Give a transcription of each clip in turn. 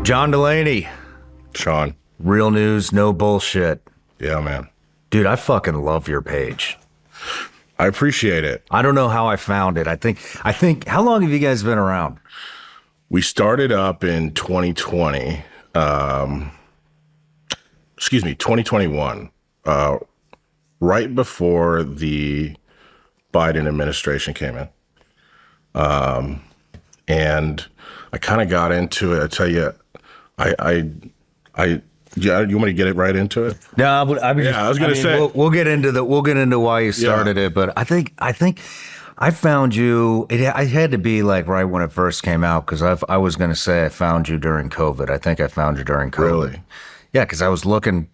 John Delaney. Sean. Real news, no bullshit. Yeah, man. Dude, I fucking love your page. I appreciate it. I don't know how I found it. I think, how long have you guys been around? We started up in 2020. 2021. Right before the Biden administration came in. And I kind of got into it. I tell you, yeah, you want me to get it right into it? No, but I was going to say we'll get into why you started it, but I think I found you. I had to be like right when it first came out because I was going to say I found you during COVID. I think I found you during COVID. Really? Yeah, because I was looking.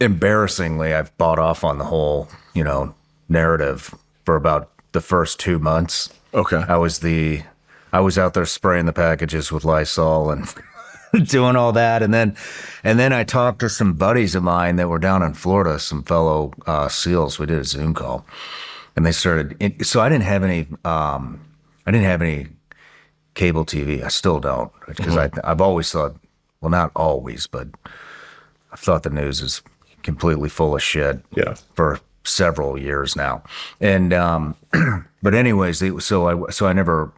Embarrassingly, I've bought off on the whole, narrative for about the first 2 months. Okay. I was out there spraying the packages with Lysol and doing all that, and then I talked to some buddies of mine that were down in Florida, some fellow SEALs. We did a Zoom call, and they started. So I didn't have any cable TV. I still don't, because I've always thought, well, not always, but I've thought the news is completely full of shit. Yeah. For several years now, and but anyways, so I never.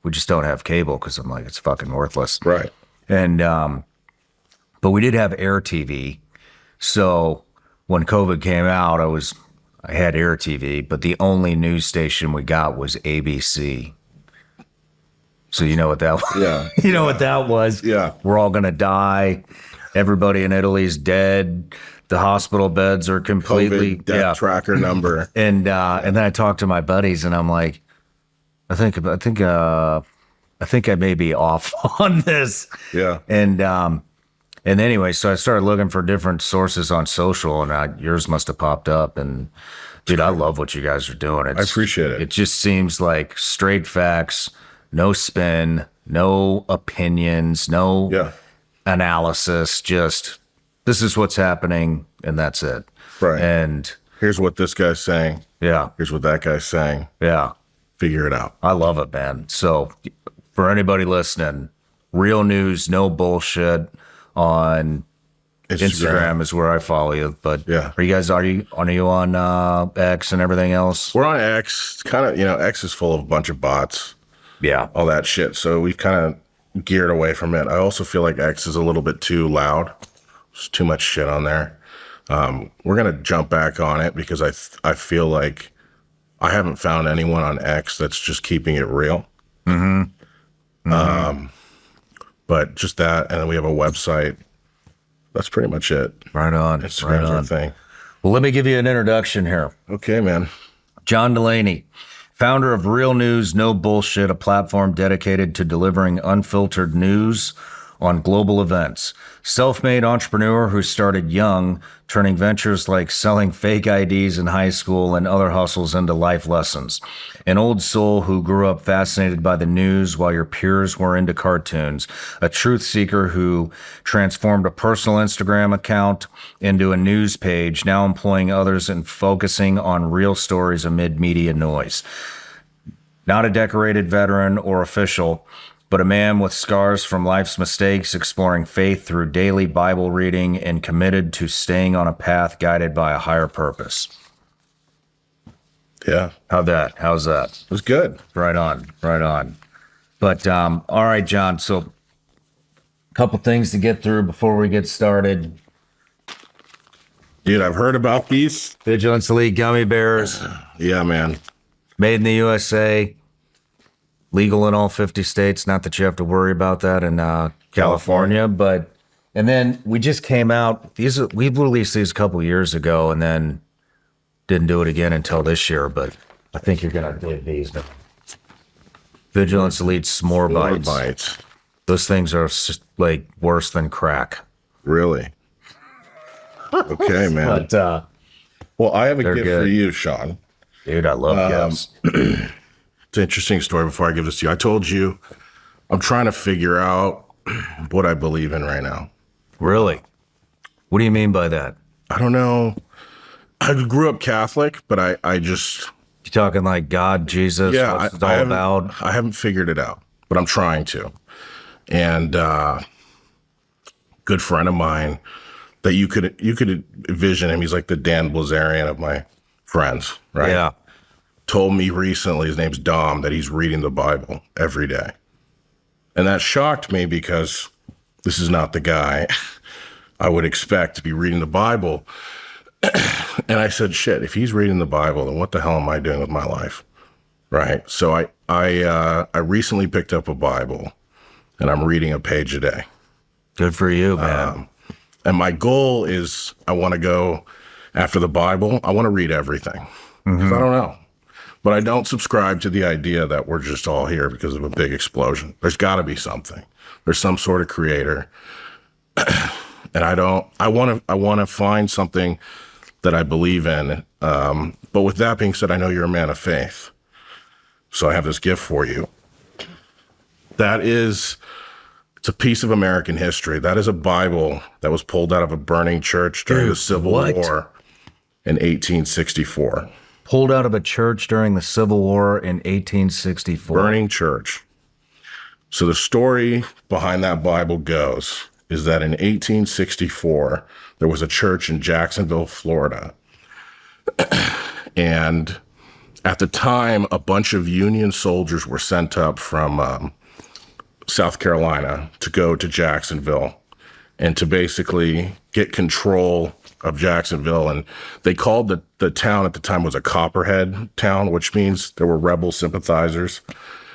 We just don't have cable because I'm like, it's fucking worthless. Right. And, but we did have Air TV. So when COVID came out, I had Air TV, but the only news station we got was ABC. So you know what that was? Yeah. You know what that was? Yeah. We're all going to die. Everybody in Italy's dead. The hospital beds are completely COVID death tracker number. And then I talked to my buddies and I'm like, I think I may be off on this. Yeah. And anyway, so I started looking for different sources on social, and yours must have popped up. And dude, I love what you guys are doing. I appreciate it. It just seems like straight facts, no spin, no opinions, no analysis. Just this is what's happening, and that's it. Right. And here's what this guy's saying. Yeah. Here's what that guy's saying. Yeah. Figure it out. I love it, man. So for anybody listening, real news, no bullshit on Instagram is where I follow you. But yeah, are you on X and everything else? We're on X. Kind of, X is full of a bunch of bots. Yeah. All that shit. So we've kind of geared away from it. I also feel like X is a little bit too loud. There's too much shit on there. We're going to jump back on it because I feel like I haven't found anyone on X that's just keeping it real. But just that, and then we have a website. That's pretty much it. Right on. Instagram's our thing. Well, let me give you an introduction here. Okay, man. John Delaney, founder of Real News, No Bullshit, a platform dedicated to delivering unfiltered news on global events. Self-made entrepreneur who started young, turning ventures like selling fake IDs in high school and other hustles into life lessons. An old soul who grew up fascinated by the news while your peers were into cartoons. A truth seeker who transformed a personal Instagram account into a news page, now employing others and focusing on real stories amid media noise. Not a decorated veteran or official, but a man with scars from life's mistakes, exploring faith through daily Bible reading and committed to staying on a path guided by a higher purpose. Yeah. How's that? It was good. Right on. But, all right, John, so a couple things to get through before we get started. Dude, I've heard about these. Vigilance Elite gummy bears. Yeah, man. Made in the USA. Legal in all 50 states. Not that you have to worry about that in California, but and then we just came out. We released these a couple years ago, and then didn't do it again until this year. But I think you're gonna dig these. Vigilance Elite S'more Bites. Those things are like worse than crack. Really? Okay, man. But well, I have a gift good for you, Sean. Dude, I love gifts. It's an interesting story before I give this to you. I told you I'm trying to figure out what I believe in right now. Really? What do you mean by that? I don't know. I grew up Catholic, but I just... You talking like God, Jesus? Yeah, what's it all about? I haven't figured it out, but I'm trying to. and good friend of mine that you could envision him. He's like the Dan Blazarian of my friends, right? Yeah. Told me recently, his name's Dom, that he's reading the Bible every day. And that shocked me because this is not the guy I would expect to be reading the Bible. And I said, shit, if he's reading the Bible, then what the hell am I doing with my life? Right? So I recently picked up a Bible, and I'm reading a page a day. Good for you, man. And my goal is I want to go after the Bible. I want to read everything because I don't know. But I don't subscribe to the idea that we're just all here because of a big explosion. There's got to be something. There's some sort of creator. And I want to find something that I believe in. But with that being said, I know you're a man of faith. So I have this gift for you. It's a piece of American history. That is a Bible that was pulled out of a burning church during the Civil War in 1864. Pulled out of a church during the Civil War in 1864. Burning church. So the story behind that Bible goes is that in 1864, there was a church in Jacksonville, Florida. And at the time, a bunch of Union soldiers were sent up from South Carolina to go to Jacksonville and to basically get control of Jacksonville. And they called the town at the time was a Copperhead town, which means there were rebel sympathizers.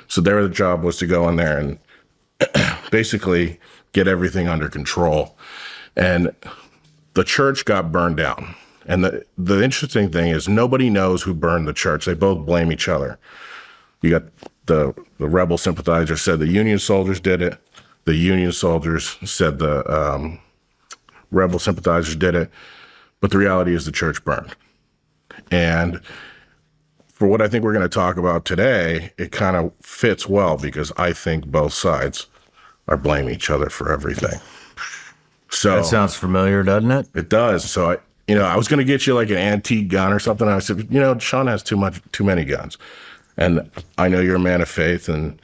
So their job was to go in there and basically get everything under control. And the church got burned down. And the interesting thing is nobody knows who burned the church. They both blame each other. You got the rebel sympathizers said the Union soldiers did it. The Union soldiers said the rebel sympathizers did it. But the reality is the church burned. And for what I think we're going to talk about today, it kind of fits well because I think both sides are blaming each other for everything. So That sounds familiar, doesn't it? it does. So I was going to get you like an antique gun or something. And I said, Sean has too many guns. And I know you're a man of faith, and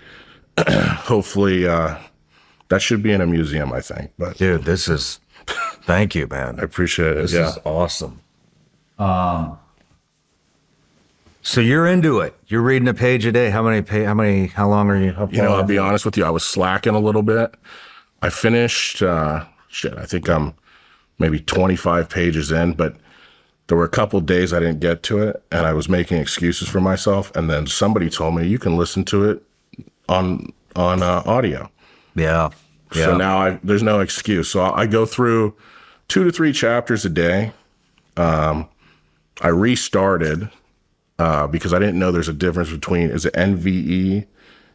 hopefully that should be in a museum, I think. But Dude, thank you, man. I appreciate it. This is awesome. So you're into it. You're reading a page a day. How long are you? I'll be honest with you. I was slacking a little bit. I finished, I think I'm maybe 25 pages in, but there were a couple of days I didn't get to it, and I was making excuses for myself. And then somebody told me you can listen to it on audio. Yeah. So now there's no excuse. So I go through 2 to 3 chapters a day. I restarted because I didn't know there's a difference between, is it NVE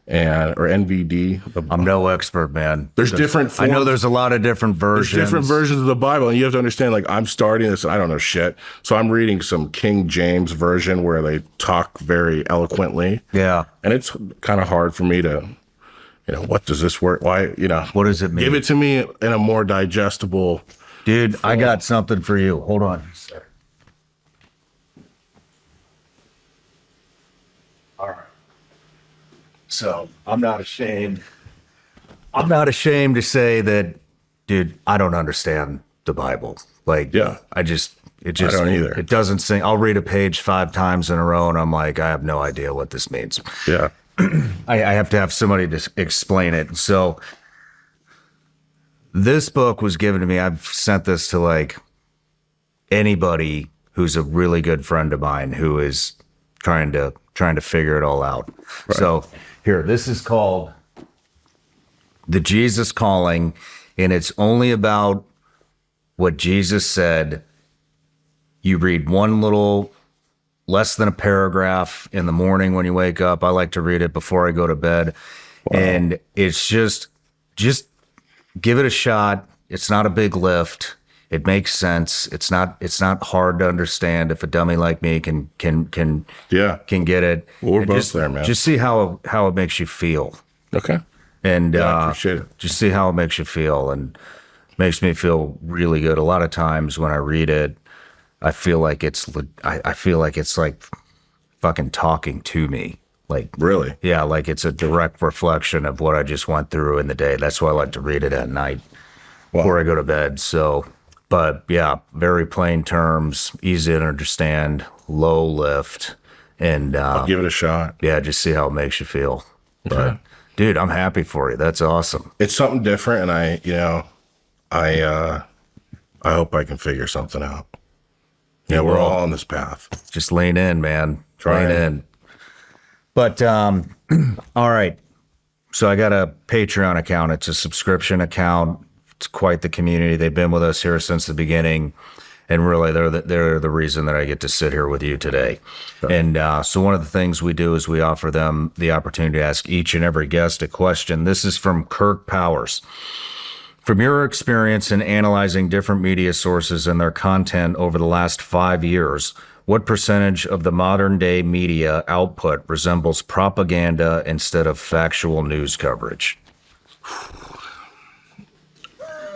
or NVD? I'm no expert, man. There's different forms. I know there's a lot of different versions. There's different versions of the Bible, and you have to understand, like, I'm starting this, and I don't know shit. So I'm reading some King James version where they talk very eloquently. Yeah. And it's kind of hard for me to, what does this word, why, What does it mean? give it to me in a more digestible. Dude, I got something for you. Hold on. All right. So I'm not ashamed to say that, dude, I don't understand the Bible. Like, Yeah. I don't either. It doesn't sing. I'll read a page 5 times in a row and I'm like, I have no idea what this means. Yeah. I have to have somebody to explain it. So this book was given to me. I've sent this to like anybody who's a really good friend of mine who is trying to figure it all out. Right. So here, this is called The Jesus Calling, and it's only about what Jesus said. You read one little, less than a paragraph in the morning when you wake up. I like to read it before I go to bed. Wow. And it's just give it a shot. It's not a big lift. It makes sense. It's not hard to understand if a dummy like me can get it. Well, we're and both there, man. Just see how it makes you feel. Okay. And I appreciate it. Just see how it makes you feel, and makes me feel really good. A lot of times when I read it, I feel like it's like fucking talking to me. Like, Really? yeah, like it's a direct reflection of what I just went through in the day. That's why I like to read it at night before I go to bed. So, but yeah, very plain terms, easy to understand, low lift, and I'll give it a shot. yeah, just see how it makes you feel. But dude, I'm happy for you. That's awesome. It's something different, and I hope I can figure something out. Yeah, we're all on this path. Just lean in, man. Try Lean it. in. But all right. So I got a Patreon account. It's a subscription account. It's quite the community. They've been with us here since the beginning, and really, they're the reason that I get to sit here with you today. And so one of the things we do is we offer them the opportunity to ask each and every guest a question. This is from Kirk Powers. From your experience in analyzing different media sources and their content over the last 5 years, what percentage of the modern day media output resembles propaganda instead of factual news coverage?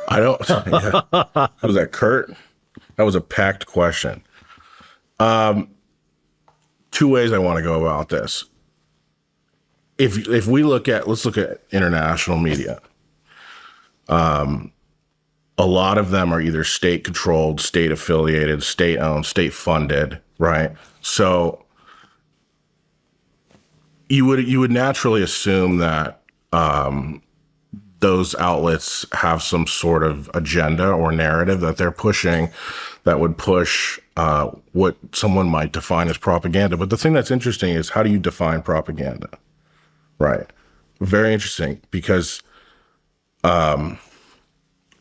I don't. Yeah. Was that Kurt? That was a packed question. 2 ways I want to go about this. If let's look at international media. A lot of them are either state controlled, state affiliated, state owned, state funded, right? So you would naturally assume that those outlets have some sort of agenda or narrative that they're pushing that would push what someone might define as propaganda. But the thing that's interesting is, how do you define propaganda? Right. Very interesting, because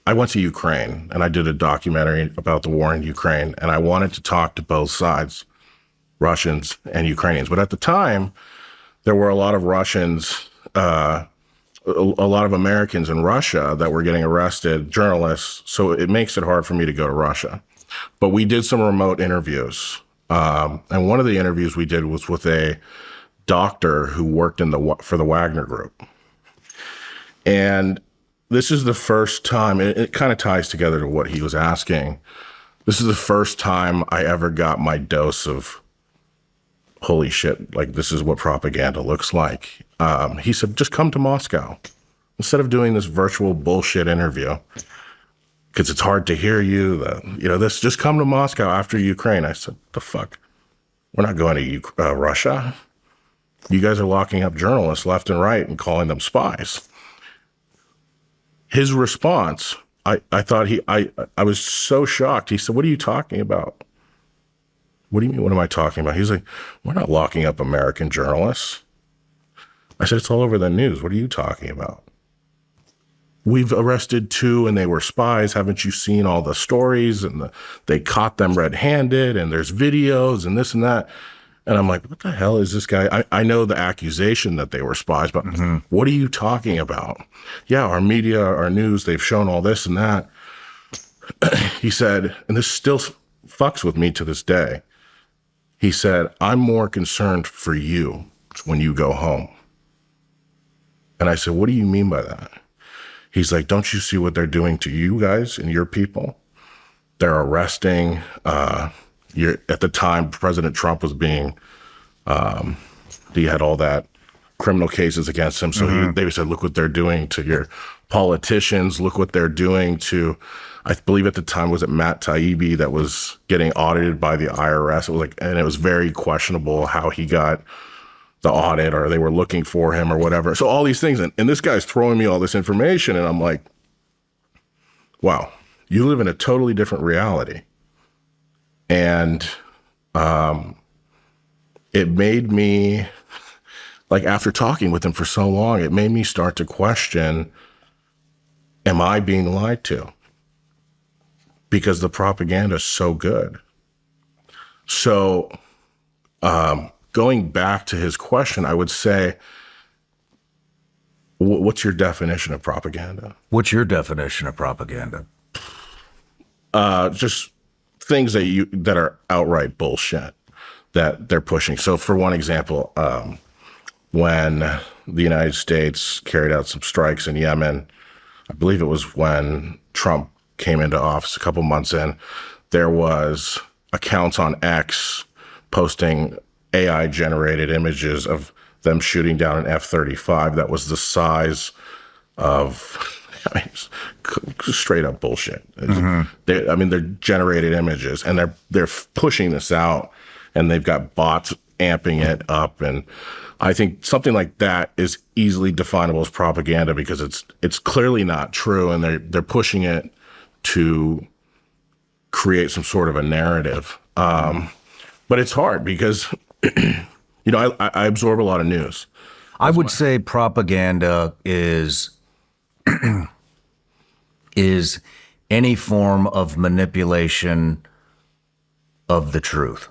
I went to Ukraine and I did a documentary about the war in Ukraine, and I wanted to talk to both sides, Russians and Ukrainians. But at the time, there were a lot of Russians, a lot of Americans in Russia that were getting arrested, journalists. So it makes it hard for me to go to Russia. But we did some remote interviews. And one of the interviews we did was with a doctor who worked for the Wagner Group. And this is the first time, it kind of ties together to what he was asking. This is the first time I ever got my dose of, holy shit, like, this is what propaganda looks like. He said, just come to Moscow. Instead of doing this virtual bullshit interview, because it's hard to hear you, just come to Moscow after Ukraine. I said, the fuck? We're not going to Russia. You guys are locking up journalists left and right and calling them spies. His response, I thought I was so shocked. He said, what are you talking about? What do you mean, what am I talking about? He's like, we're not locking up American journalists. I said, it's all over the news. What are you talking about? We've arrested 2 and they were spies. Haven't you seen all the stories? And they caught them red-handed, and there's videos and this and that. And I'm like, what the hell is this guy? I know the accusation that they were spies, but what are you talking about? Yeah, our media, our news, they've shown all this and that. He said, and this still fucks with me to this day. He said, I'm more concerned for you when you go home. And I said, what do you mean by that? He's like, don't you see what they're doing to you guys and your people? They're arresting, at the time, President Trump was being, he had all that criminal cases against him. So they said, look what they're doing to your politicians. Look what they're doing to, I believe at the time, was it Matt Taibbi that was getting audited by the IRS? It was like, and it was very questionable how he got the audit, or they were looking for him or whatever. So all these things. And this guy's throwing me all this information, and I'm like, wow, you live in a totally different reality. And it made me, like, after talking with him for so long, it made me start to question, am I being lied to? Because the propaganda is so good. So going back to his question, I would say, what's your definition of propaganda? What's your definition of propaganda? Just things that are outright bullshit that they're pushing. So for one example, when the United States carried out some strikes in Yemen, I believe it was when Trump came into office a couple months in, there was accounts on X posting AI generated images of them shooting down an F-35 that was the size of, I mean, straight up bullshit. They're generated images, and they're pushing this out, and they've got bots amping it up, and I think something like that is easily definable as propaganda because it's clearly not true, and they're pushing it to create some sort of a narrative. But it's hard because I absorb a lot of news. I would say propaganda is any form of manipulation of the truth,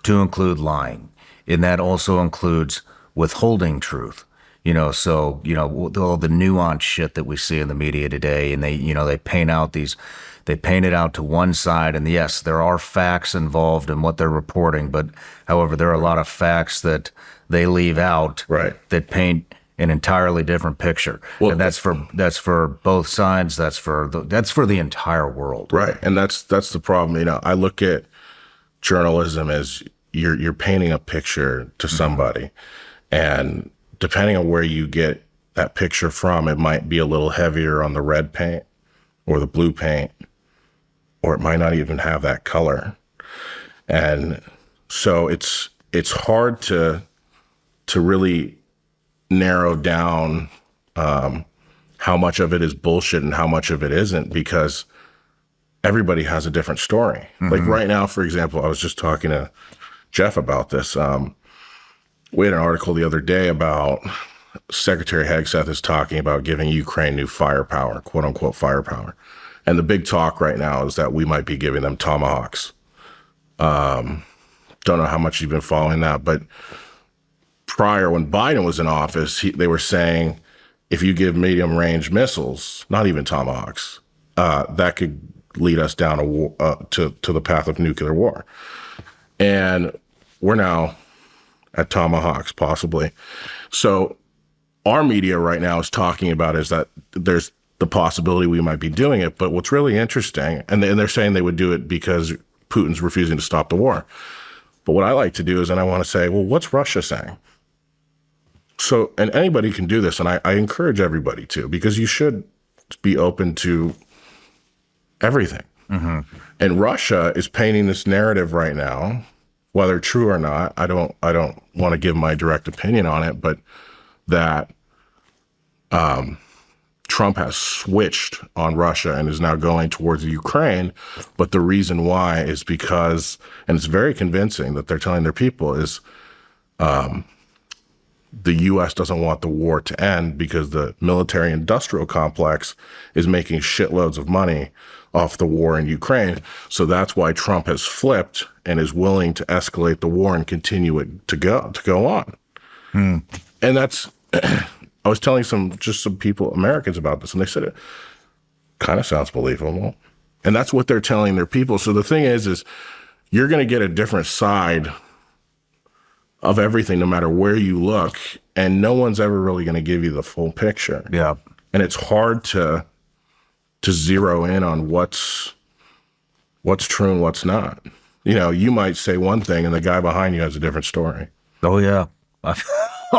to include lying. And that also includes withholding truth. So all the nuanced shit that we see in the media today, and they paint it out to one side, and yes, there are facts involved in what they're reporting, but however, there are a lot of facts that they leave out that paint an entirely different picture. Well, and that's for both sides. That's for the entire world. Right. And that's the problem. I look at journalism as you're painting a picture to somebody, and depending on where you get that picture from, it might be a little heavier on the red paint or the blue paint, or it might not even have that color. And so it's hard to really narrow down how much of it is bullshit and how much of it isn't, because everybody has a different story. Like right now, for example, I was just talking to Jeff about this. We had an article the other day about Secretary Hegseth is talking about giving Ukraine new firepower, quote unquote firepower. And the big talk right now is that we might be giving them Tomahawks. Don't know how much you've been following that, but prior, when Biden was in office, they were saying, if you give medium range missiles, not even Tomahawks, that could lead us down a war, to the path of nuclear war. And we're now at Tomahawks, possibly. So our media right now is talking about is that there's the possibility we might be doing it. But what's really interesting, and they're saying they would do it because Putin's refusing to stop the war. But what I like to do is, and I want to say, well, what's Russia saying? So, and anybody can do this, and I encourage everybody to, because you should be open to everything. And Russia is painting this narrative right now, whether true or not. I don't want to give my direct opinion on it, but that Trump has switched on Russia and is now going towards the Ukraine. But the reason why is because, and it's very convincing that they're telling their people, is the U.S. doesn't want the war to end because the military-industrial complex is making shitloads of money off the war in Ukraine. So that's why Trump has flipped and is willing to escalate the war and continue it to go on. And that's, I was telling some people, Americans, about this, and they said it kind of sounds believable. And that's what they're telling their people. So the thing is you're going to get a different side of everything, no matter where you look, and no one's ever really going to give you the full picture. Yeah. And it's hard to zero in on what's true and what's not. You might say one thing and the guy behind you has a different story. Oh yeah. I'm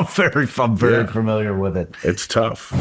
very familiar with it. It's tough.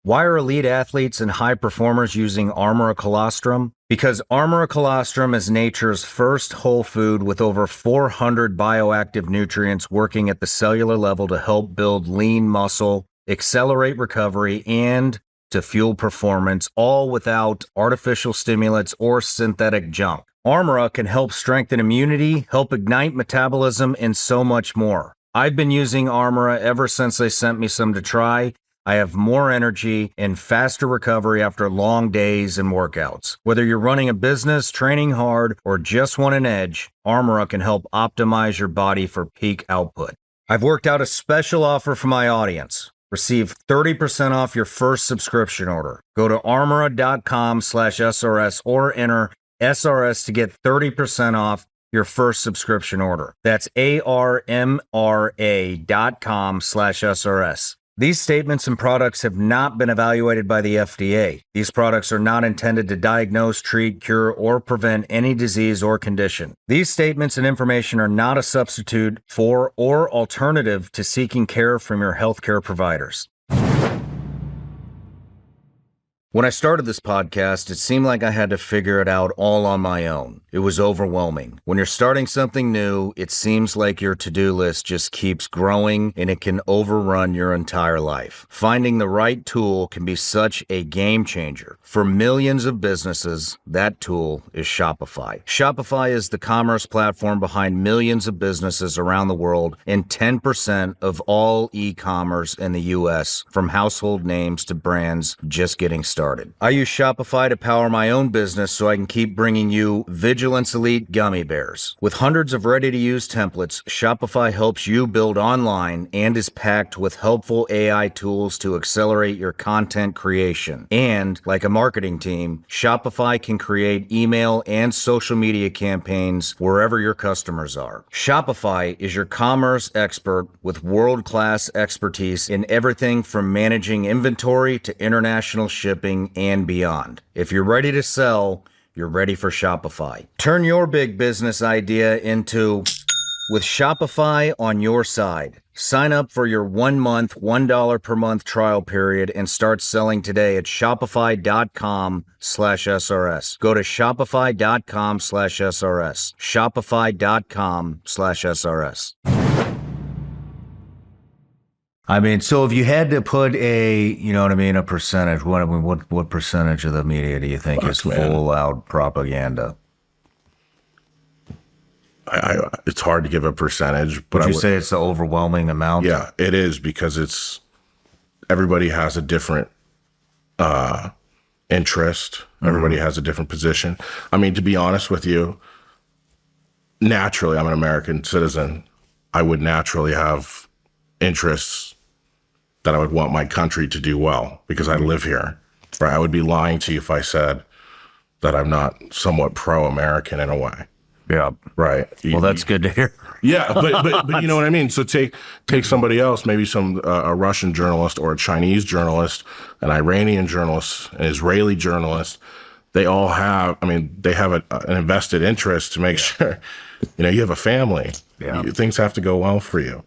Why are elite athletes and high performers using Armora colostrum? Because Armora colostrum is nature's first whole food with over 400 bioactive nutrients working at the cellular level to help build lean muscle, accelerate recovery, and to fuel performance, all without artificial stimulants or synthetic junk. Armora can help strengthen immunity, help ignite metabolism, and so much more. I've been using Armora ever since they sent me some to try. I have more energy and faster recovery after long days and workouts. Whether you're running a business, training hard, or just want an edge, Armora can help optimize your body for peak output. I've worked out a special offer for my audience. Receive 30% off your first subscription order. Go to armora.com/SRS or enter SRS to get 30% off your first subscription order. That's ARMRA.com/SRS. These statements and products have not been evaluated by the FDA. These products are not intended to diagnose, treat, cure, or prevent any disease or condition. These statements and information are not a substitute for or alternative to seeking care from your healthcare providers. When I started this podcast, it seemed like I had to figure it out all on my own. It was overwhelming. When you're starting something new, it seems like your to-do list just keeps growing and it can overrun your entire life. Finding the right tool can be such a game changer. For millions of businesses, that tool is Shopify. Shopify is the commerce platform behind millions of businesses around the world and 10% of all e-commerce in the US, from household names to brands just getting started. I use Shopify to power my own business so I can keep bringing you Vigilance Elite gummy bears. With hundreds of ready-to-use templates, Shopify helps you build online and is packed with helpful AI tools to accelerate your content creation. And, like a marketing team, Shopify can create email and social media campaigns wherever your customers are. Shopify is your commerce expert with world-class expertise in everything from managing inventory to international shipping and beyond. If you're ready to sell, you're ready for Shopify. Turn your big business idea into with Shopify on your side. Sign up for your 1 month, $1 per month trial period and start selling today at shopify.com/SRS. Go to shopify.com/SRS. Shopify.com/SRS. I mean, so if you had to put a percentage, what percentage of the media do you think is full out propaganda? It's hard to give a percentage, but Would you say it's the overwhelming amount? Yeah, it is, because everybody has a different interest. Everybody has a different position. I mean, to be honest with you, naturally, I'm an American citizen. I would naturally have interests that I would want my country to do well because I live here. Right? I would be lying to you if I said that I'm not somewhat pro-American in a way. Yeah. Right. Well, that's good to hear. Yeah, but you know what I mean? So take somebody else, maybe a Russian journalist or a Chinese journalist, an Iranian journalist, an Israeli journalist. They all have, they have an invested interest to make sure, you have a family. Yeah. Things have to go well for you.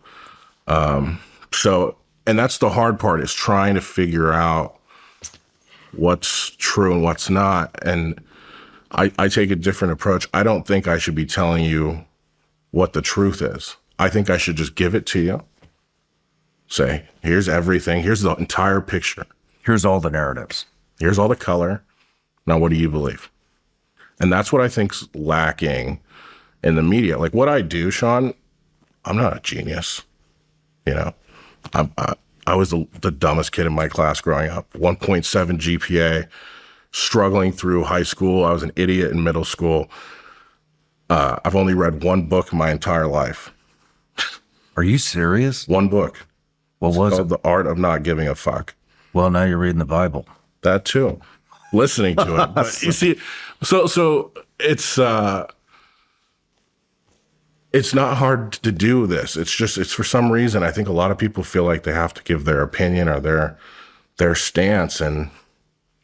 And that's the hard part, is trying to figure out what's true and what's not. And I take a different approach. I don't think I should be telling you what the truth is. I think I should just give it to you. Say, here's everything. Here's the entire picture. Here's all the narratives. Here's all the color. Now, what do you believe? And that's what I think's lacking in the media. Like what I do, Sean, I'm not a genius. I was the dumbest kid in my class growing up. 1.7 GPA, struggling through high school. I was an idiot in middle school. I've only read one book in my entire life. Are you serious? One book. What was it? Called The Art of Not Giving a Fuck. Well, now you're reading the Bible. That too. Listening to it. But you see, so it's not hard to do this. It's for some reason, I think a lot of people feel like they have to give their opinion or their stance. And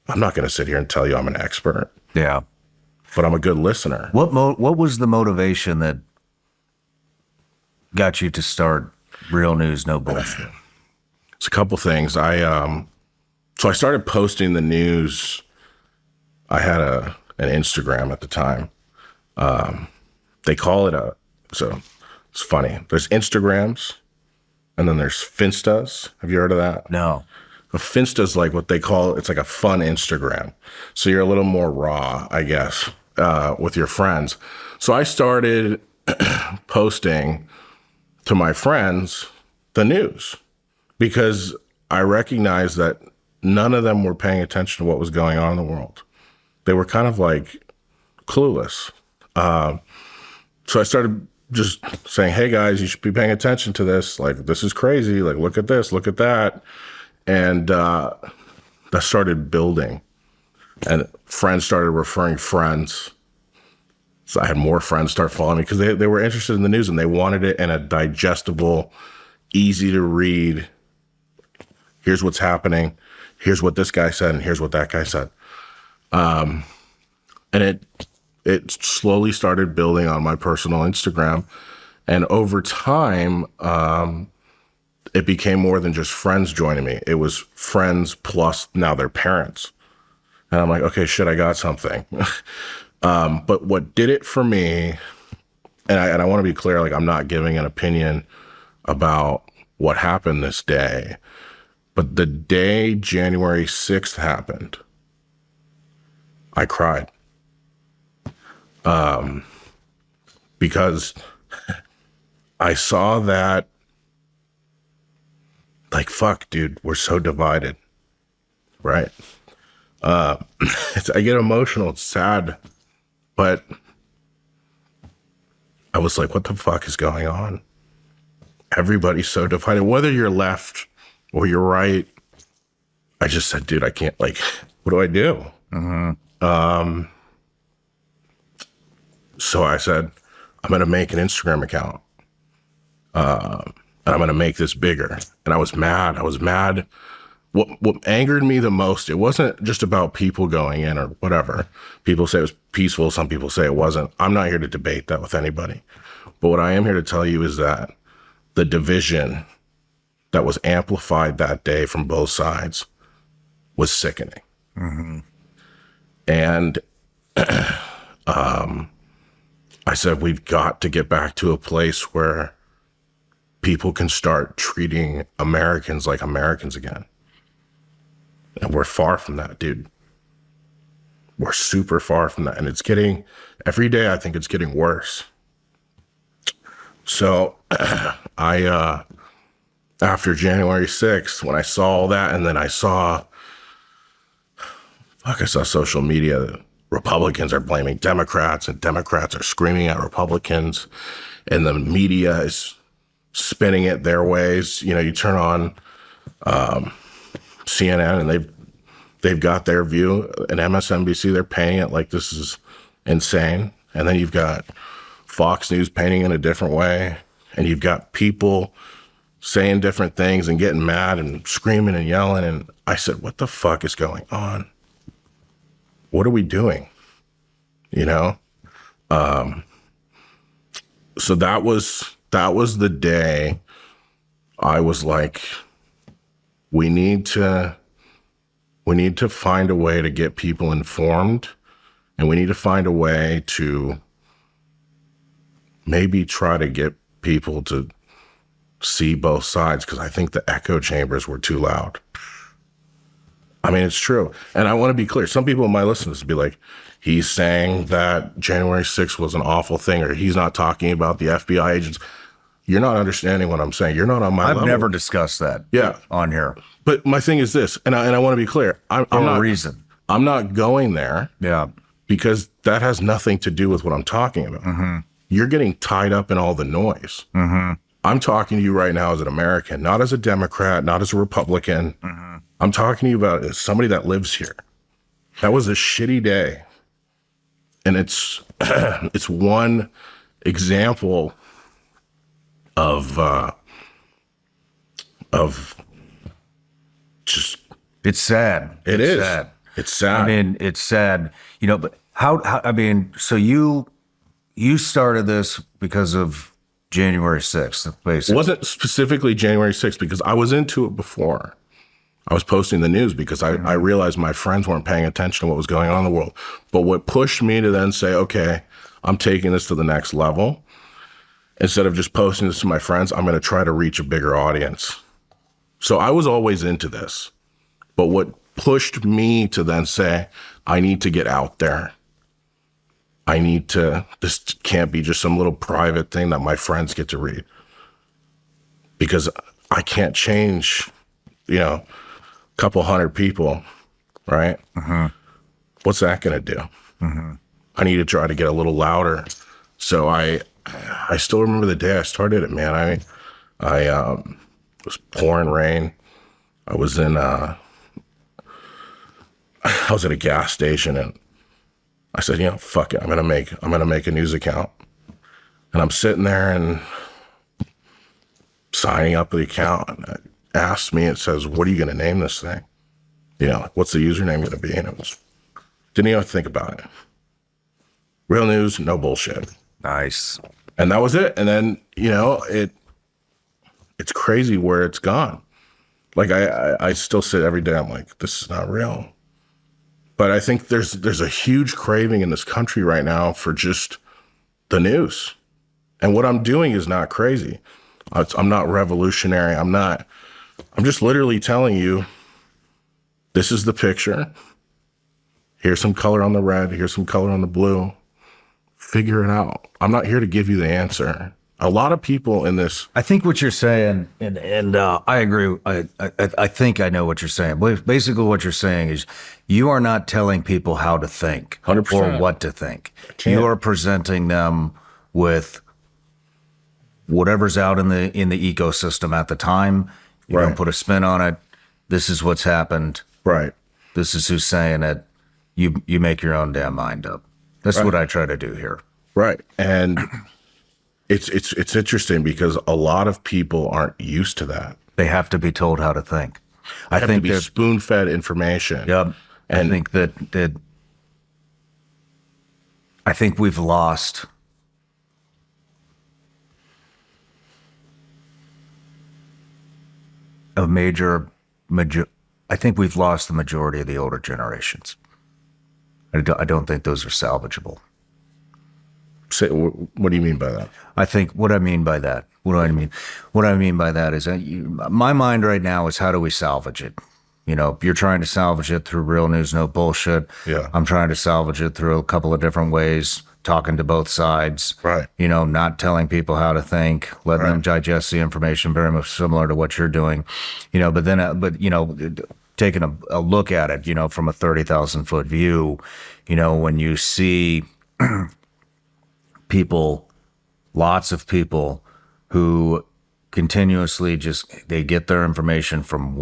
I'm not going to sit here and tell you I'm an expert. Yeah. But I'm a good listener. What was the motivation that got you to start Real News, No Bullshit? It's a couple things. So I started posting the news. I had an Instagram at the time. They call it so it's funny. There's Instagrams, and then there's Finstas. Have you heard of that? No. A Finsta's like what they call, it's like a fun Instagram. So you're a little more raw, I guess, with your friends. So I started posting to my friends the news because I recognized that none of them were paying attention to what was going on in the world. They were kind of like clueless. So I started just saying, hey guys, you should be paying attention to this. Like, this is crazy. Like, look at this, look at that. And that started building. And friends started referring friends. So I had more friends start following me because they were interested in the news and they wanted it in a digestible, easy to read Here's what's happening. Here's what this guy said, and here's what that guy said. And it slowly started building on my personal Instagram. And over time, it became more than just friends joining me. It was friends plus now their parents. And I'm like, okay, shit, I got something. But what did it for me, and I want to be clear, like I'm not giving an opinion about what happened this day, but the day January 6th happened, I cried. Because I saw that, like, fuck, dude, we're so divided, right? I get emotional, it's sad, but I was like, what the fuck is going on? Everybody's so divided, whether you're left or you're right. I just said, dude, I can't, like, what do I do? So I said, I'm going to make an Instagram account. And I'm going to make this bigger. And I was mad. What angered me the most, it wasn't just about people going in or whatever. People say it was peaceful. Some people say it wasn't. I'm not here to debate that with anybody. But what I am here to tell you is that the division that was amplified that day from both sides was sickening. And I said, we've got to get back to a place where people can start treating Americans like Americans again. And we're far from that, dude. We're super far from that. And it's getting, every day I think it's getting worse. So I, after January 6th, when I saw all that, and then I saw social media, Republicans are blaming Democrats and Democrats are screaming at Republicans, and the media is spinning it their ways. You know, you turn on CNN and they've got their view, and MSNBC, they're painting it like this is insane. And then you've got Fox News painting in a different way, and you've got people saying different things and getting mad and screaming and yelling. And I said, what the fuck is going on? What are we doing? You know? So that was the day I was like, we need to find a way to get people informed, and we need to find a way to maybe try to get people to see both sides, because I think the echo chambers were too loud. I mean, it's true. And I want to be clear. Some people might listen to this and be like, he's saying that January 6th was an awful thing, or he's not talking about the FBI agents. You're not understanding what I'm saying. You're not on my level. I've never discussed that on here. But my thing is this, and I want to be clear. I'm not going there because that has nothing to do with what I'm talking about. You're getting tied up in all the noise. I'm talking to you right now as an American, not as a Democrat, not as a Republican. I'm talking to you about as somebody that lives here. That was a shitty day. And it's it's one example of just, it's sad. It's sad. It's sad. I mean, it's sad, you know, but how I mean, so you started this because of January 6th, basically. It wasn't specifically January 6th because I was into it before. I was posting the news because I realized my friends weren't paying attention to what was going on in the world. But what pushed me to then say, okay, I'm taking this to the next level. Instead of just posting this to my friends, I'm going to try to reach a bigger audience. So I was always into this. But what pushed me to then say, I need to get out there. This can't be just some little private thing that my friends get to read. Because I can't change, a couple hundred people, right? What's that going to do? I need to try to get a little louder. So I still remember the day I started it, man. I was pouring rain. I was at a gas station, and I said, fuck it. I'm gonna make a news account. And I'm sitting there and signing up the account. And asks me, it says, what are you going to name this thing? You know, like, what's the username going to be? And it was, didn't even think about it. Real news, no bullshit. Nice. And that was it. And then, you know, it's crazy where it's gone. Like I still sit every day, I'm like, this is not real. But I think there's a huge craving in this country right now for just the news. And what I'm doing is not crazy. I'm not revolutionary. I'm just literally telling you, this is the picture. Here's some color on the red. Here's some color on the blue. Figure it out. I'm not here to give you the answer. A lot of people in this. I think what you're saying, and I agree. I think I know what you're saying. Basically, what you're saying is you are not telling people how to think 100%. or what to think. You are presenting them with whatever's out in the ecosystem at the time. You don't put a spin on it. This is what's happened. Right. This is who's saying it. You make your own damn mind up. That's what I try to do here. Right. And it's interesting because a lot of people aren't used to that. They have to be told how to think. I Have think to be spoon-fed information. Yep. And I think that I think we've lost a I think we've lost the majority of the older generations. I don't think those are salvageable. What do you mean by that? I think what I mean by that is that my mind right now is how do we salvage it? You know, you're trying to salvage it through real news, no bullshit. Yeah. I'm trying to salvage it through a couple of different ways, talking to both sides. Right. You know, not telling people how to think, letting them digest the information, very much similar to what you're doing. You know, but you know, taking a look at it, you know, from a 30,000 foot view, you know, when you see people, lots of people who continuously they get their information from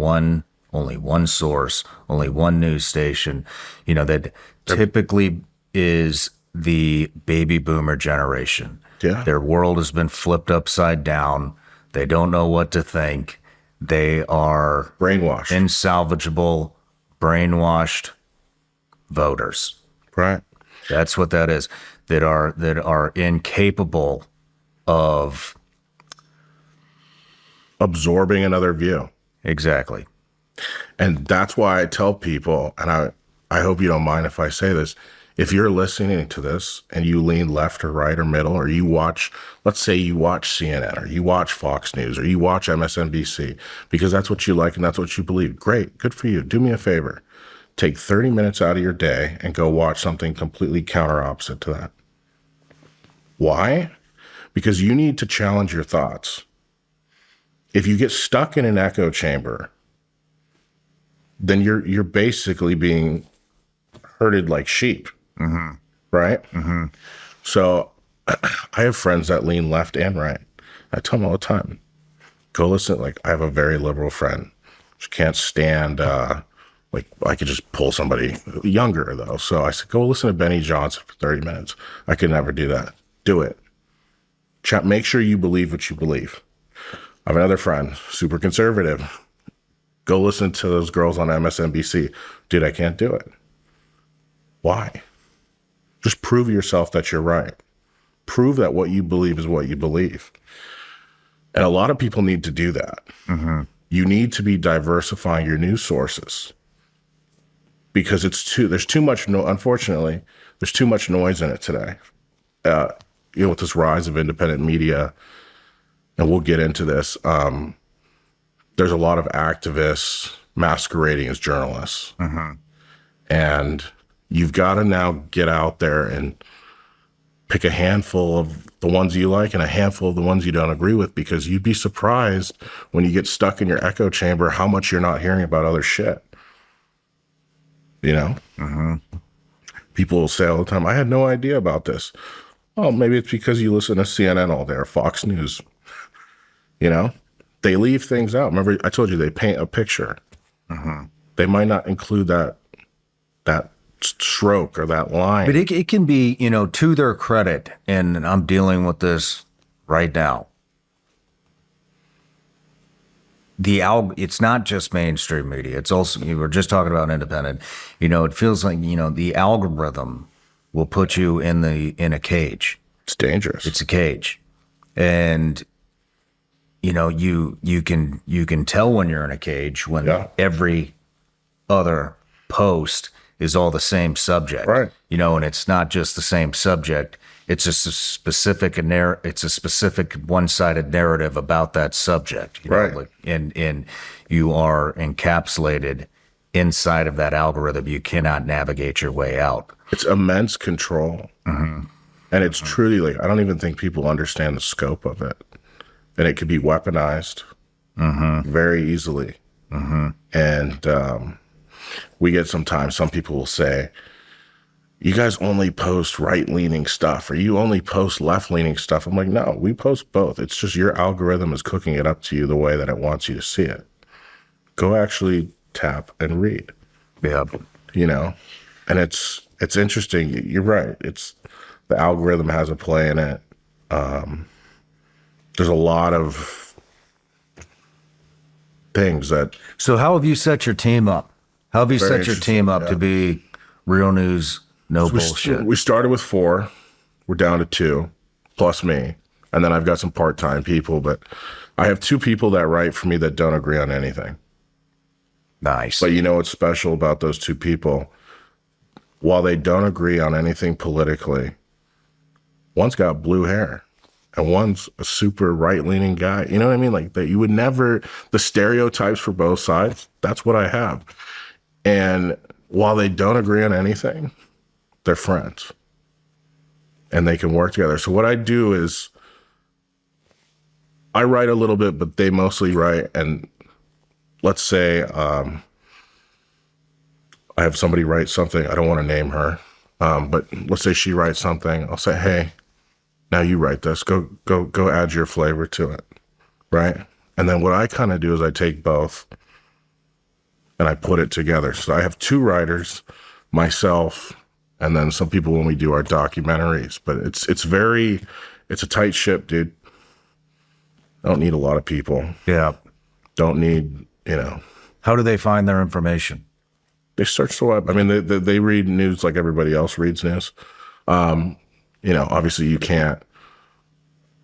only one source, only one news station, you know, that typically is the baby boomer generation. Yeah. Their world has been flipped upside down. They don't know what to think. They are Brainwashed. insalvageable, brainwashed voters. Right. That's what that is. That are incapable of Absorbing another view. exactly. And that's why I tell people, and I hope you don't mind if I say this, if you're listening to this and you lean left or right or middle, or you watch, let's say you watch CNN or you watch Fox News or you watch MSNBC, because that's what you like and that's what you believe. Great. Good for you. Do me a favor. Take 30 minutes out of your day and go watch something completely counter opposite to that. Why? Because you need to challenge your thoughts. If you get stuck in an echo chamber, then you're basically being herded like sheep, right? Mm-hmm. So I have friends that lean left and right. I tell them all the time, go listen. Like, I have a very liberal friend. She can't stand, like, I could just pull somebody younger, though. So I said, go listen to Benny Johnson for 30 minutes. I could never do that. Do it. Make sure you believe what you believe. I have another friend, super conservative. Go listen to those girls on MSNBC. Dude, I can't do it. Why? Just prove yourself that you're right. Prove that what you believe is what you believe. And a lot of people need to do that. Mm-hmm. You need to be diversifying your news sources because there's too much, unfortunately, there's too much noise in it today. You know, with this rise of independent media, and we'll get into this, there's a lot of activists masquerading as journalists. Mm-hmm. And you've got to now get out there and pick a handful of the ones you like and a handful of the ones you don't agree with, because you'd be surprised when you get stuck in your echo chamber how much you're not hearing about other shit. You know? Mm-hmm. People will say all the time, I had no idea about this. Oh, maybe it's because you listen to CNN all day or Fox News. You know? They leave things out. Remember, I told you they paint a picture. Mm-hmm. They might not include that stroke or that line. But it can be, you know, to their credit, and I'm dealing with this right now. it's not just mainstream media. It's also, you were just talking about independent. It feels like, the algorithm will put you in a cage. It's dangerous. It's a cage. And you can tell when you're in a cage when every other post is all the same subject. Right. And it's not just the same subject. It's just a specific one-sided narrative about that subject. Right. And you are encapsulated inside of that algorithm. You cannot navigate your way out. It's immense control. Mm-hmm. And it's truly like, I don't even think people understand the scope of it. And it could be weaponized very easily. Mm-hmm. And we get sometimes some people will say, you guys only post right-leaning stuff or you only post left-leaning stuff. I'm like, no, we post both. It's just your algorithm is cooking it up to you the way that it wants you to see it. Go actually tap and read. Yeah. And it's interesting. You're right. The algorithm has a play in it. There's a lot of things that. So how have you set your team up? How have you set your team up to be real news, no bullshit? We started with 4. We're down to 2, plus me. And then I've got some part-time people, but I have 2 people that write for me that don't agree on anything. Nice. But what's special about those 2 people? While they don't agree on anything politically, one's got blue hair and one's a super right-leaning guy. You know what I mean? Like that you would never, the stereotypes for both sides, that's what I have. And while they don't agree on anything, they're friends and they can work together. So what I do is I write a little bit, but they mostly write. And let's say I have somebody write something. I don't want to name her, but let's say she writes something. I'll say, hey, now you write this. Go add your flavor to it, right? And then what I kind of do is I take both and I put it together. So I have 2 writers, myself, and then some people when we do our documentaries. But it's a tight ship, dude. I don't need a lot of people. Yeah. Don't need, How do they find their information? They search the web. I mean, they read news like everybody else reads news. Obviously you can't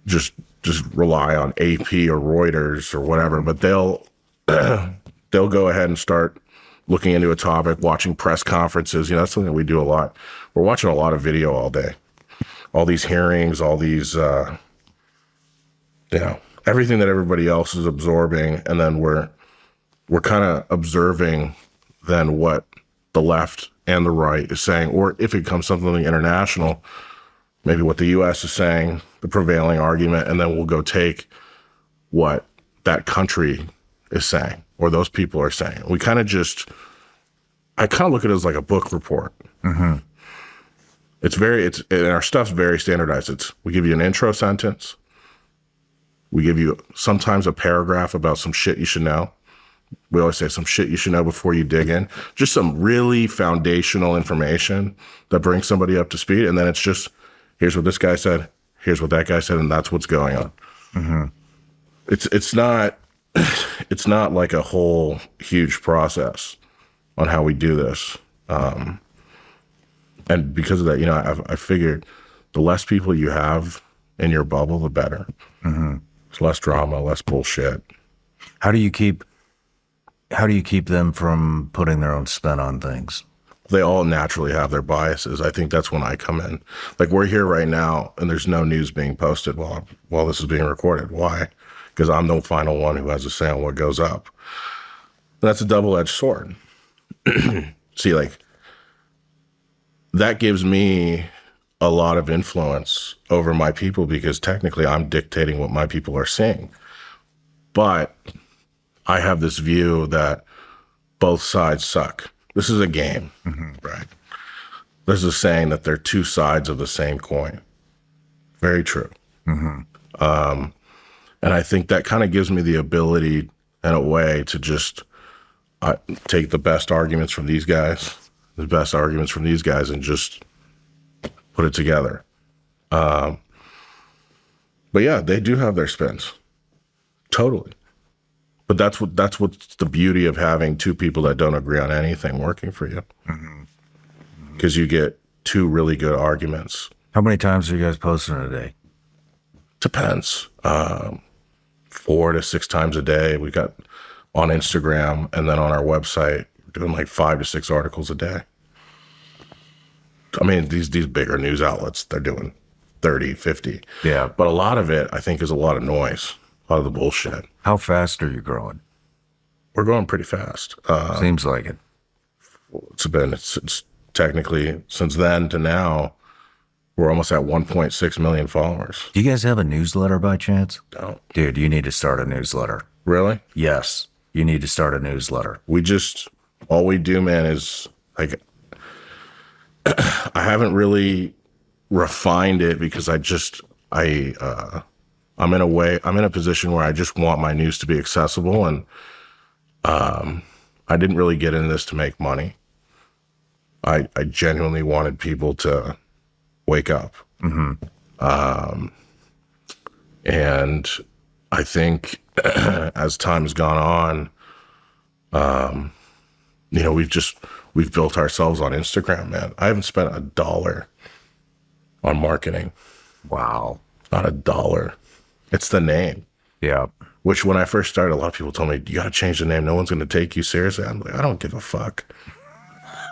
just rely on AP or Reuters or whatever, but they'll go ahead and start looking into a topic, watching press conferences. That's something that we do a lot. We're watching a lot of video all day, all these hearings, all these, everything that everybody else is absorbing. And then we're kind of observing then what the left and the right is saying, or if it comes something international, maybe what the U.S. is saying, the prevailing argument, and then we'll go take what that country is saying or those people are saying. I kind of look at it as like a book report. Mm-hmm. And our stuff's very standardized. We give you an intro sentence. We give you sometimes a paragraph about some shit you should know. We always say some shit you should know before you dig in. Just some really foundational information that brings somebody up to speed. And then it's just, here's what this guy said, here's what that guy said, and that's what's going on. Mm-hmm. It's not like a whole huge process on how we do this. And because of that, I figured the less people you have in your bubble, the better. Mm-hmm. It's less drama, less bullshit. How do you keep them from putting their own spin on things? They all naturally have their biases. I think that's when I come in. Like we're here right now and there's no news being posted while this is being recorded. Why? Because I'm the final one who has a say on what goes up. And that's a double-edged sword. See, like that gives me a lot of influence over my people because technically I'm dictating what my people are seeing. But I have this view that both sides suck. This is a game, right? There's a saying that they're 2 sides of the same coin. Very true. Mm-hmm. And I think that kind of gives me the ability in a way to just take the best arguments from these guys, and just put it together. But yeah, they do have their spins. Totally. But that's what's the beauty of having two people that don't agree on anything working for you, because you get two really good arguments. How many times are you guys posting a day? Depends. 4 to 6 times a day. We got on Instagram, and then on our website, doing like 5 to 6 articles a day. I mean, these bigger news outlets, they're doing 30, 50. Yeah. But a lot of it, I think, is a lot of noise, a lot of the bullshit. How fast are you growing? We're going pretty fast. Seems like it. It's technically, since then to now, we're almost at 1.6 million followers. Do you guys have a newsletter by chance? No. Dude, you need to start a newsletter. Really? Yes, you need to start a newsletter. All we do, man, is like, I haven't really refined it because I'm in a position where I just want my news to be accessible, and I didn't really get into this to make money. I genuinely wanted people to wake up. And I think as time has gone on, we've built ourselves on Instagram, man. I haven't spent $1 on marketing. Wow. Not $1. It's the name. Yeah. Which when I first started, a lot of people told me, you got to change the name. No one's going to take you seriously. I'm like, I don't give a fuck.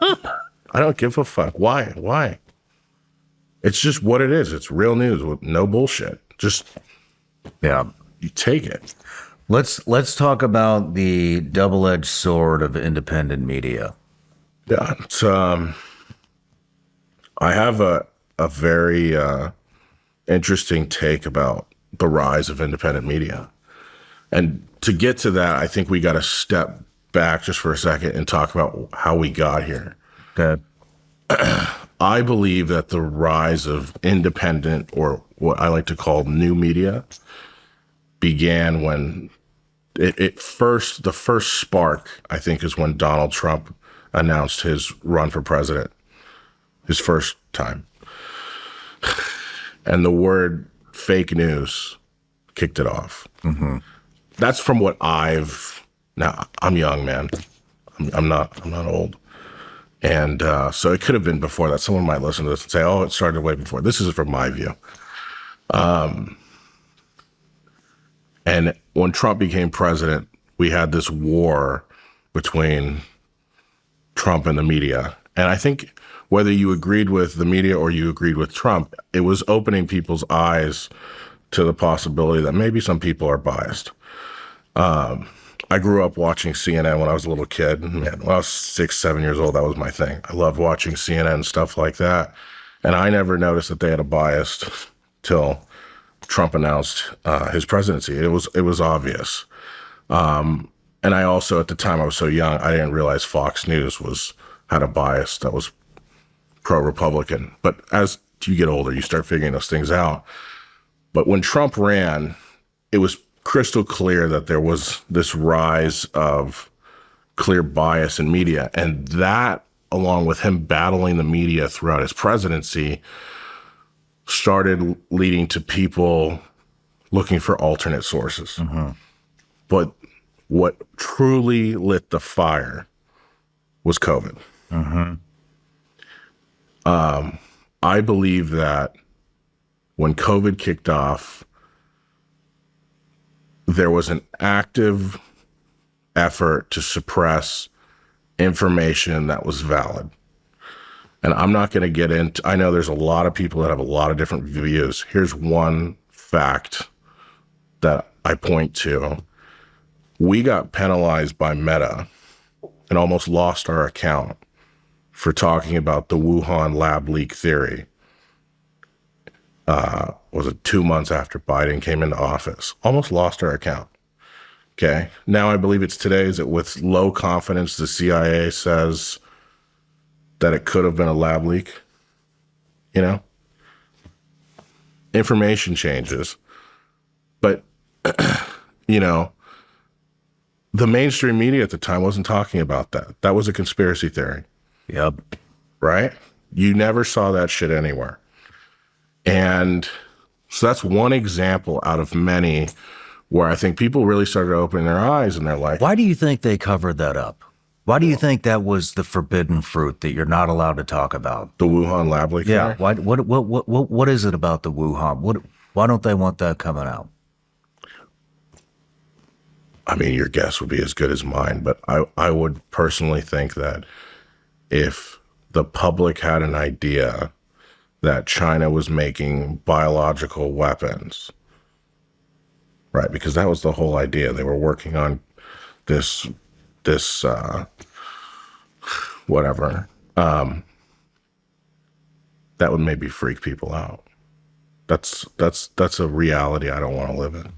I don't give a fuck. Why? It's just what it is. It's real news with no bullshit. Just, Yeah. you take it. Let's talk about the double-edged sword of independent media. Yeah. It's, I have a very interesting take about the rise of independent media. And to get to that, I think we got to step back just for a second and talk about how we got here. Okay. I believe that the rise of independent, or what I like to call new media, began when the first spark, I think, is when Donald Trump announced his run for president, his first time. And the word fake news kicked it off. That's from what now I'm young, man. I'm not old. And so it could have been before that. Someone might listen to this and say, oh, it started way before. This is from my view. And when Trump became president, we had this war between Trump and the media. And I think whether you agreed with the media or you agreed with Trump, it was opening people's eyes to the possibility that maybe some people are biased. I grew up watching CNN when I was a little kid. Man, when I was 6, 7 years old, that was my thing. I loved watching CNN and stuff like that. And I never noticed that they had a bias till Trump announced his presidency. It was obvious. And I also, at the time, I was so young, I didn't realize Fox News had a bias that was pro-Republican. But as you get older, you start figuring those things out. But when Trump ran, it was crystal clear that there was this rise of clear bias in media. And that, along with him battling the media throughout his presidency, started leading to people looking for alternate sources. But what truly lit the fire was COVID. I believe that when COVID kicked off, there was an active effort to suppress information that was valid. And I'm not going to get into, I know there's a lot of people that have a lot of different views. Here's one fact that I point to. We got penalized by Meta and almost lost our account for talking about the Wuhan lab leak theory. Was it 2 months after Biden came into office? Almost lost our account. Okay. Now I believe it's today, is it with low confidence the CIA says that it could have been a lab leak? You know? Information changes. But, you know, the mainstream media at the time wasn't talking about that. That was a conspiracy theory. Yep. Right? You never saw that shit anywhere. And so that's one example out of many where I think people really started opening their eyes and they're like, Why do you think they covered that up? Why do you think that was the forbidden fruit that you're not allowed to talk about? the Wuhan lab leak? Yeah. There? What is it about the Wuhan? Why don't they want that coming out? I mean, your guess would be as good as mine, but I would personally think that if the public had an idea that China was making biological weapons, right? Because that was the whole idea. They were working on this whatever. That would maybe freak people out. That's a reality I don't want to live in,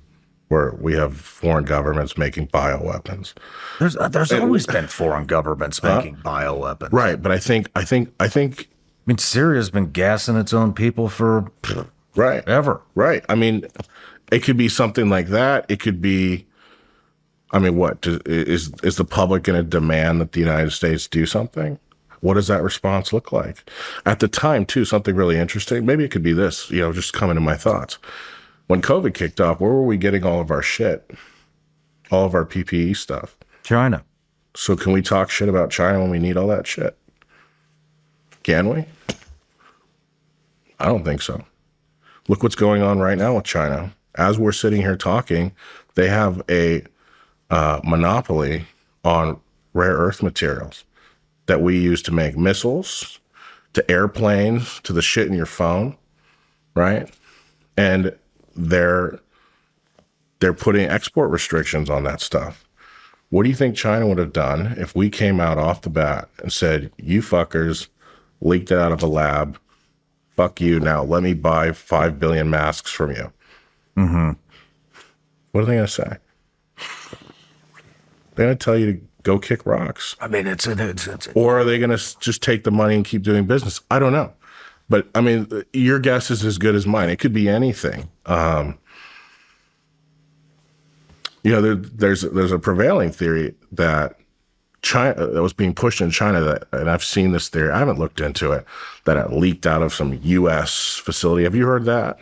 where we have foreign governments making bioweapons. There's always been foreign governments making bioweapons. Right, but I think I mean, Syria's been gassing its own people for right. ever. Right. I mean, it could be something like that. It could be, I mean, what is the public going to demand that the United States do something? What does that response look like? At the time, too, something really interesting. Maybe it could be this, just coming to my thoughts. When COVID kicked off, where were we getting all of our shit? All of our PPE stuff? China. So can we talk shit about China when we need all that shit? Can we? I don't think so. Look what's going on right now with China. As we're sitting here talking, they have a monopoly on rare earth materials that we use to make missiles, to airplanes, to the shit in your phone, right? And they're putting export restrictions on that stuff. What do you think China would have done if we came out off the bat and said, you fuckers leaked it out of a lab, fuck you, now let me buy 5 billion masks from you? Mm-hmm. What are they going to say? They're going to tell you to go kick rocks. I mean, it's Or are they going to just take the money and keep doing business? I don't know. But, I mean, your guess is as good as mine. It could be anything. There's a prevailing theory that China, that was being pushed in China, and I've seen this theory, I haven't looked into it, that it leaked out of some U.S. facility. Have you heard that?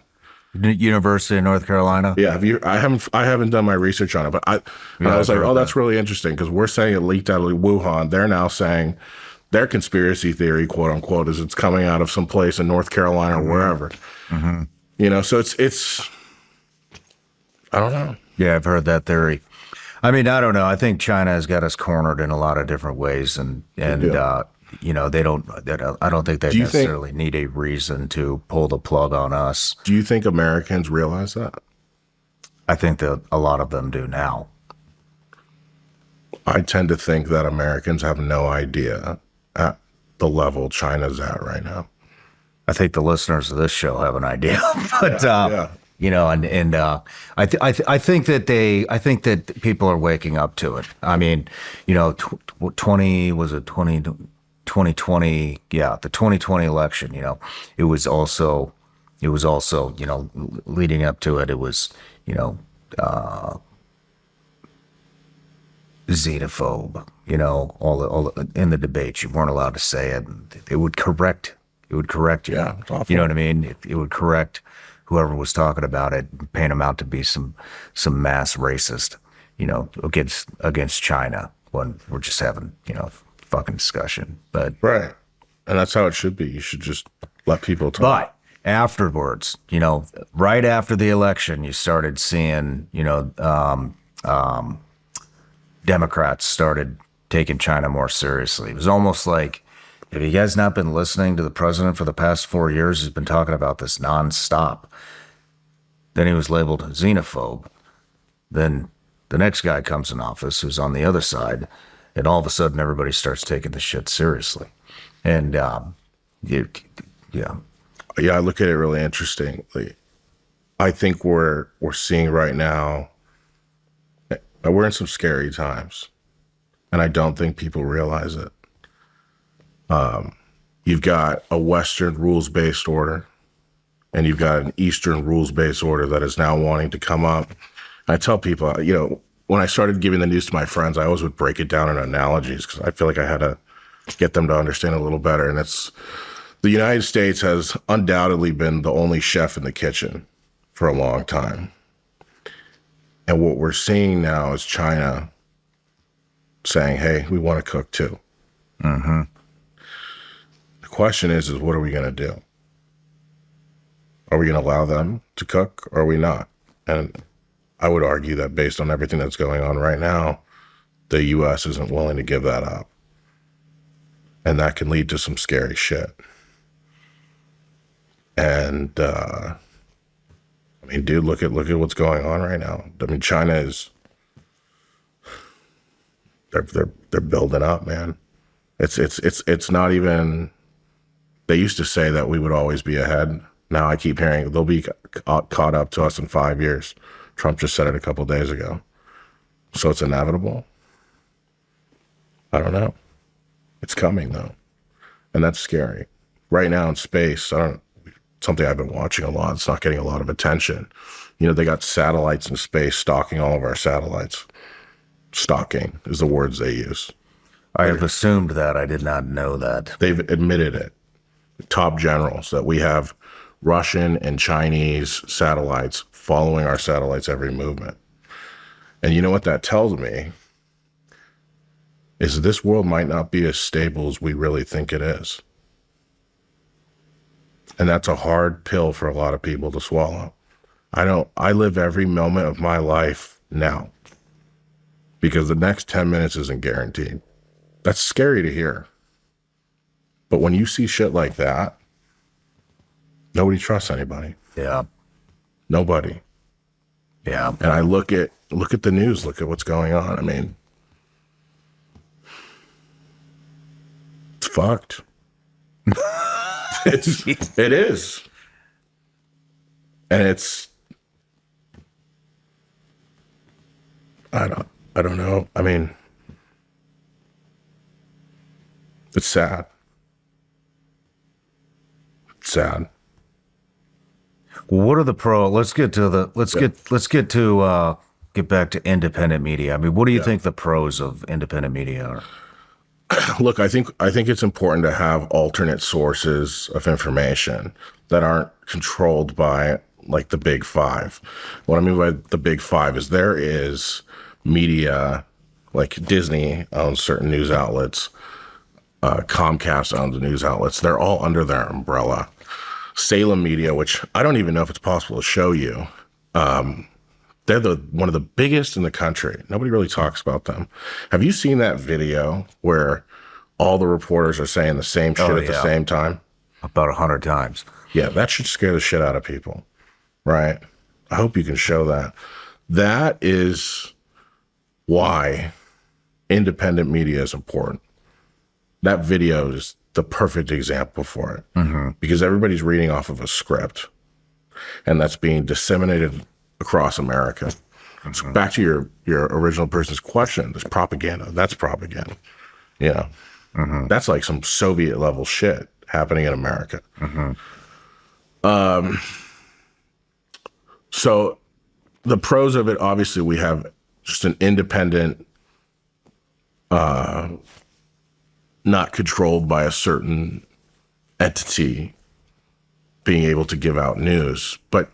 University of North Carolina. Yeah, I haven't done my research on it, but I was like, oh, that's really interesting, because we're saying it leaked out of Wuhan. They're now saying their conspiracy theory, quote unquote, is it's coming out of some place in North Carolina or wherever. Mm-hmm. So it's I don't know. Yeah, I've heard that theory. I mean, I don't know. I think China has got us cornered in a lot of different ways, and they don't. I don't think they necessarily need a reason to pull the plug on us. Do you think Americans realize that? I think that a lot of them do now. I tend to think that Americans have no idea at the level China's at right now. I think the listeners of this show have an idea, but yeah. I think that people are waking up to it. I mean, 2020, yeah, the 2020 election, it was also, leading up to it, it was, xenophobe, all the, in the debates, you weren't allowed to say it. It would correct you. Yeah, it's awful. You know what I mean? It would correct whoever was talking about it, paint them out to be some mass racist, against China, when we're just having, fucking discussion. But right. And that's how it should be. You should just let people talk. But afterwards, right after the election, you started seeing, Democrats started taking China more seriously. It was almost like, have you guys not been listening to the president for the past 4 years? He's been talking about this nonstop. Then he was labeled a xenophobe. Then the next guy comes in office who's on the other side, and all of a sudden everybody starts taking this shit seriously. And yeah, I look at it really interestingly. I think we're seeing right now, we're in some scary times, and I don't think people realize it. You've got a Western rules-based order, and you've got an Eastern rules-based order that is now wanting to come up. I tell people, when I started giving the news to my friends, I always would break it down in analogies, because I feel like I had to get them to understand a little better. And it's, the United States has undoubtedly been the only chef in the kitchen for a long time. And what we're seeing now is China saying, hey, we want to cook too. Mm-hmm. The question is what are we going to do? Are we going to allow them to cook or are we not? And I would argue that based on everything that's going on right now, the U.S. isn't willing to give that up. And that can lead to some scary shit. And, I mean, dude, look at what's going on right now. I mean, China is, they're building up, man. It's not even, they used to say that we would always be ahead. Now I keep hearing they'll be caught up to us in 5 years. Trump just said it a couple of days ago. So it's inevitable. I don't know. It's coming though. And that's scary. Right now in space, something I've been watching a lot. It's not getting a lot of attention. You know, they got satellites in space stalking all of our satellites. Stalking is the words they use. I have assumed that. I did not know that. They've admitted it. Top generals that we have Russian and Chinese satellites following our satellites' every movement. And you know what that tells me? Is this world might not be as stable as we really think it is. And that's a hard pill for a lot of people to swallow. I live every moment of my life now because the next 10 minutes isn't guaranteed. That's scary to hear. But when you see shit like that, nobody trusts anybody. Yeah. Nobody. Yeah. And I look at the news, look at what's going on. I mean, it's fucked. It is. And it's, I don't know. I mean, it's sad. It's sad. What are the pro? Let's get back to independent media. I mean, what do you think the pros of independent media are? Look, I think it's important to have alternate sources of information that aren't controlled by like the big five. What I mean by the big five is there is media, like Disney owns certain news outlets, Comcast owns news outlets. They're all under their umbrella. Salem Media, which I don't even know if it's possible to show you, they're one of the biggest in the country. Nobody really talks about them. Have you seen that video where all the reporters are saying the same shit at the same time? About 100 times. Yeah, that should scare the shit out of people, right? I hope you can show that. That is why independent media is important. That video is the perfect example for it, because everybody's reading off of a script, and that's being disseminated across America. So back to your original person's question, there's propaganda. That's propaganda. Yeah. That's like some Soviet level shit happening in America. So the pros of it, obviously we have just an independent, not controlled by a certain entity being able to give out news. But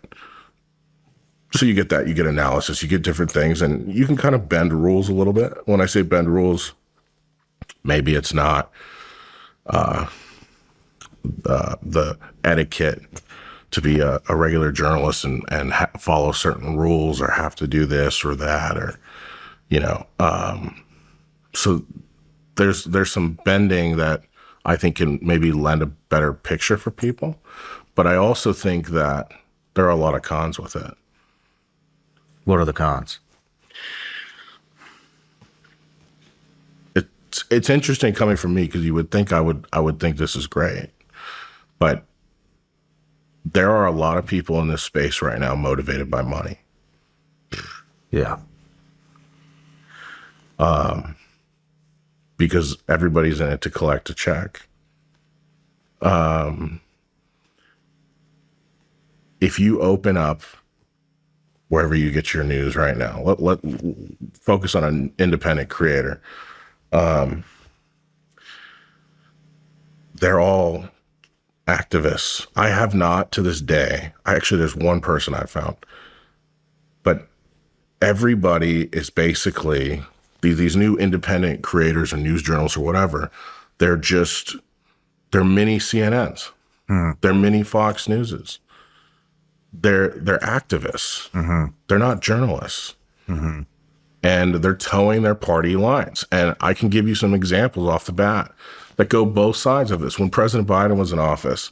so you get that, you get analysis, you get different things, and you can kind of bend rules a little bit. When I say bend rules, maybe it's not the etiquette to be a regular journalist and follow certain rules or have to do this or that, or, you know, so there's some bending that I think can maybe lend a better picture for people. But I also think that there are a lot of cons with it. What are the cons? It's interesting coming from me because you would think I would think this is great, but there are a lot of people in this space right now motivated by money. Yeah. Because everybody's in it to collect a check. If you open up wherever you get your news right now, let focus on an independent creator. They're all activists. I have not to this day. There's one person I found, but everybody is basically these new independent creators and news journals or whatever. They're mini CNNs. They're mini Fox Newses. They're activists. They're not journalists. And they're towing their party lines. And I can give you some examples off the bat that go both sides of this. When President Biden was in office,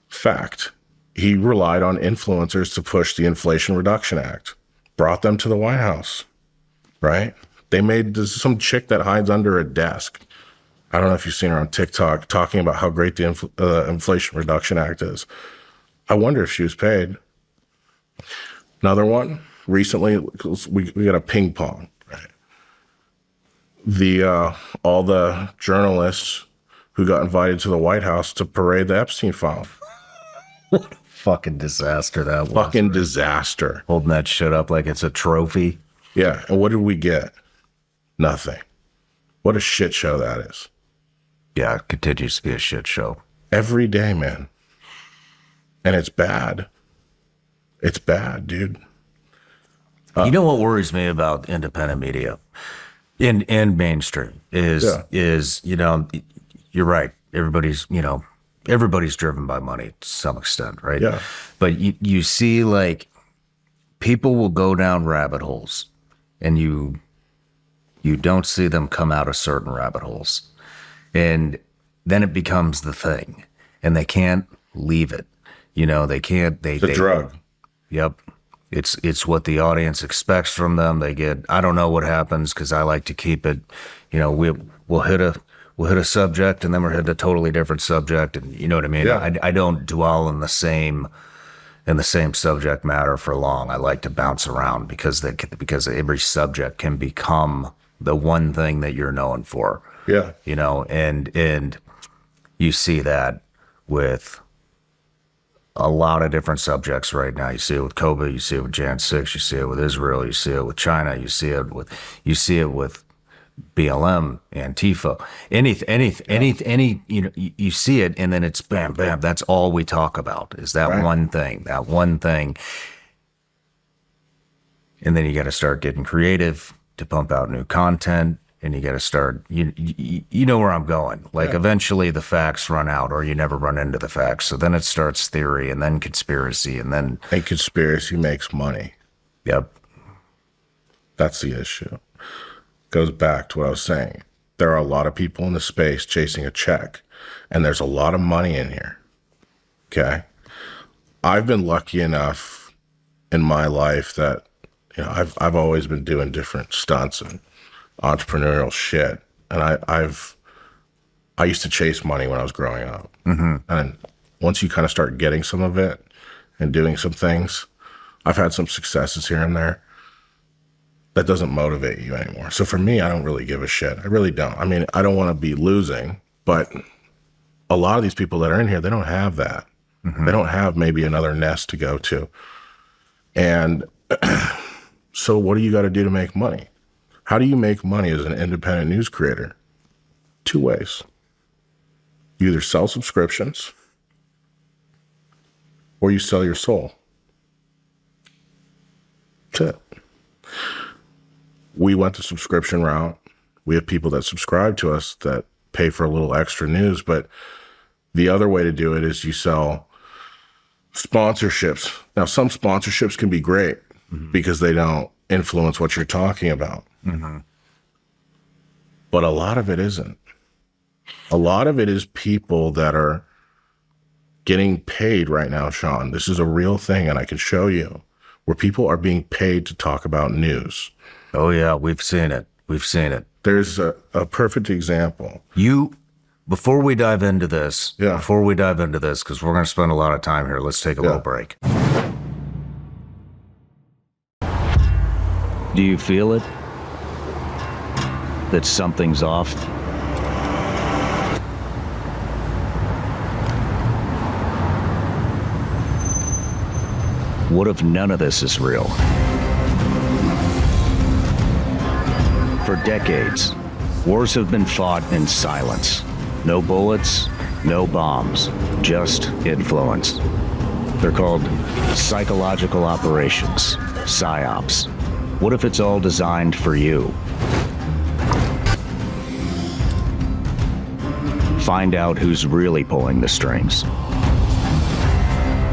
fact, he relied on influencers to push the Inflation Reduction Act, brought them to the White House, right? They made some chick that hides under a desk. I don't know if you've seen her on TikTok talking about how great the Inflation Reduction Act is. I wonder if she was paid. Another one, recently, we got a ping pong, right? All the journalists who got invited to the White House to parade the Epstein file. What a fucking disaster that was. Fucking disaster. Holding that shit up like it's a trophy. Yeah, and what did we get? Nothing. What a shit show that is. Yeah, it continues to be a shit show. Every day, man. And it's bad. It's bad, dude. You know what worries me about independent media and mainstream is, you know, you're right. Everybody's driven by money to some extent, right? Yeah. But you see, like, people will go down rabbit holes and you don't see them come out of certain rabbit holes. And then it becomes the thing and they can't leave it. You know, they can't, It's a drug. Yep. It's what the audience expects from them. They get, I don't know what happens because I like to keep it, you know, we'll hit a subject and then we'll hit a totally different subject. And you know what I mean? Yeah. I don't dwell in the same subject matter for long. I like to bounce around because every subject can become the one thing that you're known for. Yeah. You know, and you see that with a lot of different subjects right now. You see it with COVID, you see it with Jan 6, you see it with Israel, you see it with China, you see it with BLM, Antifa, any, you know, you see it and then it's bam, bam. That's all we talk about is that one thing. And then you got to start getting creative to pump out new content. And you got to start, you know where I'm going. Like eventually the facts run out or you never run into the facts. So then it starts theory and then conspiracy and then. And conspiracy makes money. Yep. That's the issue. Goes back to what I was saying. There are a lot of people in the space chasing a check and there's a lot of money in here. Okay. I've been lucky enough in my life that, you know, I've always been doing different stunts and entrepreneurial shit. And I used to chase money when I was growing up. And once you kind of start getting some of it and doing some things, I've had some successes here and there. That doesn't motivate you anymore. So for me, I don't really give a shit. I really don't. I mean, I don't want to be losing, but a lot of these people that are in here, they don't have that. They don't have maybe another nest to go to. And so what do you got to do to make money? How do you make money as an independent news creator? Two ways. You either sell subscriptions or you sell your soul. That's it. We went the subscription route. We have people that subscribe to us that pay for a little extra news, but the other way to do it is you sell sponsorships. Now, some sponsorships can be great because they don't influence what you're talking about. But a lot of it isn't. A lot of it is people that are getting paid right now, Sean. This is a real thing, and I can show you where people are being paid to talk about news. Oh, yeah, we've seen it. We've seen it. There's a perfect example. Before we dive into this, because we're going to spend a lot of time here, let's take a little break. Do you feel it? That something's off? What if none of this is real? For decades, wars have been fought in silence. No bullets, no bombs, just influence. They're called psychological operations, PSYOPs. What if it's all designed for you? Find out who's really pulling the strings.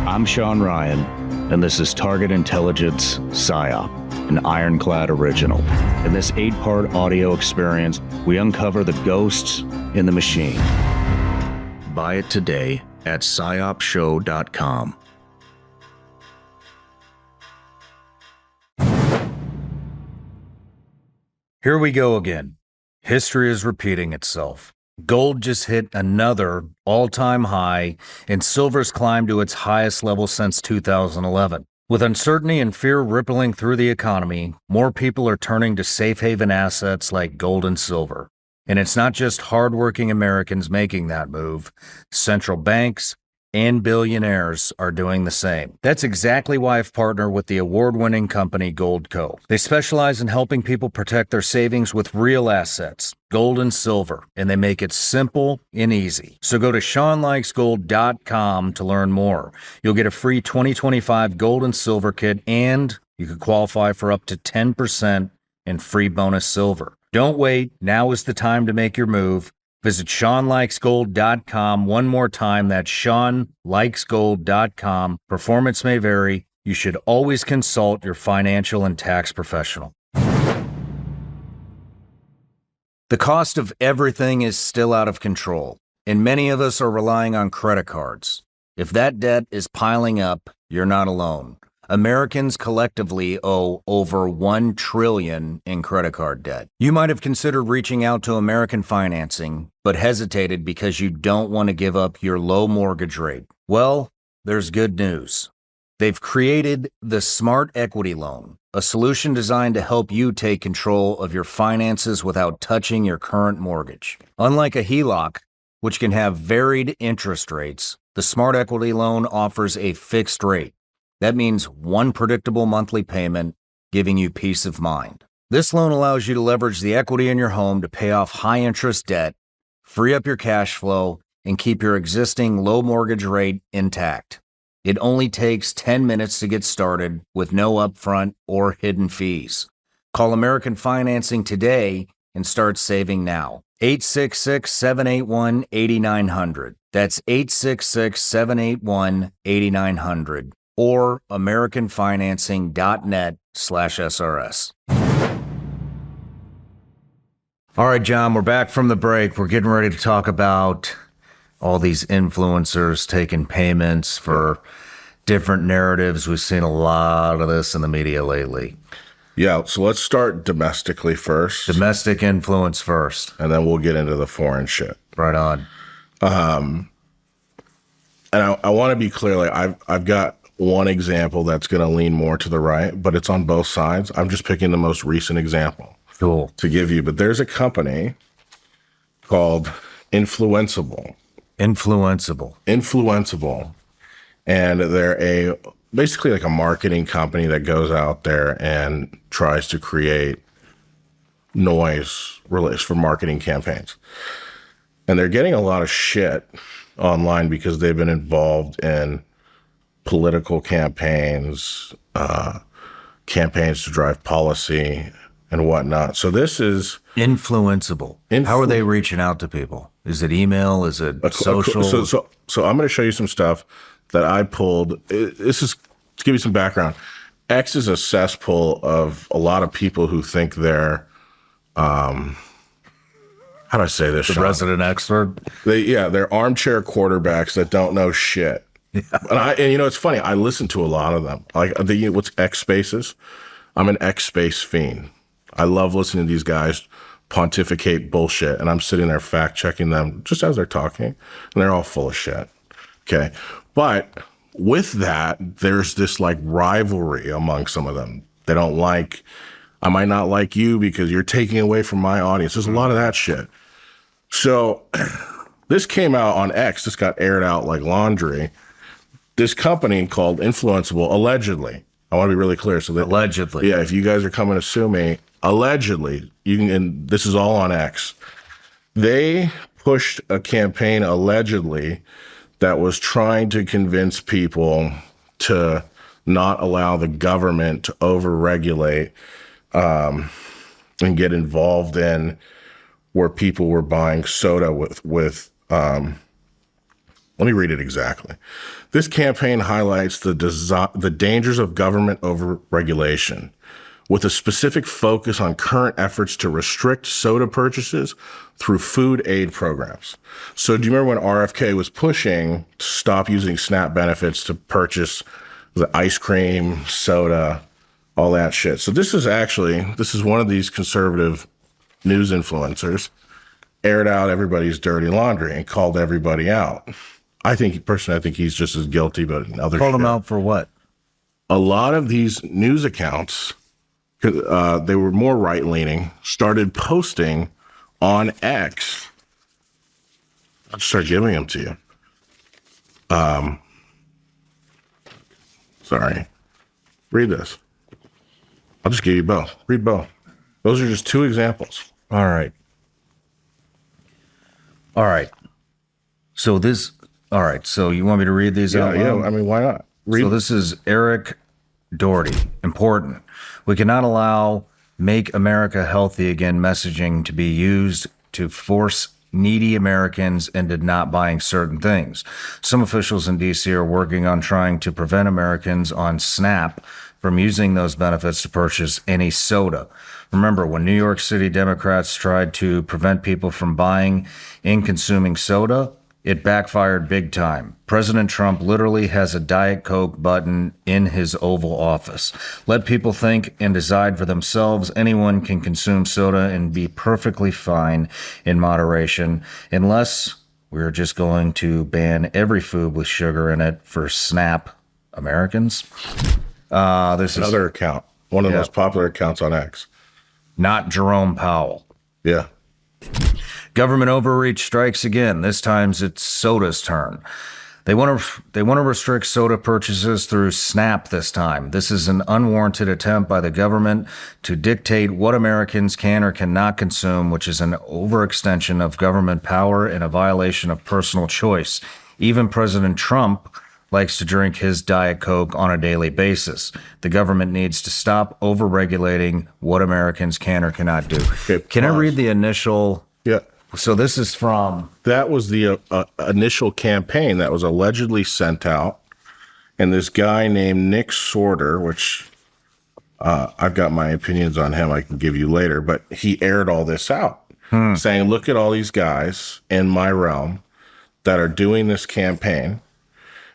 I'm Sean Ryan, and this is Target Intelligence PSYOP, an Ironclad original. In this 8-part audio experience, we uncover the ghosts in the machine. Buy it today at psyopshow.com. Here we go again. History is repeating itself. Gold just hit another all-time high, and silver's climbed to its highest level since 2011. With uncertainty and fear rippling through the economy, more people are turning to safe haven assets like gold and silver. And it's not just hardworking Americans making that move. Central banks and billionaires are doing the same. That's exactly why I've partnered with the award-winning company Goldco. They specialize in helping people protect their savings with real assets, gold and silver, and they make it simple and easy. So go to SeanLikesGold.com to learn more. You'll get a free 2025 gold and silver kit, and you could qualify for up to 10% in free bonus silver. Don't wait. Now is the time to make your move. Visit SeanLikesGold.com one more time. That's SeanLikesGold.com. Performance may vary. You should always consult your financial and tax professional. The cost of everything is still out of control, and many of us are relying on credit cards. If that debt is piling up, you're not alone. Americans collectively owe over $1 trillion in credit card debt. You might have considered reaching out to American Financing, but hesitated because you don't want to give up your low mortgage rate. Well, there's good news. They've created the Smart Equity Loan, a solution designed to help you take control of your finances without touching your current mortgage. Unlike a HELOC, which can have varied interest rates, the Smart Equity Loan offers a fixed rate. That means one predictable monthly payment, giving you peace of mind. This loan allows you to leverage the equity in your home to pay off high-interest debt, free up your cash flow, and keep your existing low mortgage rate intact. It only takes 10 minutes to get started with no upfront or hidden fees. Call American Financing today and start saving now. 866-781-8900. That's 866-781-8900. or americanfinancing.net/SRS. All right, John, we're back from the break. We're getting ready to talk about all these influencers taking payments for different narratives. We've seen a lot of this in the media lately. Yeah, so let's start domestically first. Domestic influence first. And then we'll get into the foreign shit. Right on. And I want to be clear, like I've got one example that's going to lean more to the right, but it's on both sides. I'm just picking the most recent example Cool. to give you. But there's a company called Influenceable. Influenceable. And they're basically like a marketing company that goes out there and tries to create noise release for marketing campaigns. And they're getting a lot of shit online because they've been involved in political campaigns, campaigns to drive policy and whatnot. So this is Influenceable. How are they reaching out to people? Is it email? Is it social? So I'm going to show you some stuff that I pulled. This is to give you some background. X is a cesspool of a lot of people who think they're, how do I say this? The resident expert? They're armchair quarterbacks that don't know shit. Yeah. And you know, it's funny. I listen to a lot of them. Like what's X Spaces? I'm an X Space fiend. I love listening to these guys pontificate bullshit, and I'm sitting there fact checking them just as they're talking, and they're all full of shit. Okay, but with that, there's this like rivalry among some of them. They don't like. I might not like you because you're taking away from my audience. There's a lot of that shit. So this came out on X. This got aired out like laundry. This company called Influenceable, allegedly, I want to be really clear. So that, allegedly. Yeah, if you guys are coming to sue me, allegedly, you can, and this is all on X. They pushed a campaign allegedly that was trying to convince people to not allow the government to overregulate and get involved in where people were buying soda with let me read it exactly. This campaign highlights the dangers of government overregulation, with a specific focus on current efforts to restrict soda purchases through food aid programs. So do you remember when RFK was pushing to stop using SNAP benefits to purchase the ice cream, soda, all that shit? So this is one of these conservative news influencers aired out everybody's dirty laundry and called everybody out. I think he's just as guilty, but in other Called shit. him out for what? A lot of these news accounts, they were more right-leaning, started posting on X. I'll start giving them to you. Sorry. Read this. I'll just give you both. Read both. Those are just two examples. All right. So you want me to read these out loud? Yeah. I mean, why not? Read. So this is Eric Doherty. Important. We cannot allow Make America Healthy Again messaging to be used to force needy Americans into not buying certain things. Some officials in D.C. are working on trying to prevent Americans on SNAP from using those benefits to purchase any soda. Remember, when New York City Democrats tried to prevent people from buying and consuming soda, it backfired big time. President Trump literally has a Diet Coke button in his Oval Office. Let people think and decide for themselves. Anyone can consume soda and be perfectly fine in moderation, unless we're just going to ban every food with sugar in it for SNAP Americans. This is Another account. One of the most popular accounts on X. not Jerome Powell. Yeah. Government overreach strikes again. This time it's soda's turn. They want to restrict soda purchases through SNAP this time. This is an unwarranted attempt by the government to dictate what Americans can or cannot consume, which is an overextension of government power and a violation of personal choice. Even President Trump likes to drink his Diet Coke on a daily basis. The government needs to stop overregulating what Americans can or cannot do. Okay, can I read the initial? Yeah. So this is from... That was the initial campaign that was allegedly sent out. And this guy named Nick Sorter, which I've got my opinions on him I can give you later, but he aired all this out, saying, look at all these guys in my realm that are doing this campaign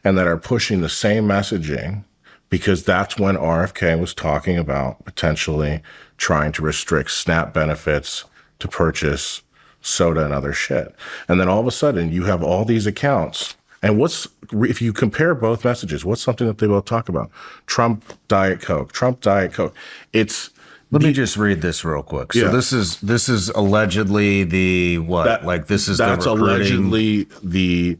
and that are pushing the same messaging, because that's when RFK was talking about potentially trying to restrict SNAP benefits to purchase soda and other shit. And then all of a sudden you have all these accounts. And if you compare both messages, what's something that they both talk about? Trump Diet Coke, Trump Diet Coke. Let me just read this real quick. So this is allegedly the what? That's allegedly the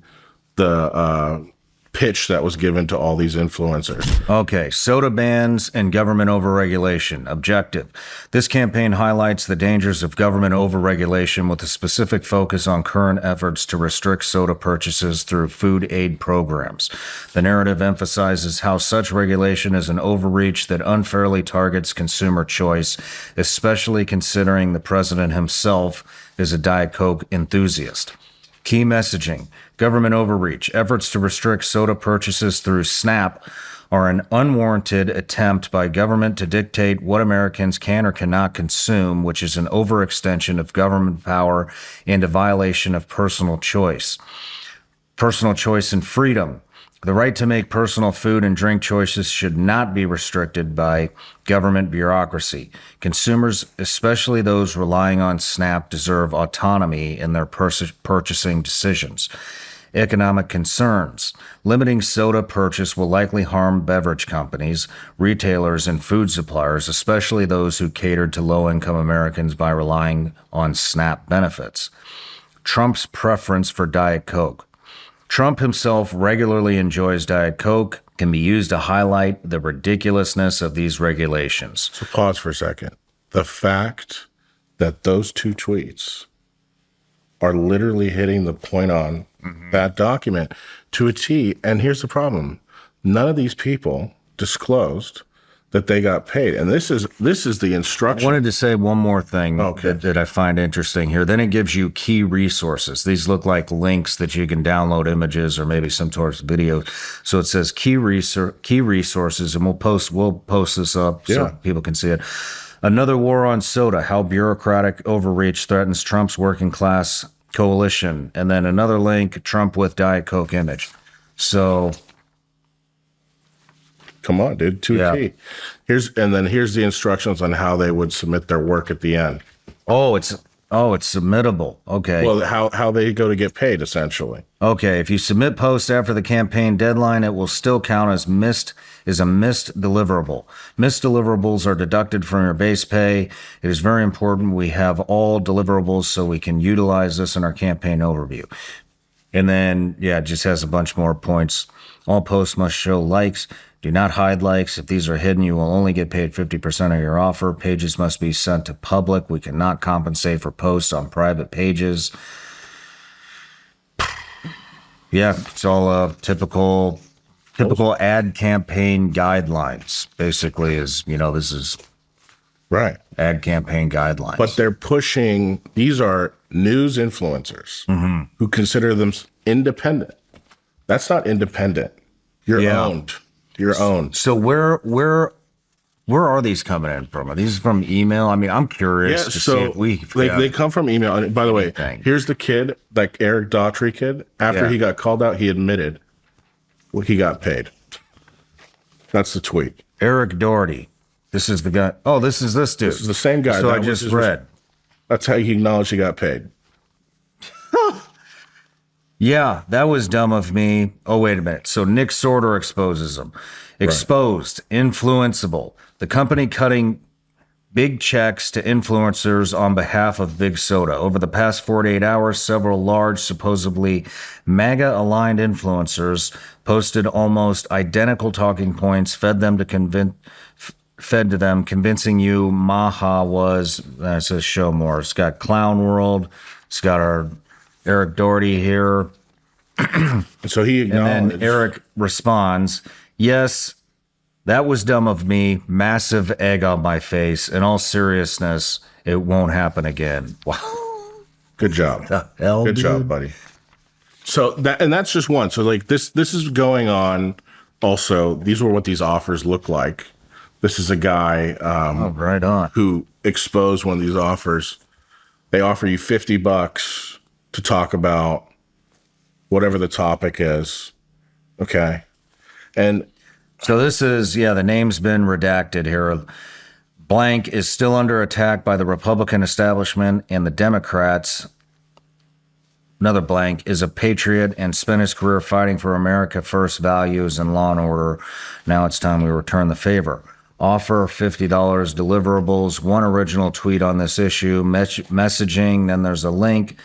pitch that was given to all these influencers. Okay, soda bans and government overregulation. Objective. This campaign highlights the dangers of government overregulation with a specific focus on current efforts to restrict soda purchases through food aid programs. The narrative emphasizes how such regulation is an overreach that unfairly targets consumer choice, especially considering the president himself is a Diet Coke enthusiast. Key messaging. Government overreach. Efforts to restrict soda purchases through SNAP are an unwarranted attempt by government to dictate what Americans can or cannot consume, which is an overextension of government power and a violation of personal choice. Personal choice and freedom. The right to make personal food and drink choices should not be restricted by government bureaucracy. Consumers, especially those relying on SNAP, deserve autonomy in their purchasing decisions. Economic concerns. Limiting soda purchase will likely harm beverage companies, retailers, and food suppliers, especially those who catered to low-income Americans by relying on SNAP benefits. Trump's preference for Diet Coke. Trump himself regularly enjoys Diet Coke, can be used to highlight the ridiculousness of these regulations. So pause for a second. The fact that those two tweets are literally hitting the point on that document to a T. And here's the problem. None of these people disclosed that they got paid. And this is the I instruction. wanted to say one more thing Okay. that I find interesting here. Then it gives you key resources. These look like links that you can download images or maybe some sort of video. So it says key resources, and we'll post this up so Yeah. people can see it. Another war on soda, how bureaucratic overreach threatens Trump's working class coalition. And then another link, Trump with Diet Coke image. So Come on, dude. 2T. Yeah. Here's the instructions on how they would submit their work at the end. it's submittable. Okay. Well, how they go to get paid, essentially. Okay, if you submit posts after the campaign deadline, it will still count as a missed deliverable. Missed deliverables are deducted from your base pay. It is very important we have all deliverables so we can utilize this in our campaign overview. And then, yeah, it just has a bunch more points. All posts must show likes. Do not hide likes. If these are hidden, you will only get paid 50% of your offer. Pages must be sent to public. We cannot compensate for posts on private pages. Yeah, it's all typical ad campaign guidelines. Basically, this is Right. ad campaign guidelines. But they're pushing, these are news influencers who consider them independent. That's not independent. You're Yeah. owned. You're owned. So where are these coming in from? Are these from email? I mean, I'm curious to see if we they come from email. And by the way, anything. here's the kid, like Eric Daughtry kid. After Yeah. he got called out, he admitted he got paid. That's the tweet. Eric Doherty. This is the guy. Oh, this is this dude. This is the same guy. So That I was just his- read. That's how he acknowledged he got paid. Yeah, that was dumb of me. Oh, wait a minute. So Nick Sorter exposes them. Exposed, influenceable. The company cutting big checks to influencers on behalf of Big Soda. Over the past 48 hours, several large, supposedly MAGA-aligned influencers posted almost identical talking points, fed to them, convincing you Maha was, it says show more. It's got Clown World. It's got our Eric Doherty here. So he And acknowledged. then Eric responds, yes, that was dumb of me. Massive egg on my face. In all seriousness, it won't happen again. Wow. Good job. Hell, Good dude. job, buddy. So that's just one. So like this is going on. Also, these were what these offers look like. This is a guy Oh, right on. who exposed one of these offers. They offer you $50 to talk about whatever the topic is. Okay. And So this is, the name's been redacted here. Blank is still under attack by the Republican establishment and the Democrats. Another blank is a patriot and spent his career fighting for America First values and law and order. Now it's time we return the favor. Offer $50 deliverables, one original tweet on this issue, messaging, then there's a link,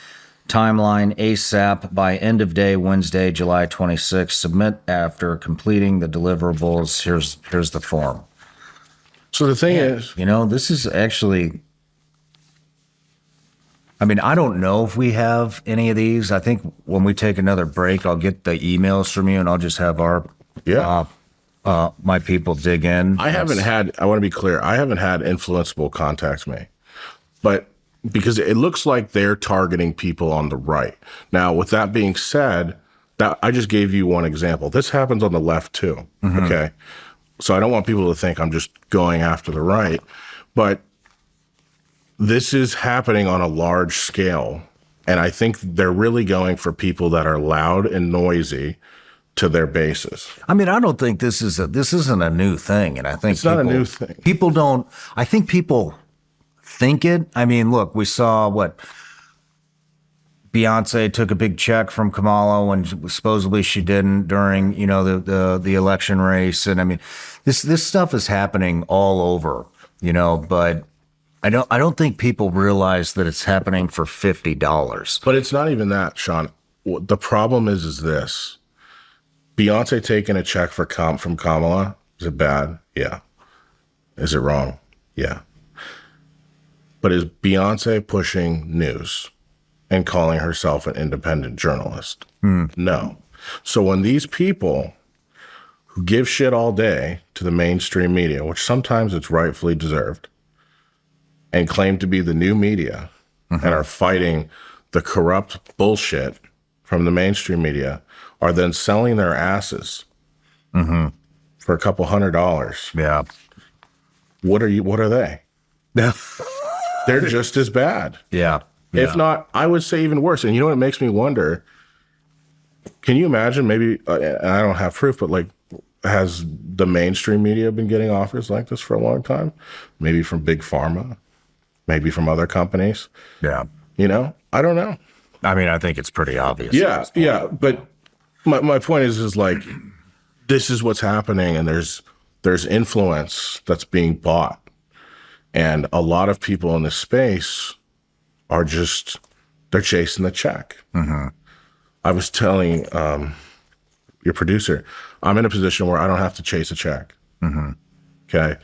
timeline ASAP by end of day Wednesday, July 26th. Submit after completing the deliverables. Here's the form. so the thing is, This is actually, I mean, I don't know if we have any of these. I think when we take another break, I'll get the emails from you and I'll just have our my people dig in. I want to be clear, I haven't had influenceable contact me. But because it looks like they're targeting people on the right. Now, with that being said, that I just gave you one example. This happens on the left too. Okay. So I don't want people to think I'm just going after the right, but this is happening on a large scale. And I think they're really going for people that are loud and noisy to their bases. I mean, I don't think this isn't a new thing. And I think It's not a new thing. People don't, I think people think it. I mean, look, we saw Beyonce took a big check from Kamala when supposedly she didn't during, the election race. And I mean, this stuff is happening all over, but I don't think people realize that it's happening for $50. But it's not even that, Sean. The problem is this. Beyonce taking a check from Kamala, is it bad? Yeah. Is it wrong? Yeah. But is Beyonce pushing news and calling herself an independent journalist? No. So when these people who give shit all day to the mainstream media, which sometimes it's rightfully deserved, and claim to be the new media and are fighting the corrupt bullshit from the mainstream media, are then selling their asses for a couple $100. Yeah. What are they? They're just as bad. Yeah. If not, I would say even worse. And you know what makes me wonder? Can you imagine maybe, I don't have proof, but like, has the mainstream media been getting offers like this for a long time? Maybe from big pharma, maybe from other companies. Yeah. You know, I don't know. I mean, I think it's pretty obvious. Yeah, yeah. But my point is like, this is what's happening, and there's influence that's being bought. And a lot of people in this space are they're chasing the check. I was telling your producer, I'm in a position where I don't have to chase a check. Okay.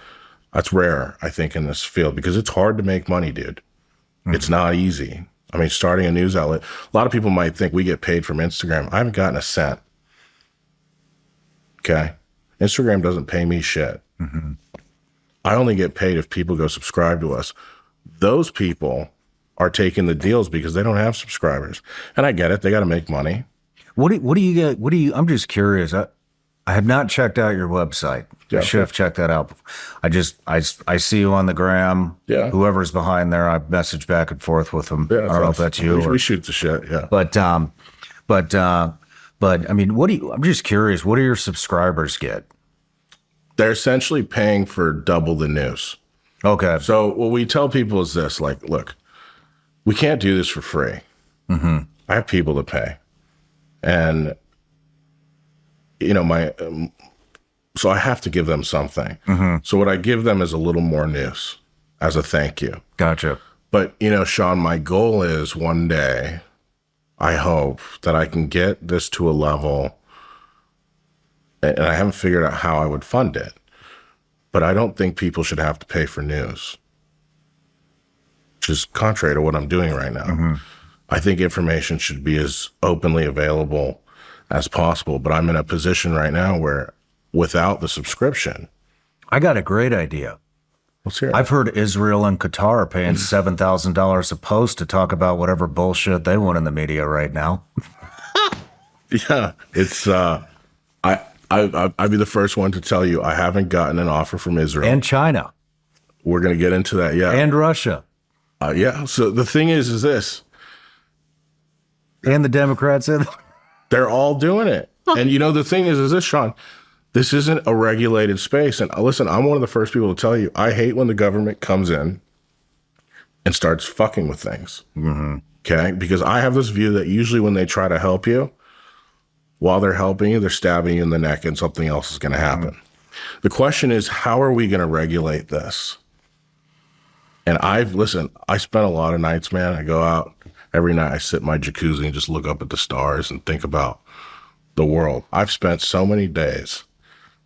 That's rare, I think, in this field, because it's hard to make money, dude. It's not easy. I mean, starting a news outlet, a lot of people might think we get paid from Instagram. I haven't gotten a cent. Okay. Instagram doesn't pay me shit. I only get paid if people go subscribe to us. Those people are taking the deals because they don't have subscribers. And I get it. They got to make money. What do you get? I'm just curious. I have not checked out your website. Yeah, I should have checked that out. I see you on the gram. Yeah. Whoever's behind there, I message back and forth with them. Yeah, I don't know if that's you. We shoot the shit. Yeah. But I mean, I'm just curious. What do your subscribers get? They're essentially paying for double the news. Okay. So what we tell people is this, like, look, we can't do this for free. I have people to pay. And, you know, so I have to give them something. So what I give them is a little more news as a thank you. Gotcha. But, you know, Sean, my goal is one day, I hope that I can get this to a level, and I haven't figured out how I would fund it, but I don't think people should have to pay for news, which is contrary to what I'm doing right now. I think information should be as openly available as possible, but I'm in a position right now where without the subscription. I got a great idea. Let's hear it. I've heard Israel and Qatar are paying $7,000 a post to talk about whatever bullshit they want in the media right now. Yeah, it's I'd be the first one to tell you I haven't gotten an offer from Israel. And China. We're going to get into that, yeah. And Russia. Yeah, so the thing is this. And the Democrats. They're all doing it. And you know, the thing is this, Sean, this isn't a regulated space. And listen, I'm one of the first people to tell you, I hate when the government comes in and starts fucking with things. Okay? Because I have this view that usually when they try to help you, while they're helping you, they're stabbing you in the neck and something else is going to happen. The question is, how are we going to regulate this? And I spent a lot of nights, man. I go out every night, I sit in my jacuzzi and just look up at the stars and think about the world. I've spent so many days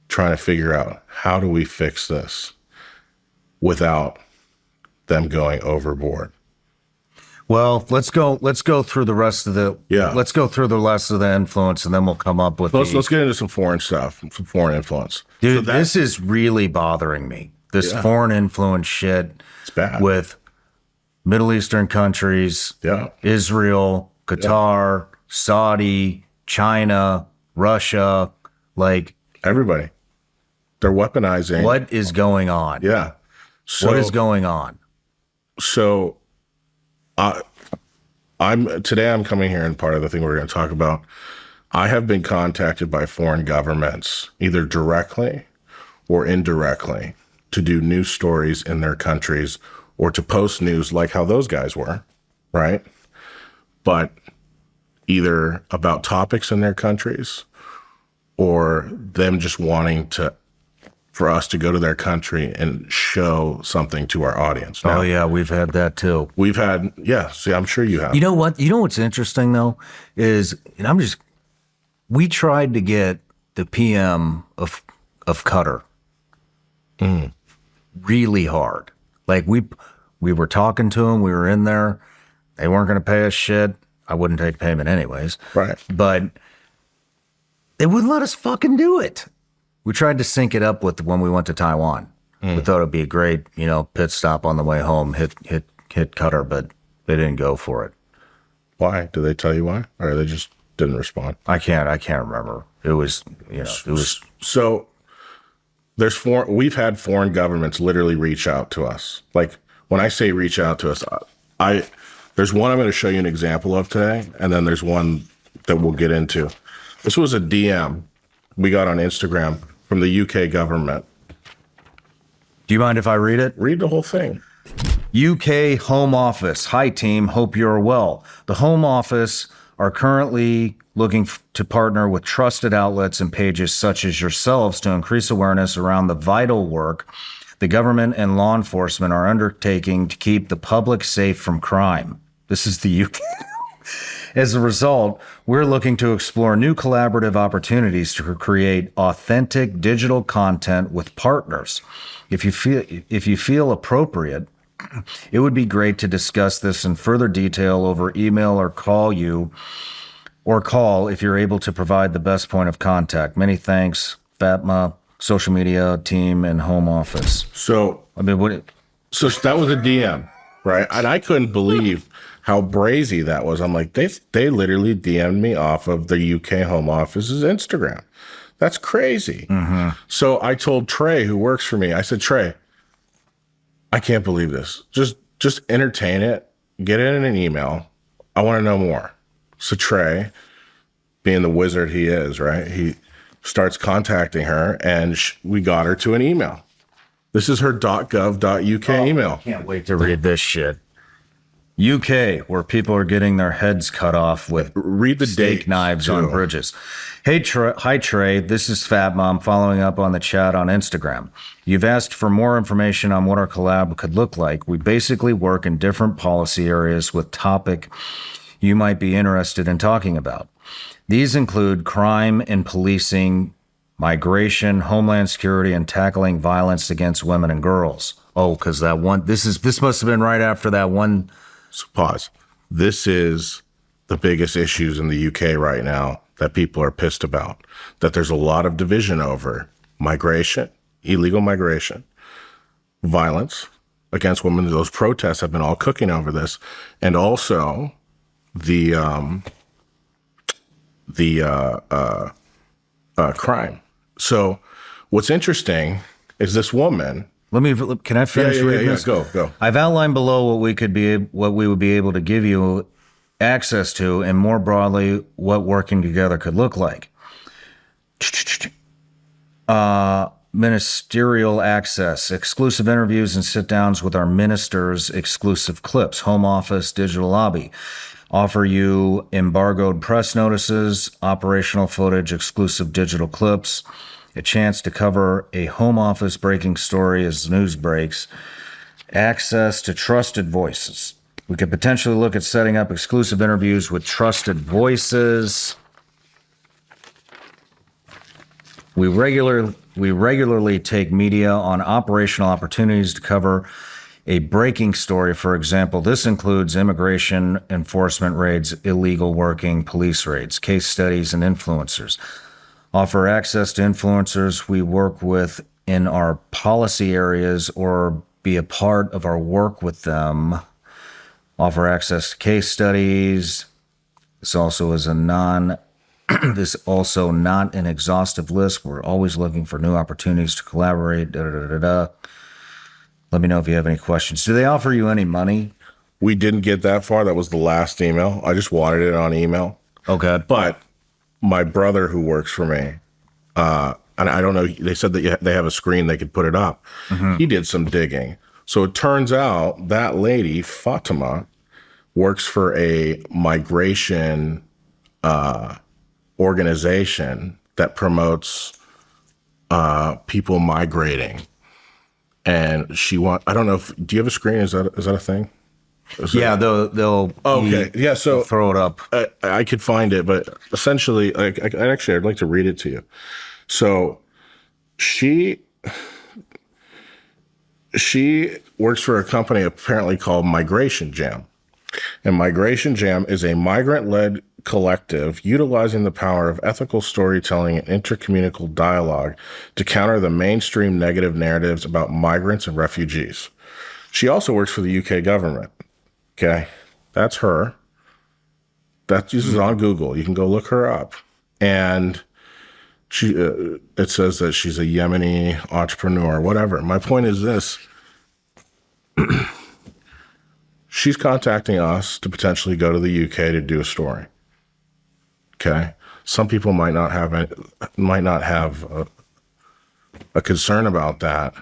trying to figure out, how do we fix this without them going overboard? Well, let's go through the rest of the Let's go through the rest of the influence, and then we'll come up with. Let's get into some foreign stuff, some foreign influence. Dude, this is really bothering me. This foreign influence shit. It's bad with Middle Eastern countries. Yeah, Israel, Qatar, Saudi, China, Russia, like everybody. They're weaponizing. What is going on? Yeah. What is going on? So. Today I'm coming here, and part of the thing we're going to talk about, I have been contacted by foreign governments, either directly or indirectly, to do news stories in their countries or to post news like how those guys were, right? But either about topics in their countries or them just wanting for us to go to their country and show something to our audience. Now, oh yeah, we've had that too. We've had, see, I'm sure you have. You know what? You know what's interesting though is, and we tried to get the PM of Qatar really hard. Like we were talking to them, we were in there. They weren't going to pay us shit. I wouldn't take payment anyways. Right. But they wouldn't let us fucking do it. We tried to sync it up with when we went to Taiwan. We thought it'd be a great, pit stop on the way home, hit Qatar, but they didn't go for it. Why? Did they tell you why? Or they just didn't respond? I can't remember. It was, it was. So we've had foreign governments literally reach out to us. Like when I say reach out to us, there's one I'm going to show you an example of today, and then there's one that we'll get into. This was a DM we got on Instagram from the UK government. Do you mind if I read it? Read the whole thing. UK Home Office. Hi, team. Hope you're well. The Home Office are currently looking to partner with trusted outlets and pages such as yourselves to increase awareness around the vital work the government and law enforcement are undertaking to keep the public safe from crime. This is the UK. As a result, we're looking to explore new collaborative opportunities to create authentic digital content with partners. If you feel appropriate, it would be great to discuss this in further detail over email or call if you're able to provide the best point of contact. Many thanks, Fatma, social media team, and Home Office. So that was a DM, right? And I couldn't believe how brazy that was. I'm like, they literally DM'd me off of the UK Home Office's Instagram. That's crazy. Mm-hmm. So I told Trey, who works for me, I said, Trey, I can't believe this. Just entertain it. Get it in an email. I want to know more. So Trey, being the wizard he is, right? He starts contacting her, and we got her to an email. This is her .gov.uk email. I can't wait to read this shit. UK, where people are getting their heads cut off with steak knives on bridges. Hey, hi, Trey. This is Fatma. I'm following up on the chat on Instagram. You've asked for more information on what our collab could look like. We basically work in different policy areas with topic you might be interested in talking about. These include crime and policing, migration, homeland security, and tackling violence against women and girls. Oh, because this must have been right after that one. So pause. This is the biggest issues in the UK right now that people are pissed about, that there's a lot of division over: migration, illegal migration, violence against women. Those protests have been all cooking over this. And also the crime. So what's interesting is this woman. Can I finish reading this? Go. I've outlined below what we would be able to give you access to, and more broadly, what working together could look like. Ministerial access, exclusive interviews and sit-downs with our ministers, exclusive clips, Home Office, digital lobby. Offer you embargoed press notices, operational footage, exclusive digital clips, a chance to cover a Home Office breaking story as news breaks, access to trusted voices. We could potentially look at setting up exclusive interviews with trusted voices. We regularly take media on operational opportunities to cover a breaking story. For example, this includes immigration enforcement raids, illegal working, police raids, case studies, and influencers. Offer access to influencers we work with in our policy areas or be a part of our work with them. Offer access to case studies. This also not an exhaustive list. We're always looking for new opportunities to collaborate. Let me know if you have any questions. Do they offer you any money? We didn't get that far. That was the last email. I just wanted it on email. Okay. But my brother who works for me, and I don't know, they said that they have a screen they could put it up. Mm-hmm. He did some digging. So it turns out that lady, Fatima, works for a migration organization that promotes people migrating. And I don't know do you have a screen? Is that a thing? They'll okay. Yeah, so they'll throw it up. I could find it, but essentially, I'd like to read it to you. So she works for a company apparently called Migration Jam. And Migration Jam is a migrant-led collective utilizing the power of ethical storytelling and intercommunal dialogue to counter the mainstream negative narratives about migrants and refugees. She also works for the UK government. Okay, that's her. This is on Google. You can go look her up. And she, it says that she's a Yemeni entrepreneur, whatever. My point is this. She's contacting us to potentially go to the UK to do a story. Okay. Some people might not have a concern about that.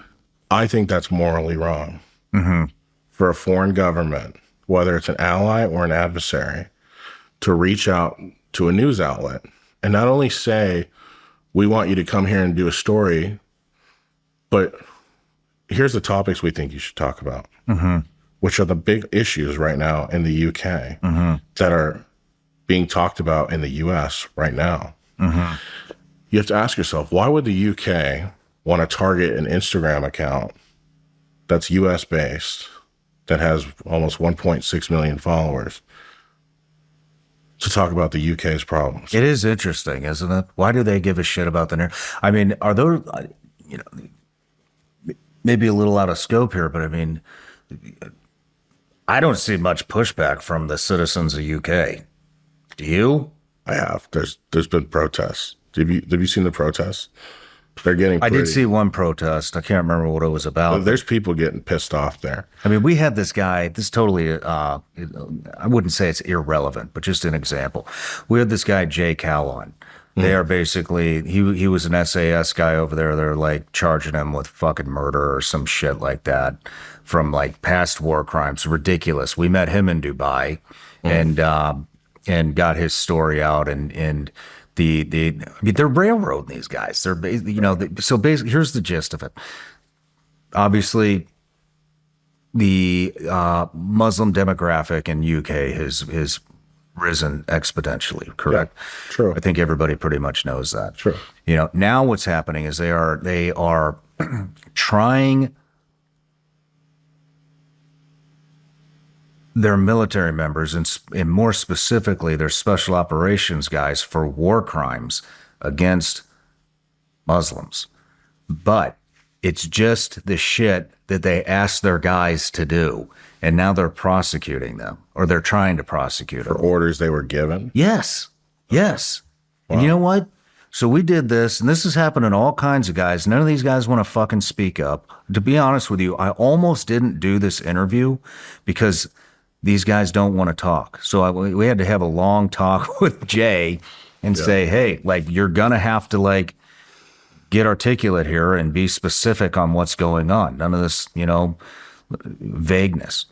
I think that's morally wrong. For a foreign government, whether it's an ally or an adversary, to reach out to a news outlet and not only say, we want you to come here and do a story, but here's the topics we think you should talk about, which are the big issues right now in the UK that are being talked about in the US right now. You have to ask yourself, why would the UK want to target an Instagram account that's US based, that has almost 1.6 million followers, to talk about the UK's problems? It is interesting, isn't it? Why do they give a shit about the narrative? I mean, are there, maybe a little out of scope here, but I mean, I don't see much pushback from the citizens of UK. Do you? I have. There's been protests. Have you seen the protests? They're getting I did see one protest. I can't remember what it was about. There's people getting pissed off there. I mean, we had this guy, this totally, I wouldn't say it's irrelevant, but just an example. We had this guy, Jay Callon. They are basically, he was an SAS guy over there. They're like charging him with fucking murder or some shit like that from like past war crimes. Ridiculous. We met him in Dubai and got his story out and I mean, they're railroading these guys. They're, so basically, here's the gist of it. Obviously, the Muslim demographic in UK has risen exponentially, correct? Yeah, true. I think everybody pretty much knows that. True. Now what's happening is they are trying their military members, and more specifically, their special operations guys, for war crimes against Muslims. But it's just the shit that they asked their guys to do. And now they're prosecuting them, or they're trying to prosecute them. For orders they were given? Yes. Yes. Wow. And you know what? So we did this, and this is happening to all kinds of guys. None of these guys want to fucking speak up. To be honest with you, I almost didn't do this interview because these guys don't want to talk. So we had to have a long talk with Jay and say, hey, like, you're going to have to like get articulate here and be specific on what's going on. None of this, vagueness.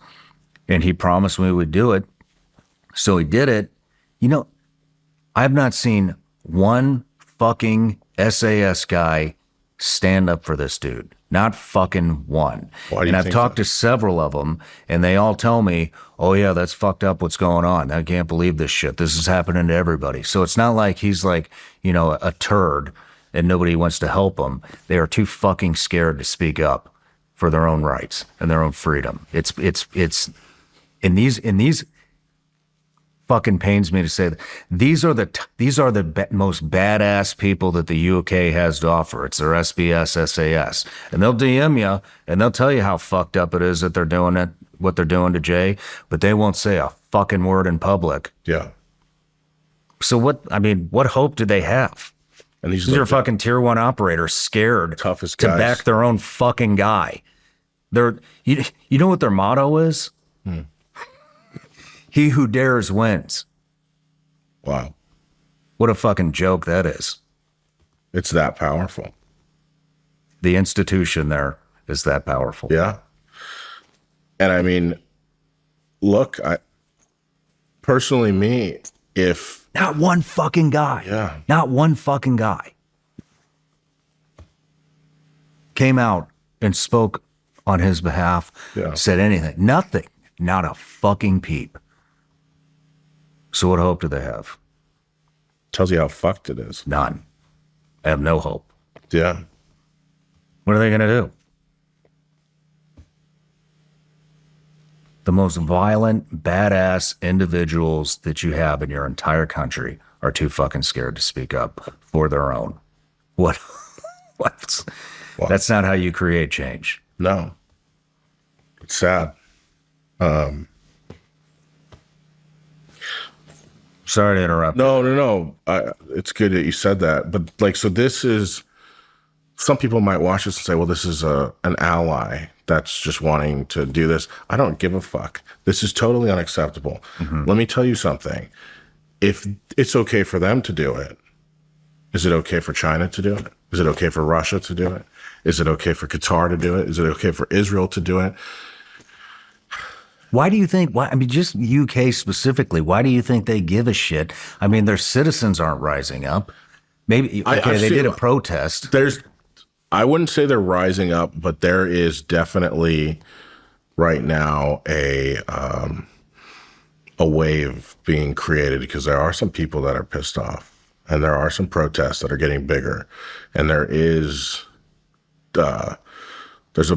And he promised we would do it. So he did it. I've not seen one fucking SAS guy stand up for this dude. Not fucking one. Why do you and I've think talked so? to several of them, and they all tell me, oh yeah, that's fucked up what's going on. I can't believe this shit. This is happening to everybody. So it's not like he's like, a turd and nobody wants to help him. They are too fucking scared to speak up for their own rights and their own freedom. It's in these fucking pains me to say that these are the most badass people that the UK has to offer. It's their SBS, SAS, and they'll DM you and they'll tell you how fucked up it is that they're doing it, what they're doing to Jay, but they won't say a fucking word in public. Yeah. So what hope do they have? And these are fucking tier 1 operators scared toughest to guys. back their own fucking guy. You know what their motto is? He who dares wins. Wow. What a fucking joke that is. It's that powerful. The institution there is that powerful. Yeah. And I mean, look, if not one fucking guy, not one fucking guy came out and spoke on his behalf, said anything, nothing, not a fucking peep. So what hope do they have? Tells you how fucked it is. None. I have no hope. Yeah. What are they going to do? the most violent, badass individuals that you have in your entire country are too fucking scared to speak up for their own. What? What? Well, That's not how you create change. no. It's sad. Sorry to interrupt. No. It's good that you said that. But like, so this is, some people might watch this and say, well, this is an ally that's just wanting to do this. I don't give a fuck. This is totally unacceptable. Let me tell you something. If it's okay for them to do it, is it okay for China to do it? Is it okay for Russia to do it? Is it okay for Qatar to do it? Is it okay for Israel to do it? Why do you think, I mean, just UK specifically, why do you think they give a shit? I mean, their citizens aren't rising up. Maybe, okay, they did a protest. I wouldn't say they're rising up, but there is definitely right now a wave being created because there are some people that are pissed off and there are some protests that are getting bigger. And there's a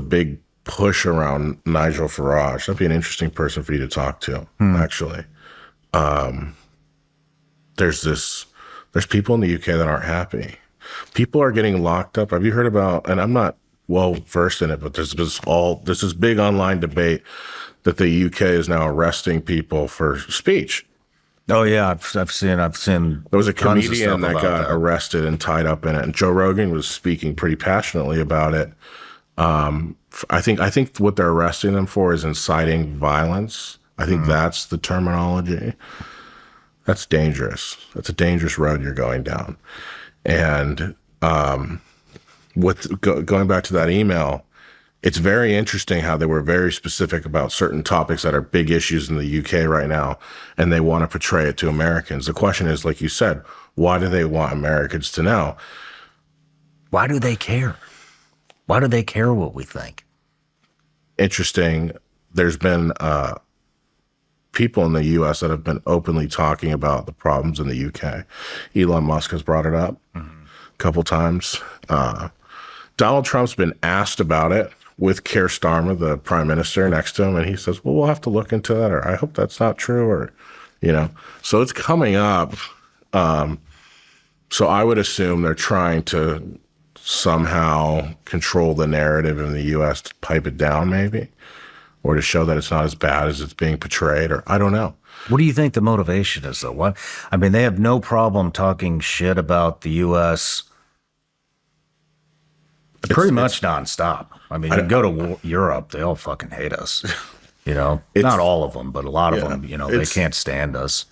big push around Nigel Farage. That'd be an interesting person for you to talk to, actually. There's people in the UK that aren't happy. People are getting locked up. Have you heard about, and I'm not well versed in it, but there's this big online debate that the UK is now arresting people for speech. Oh yeah, I've seen. There was a comedian that got arrested and tied up in it, and Joe Rogan was speaking pretty passionately about it. I think what they're arresting them for is inciting violence. I think that's the terminology. That's dangerous. That's a dangerous road you're going down. And going back to that email, it's very interesting how they were very specific about certain topics that are big issues in the UK right now, and they want to portray it to Americans. The question is, like you said, why do they want Americans to know? Why do they care? Why do they care what we think? Interesting. There's been people in the U.S. that have been openly talking about the problems in the UK. Elon Musk has brought it up a couple times. Donald Trump's been asked about it with Keir Starmer, the prime minister, next to him, and he says, well, we'll have to look into that, or I hope that's not true, or, So it's coming up. So I would assume they're trying to somehow control the narrative in the U.S. to pipe it down, maybe, or to show that it's not as bad as it's being portrayed, or I don't know. What do you think the motivation is, though? I mean, they have no problem talking shit about the U.S. pretty much nonstop. I mean, you go to Europe, they all fucking hate us. Not all of them, but a lot of them. They can't stand us.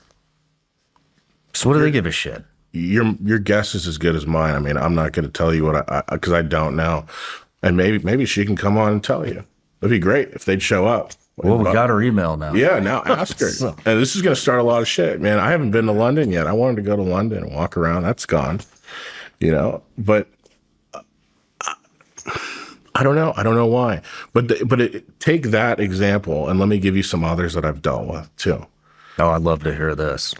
So what do they give a shit? Your guess is as good as mine. I mean, I'm not going to tell you what because I don't know, and maybe she can come on and tell you. It'd be great if they'd show up. Well, we got her email now. Yeah, now ask her. And this is going to start a lot of shit, man. I haven't been to London yet. I wanted to go to London and walk around. That's gone, But I don't know. I don't know why. But take that example, and let me give you some others that I've dealt with too. Oh, I'd love to hear this.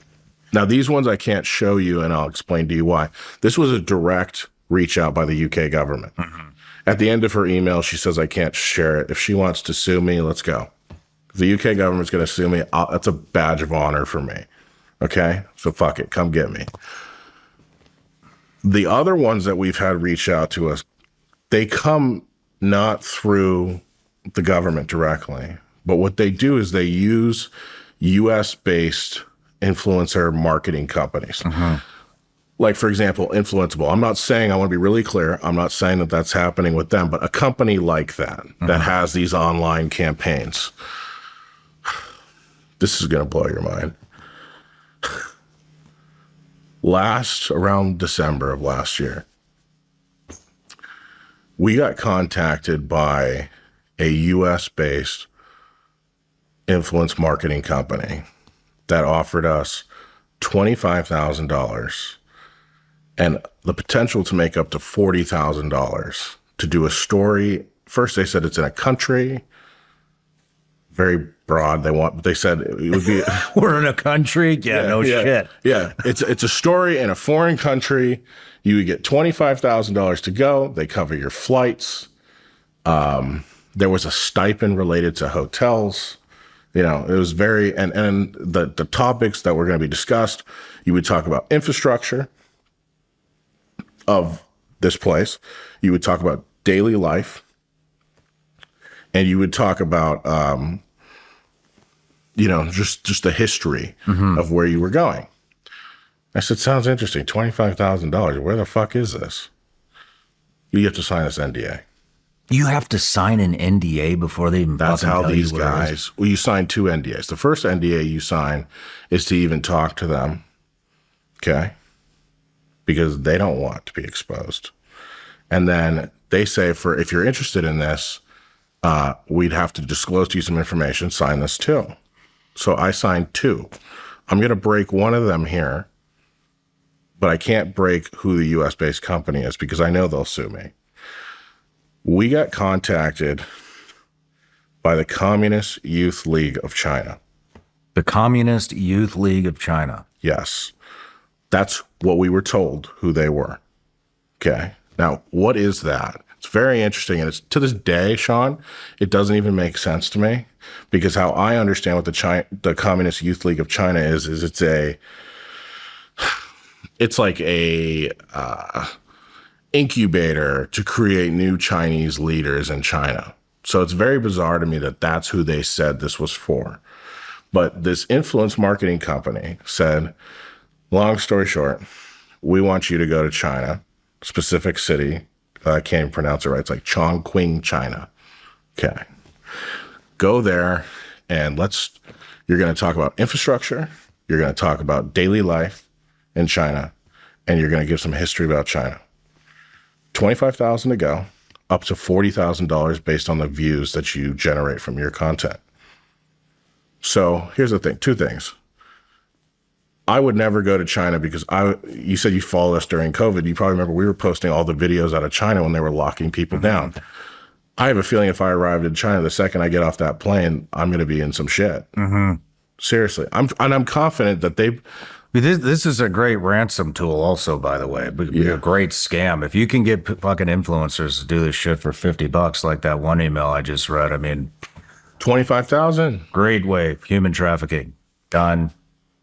Now, these ones I can't show you, and I'll explain to you why. This was a direct reach out by the UK government. At the end of her email, she says, I can't share it. If she wants to sue me, let's go. If the UK government's going to sue me, that's a badge of honor for me. Okay? So fuck it. Come get me. The other ones that we've had reach out to us, they come not through the government directly, but what they do is they use US-based influencer marketing companies. Like, for example, Influenceable. I'm not saying, I want to be really clear, I'm not saying that that's happening with them, but a company like that, that has these online campaigns. This is going to blow your mind. Around December of last year, we got contacted by a US-based influence marketing company that offered us $25,000 and the potential to make up to $40,000 to do a story. First, they said it's in a country, very broad. They said it would be. We're in a country? Yeah, shit. Yeah, it's a story in a foreign country. You would get $25,000 to go. They cover your flights. There was a stipend related to hotels. You know, it was very, and the topics that were going to be discussed, you would talk about infrastructure of this place, you would talk about daily life, and you would talk about, just the history of where you were going. I said, sounds interesting. $25,000. Where the fuck is this? You have to sign this NDA. You have to sign an NDA before they even That's fucking how tell these you where it is. guys, well, you sign 2 NDAs. The first NDA you sign is to even talk to them. Okay. Because they don't want to be exposed. And then they say, if you're interested in this, we'd have to disclose to you some information, sign this too. So I signed 2. I'm going to break one of them here, but I can't break who the US based company is because I know they'll sue me. We got contacted by the Communist Youth League of China. The Communist Youth League of China. Yes. That's what we were told who they were. Okay. Now, what is that? It's very interesting. And it's to this day, Sean, it doesn't even make sense to me because how I understand what the Communist Youth League of China is it's like a incubator to create new Chinese leaders in China. So it's very bizarre to me that that's who they said this was for. But this influence marketing company said, long story short, we want you to go to China, specific city. I can't even pronounce it right. It's like Chongqing, China. Okay. Go there and you're going to talk about infrastructure. You're going to talk about daily life in China, and you're going to give some history about China. $25,000 to go, up to $40,000 based on the views that you generate from your content. So here's the thing, 2 things. I would never go to China because you said you followed us during COVID. You probably remember we were posting all the videos out of China when they were locking people down. I have a feeling if I arrived in China, the second I get off that plane, I'm going to be in some shit. Seriously. I'm confident that This is a great ransom tool also, by the way. It would be a great scam. If you can get fucking influencers to do this shit for $50 like that one email I just read, I mean, 25,000. great way. Human trafficking. Done.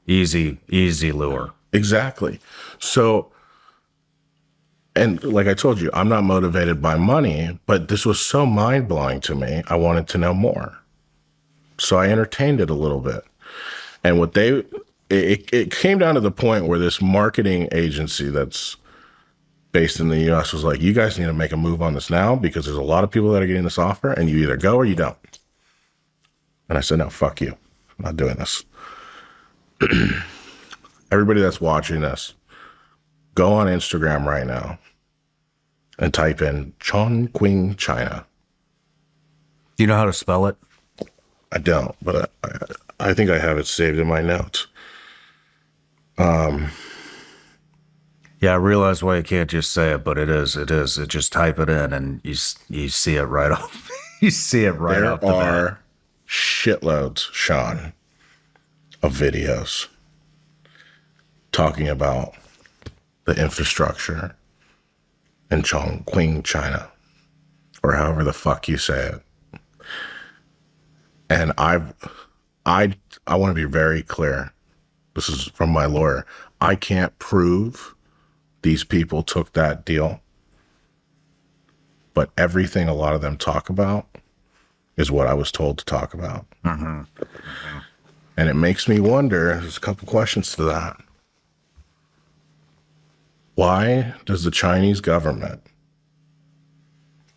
Easy lure. Exactly. So, and like I told you, I'm not motivated by money, but this was so mind-blowing to me. I wanted to know more. So I entertained it a little bit. And it came down to the point where this marketing agency that's based in the US was like, you guys need to make a move on this now because there's a lot of people that are getting this offer and you either go or you don't. And I said, no, fuck you. I'm not doing this. Everybody that's watching this, go on Instagram right now and type in Chongqing, China. Do you know how to spell it? I don't, but I think I have it saved in my notes. Yeah, I realize why you can't just say it, but it is. Just type it in and you see it right off. You see it right off the bat. There are shitloads, Sean, of videos talking about the infrastructure in Chongqing, China, or however the fuck you say it. And I want to be very clear. This is from my lawyer. I can't prove these people took that deal, but everything a lot of them talk about is what I was told to talk about. And it makes me wonder, there's a couple questions to that. Why does the Chinese government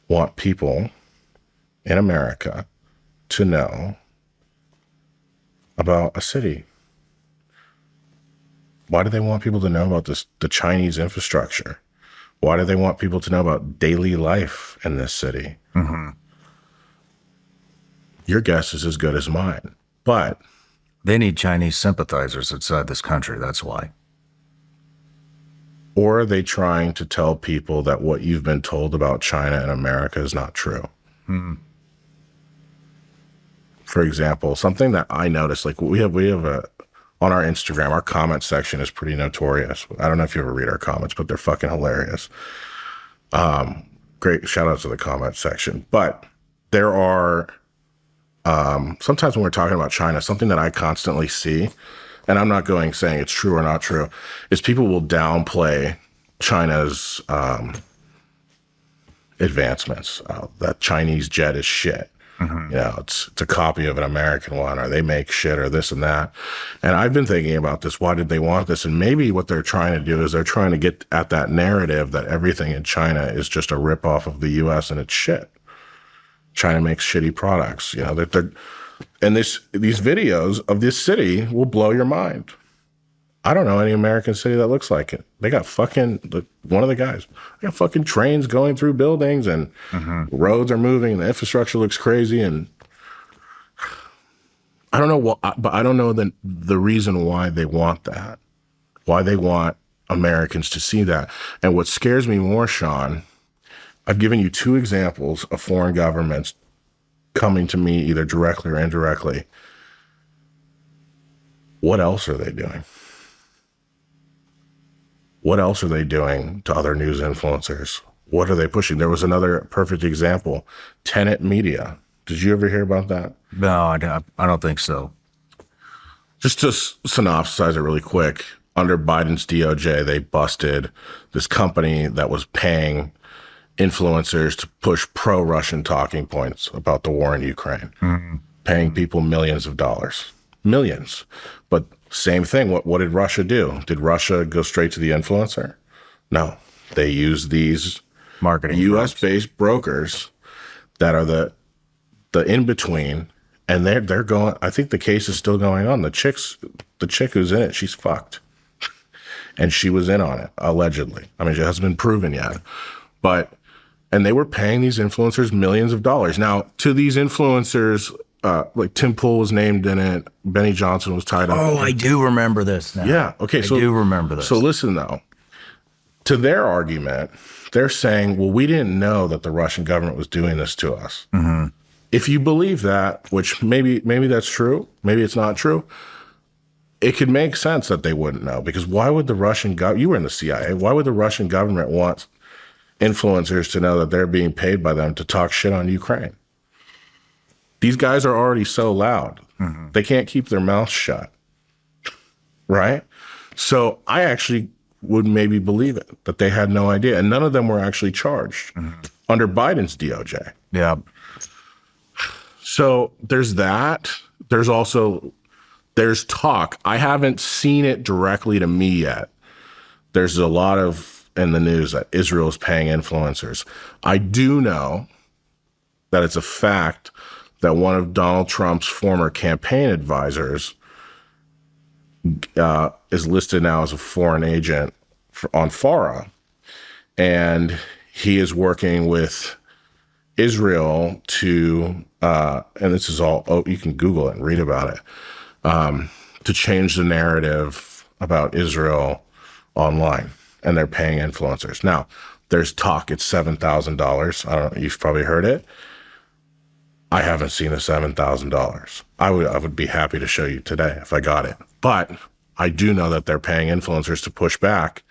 want people in America to know about a city? Why do they want people to know about the Chinese infrastructure? Why do they want people to know about daily life in this city? Your guess is as good as mine. But They need Chinese sympathizers inside this country. That's why. or are they trying to tell people that what you've been told about China and America is not true? For example, something that I noticed, like we have on our Instagram, our comment section is pretty notorious. I don't know if you ever read our comments, but they're fucking hilarious. Great shout out to the comment section. But there are sometimes when we're talking about China, something that I constantly see, and I'm not saying it's true or not true, is people will downplay China's advancements. That Chinese jet is shit. You know, it's a copy of an American one, or they make shit, or this and that. And I've been thinking about this. Why did they want this? And maybe what they're trying to do is they're trying to get at that narrative that everything in China is just a ripoff of the U.S. and it's shit. China makes shitty products. You know, and these videos of this city will blow your mind. I don't know any American city that looks like it. They got one of the guys, they got fucking trains going through buildings, and roads are moving, and the infrastructure looks crazy. And I don't know what, but I don't know the reason why they want that, why they want Americans to see that. And what scares me more, Sean, I've given you 2 examples of foreign governments coming to me either directly or indirectly. What else are they doing? What else are they doing to other news influencers? What are they pushing? There was another perfect example, Tenet Media. Did you ever hear about that? No, I don't think so. Just to synopsize it really quick, under Biden's DOJ, they busted this company that was paying influencers to push pro-Russian talking points about the war in Ukraine, paying people millions of dollars. Millions. But same thing. What did Russia do? Did Russia go straight to the influencer? No. They used these Marketing U.S.-based brokers that are the in-between, and they're going. I think the case is still going on. The chick who's in it, she's fucked. And she was in on it, allegedly. I mean, it hasn't been proven yet. And they were paying these influencers millions of dollars. Now, to these influencers, like Tim Pool was named in it. Benny Johnson was tied up. Oh, I do remember this now. Yeah. Okay. I do remember this. So listen, though. To their argument, they're saying, well, we didn't know that the Russian government was doing this to us. If you believe that, which maybe that's true, maybe it's not true, it could make sense that they wouldn't know. Because why would the Russian government, you were in the CIA, why would the Russian government want influencers to know that they're being paid by them to talk shit on Ukraine? These guys are already so loud. They can't keep their mouths shut. Right? So I actually would maybe believe it, that they had no idea. And none of them were actually charged under Biden's DOJ. Yeah. So there's that. There's talk. I haven't seen it directly to me yet. There's a lot of in the news that Israel is paying influencers. I do know that it's a fact that one of Donald Trump's former campaign advisors is listed now as a foreign agent on FARA. And he is working with Israel to, and this is all, you can Google it and read about it, to change the narrative about Israel online. And they're paying influencers. Now, there's talk, it's $7,000. I don't know, you've probably heard it. I haven't seen the $7,000. I would be happy to show you today if I got it. But I do know that they're paying influencers to push back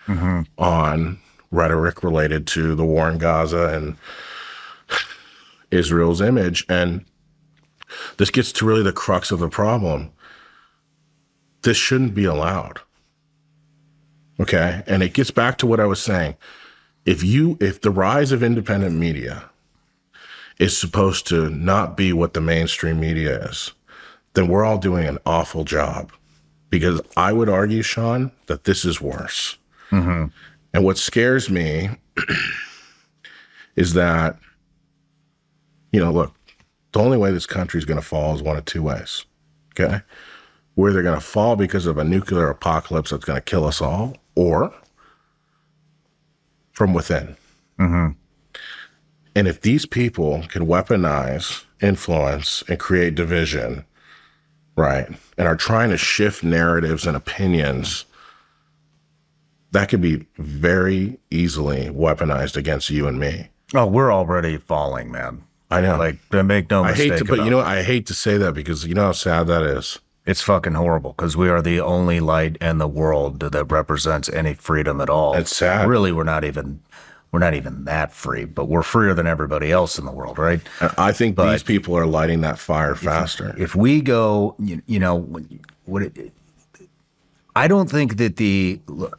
on rhetoric related to the war in Gaza and Israel's image. And this gets to really the crux of the problem. This shouldn't be allowed. Okay? And it gets back to what I was saying. If the rise of independent media is supposed to not be what the mainstream media is, then we're all doing an awful job. Because I would argue, Sean, that this is worse. And what scares me is that, look, the only way this country is going to fall is one of 2 ways. Okay? We're either going to fall because of a nuclear apocalypse that's going to kill us all, or from within. And if these people can weaponize influence and create division, right, and are trying to shift narratives and opinions, that could be very easily weaponized against you and me. Oh, we're already falling, man. I know. Like, make no mistake about it. But I hate to say that because you know how sad that is. It's fucking horrible because we are the only light in the world that represents any freedom at all. It's sad. Really, we're not even we're not even that free, but we're freer than everybody else in the world, right? And I think these people are lighting that fire faster. If we go, I don't think that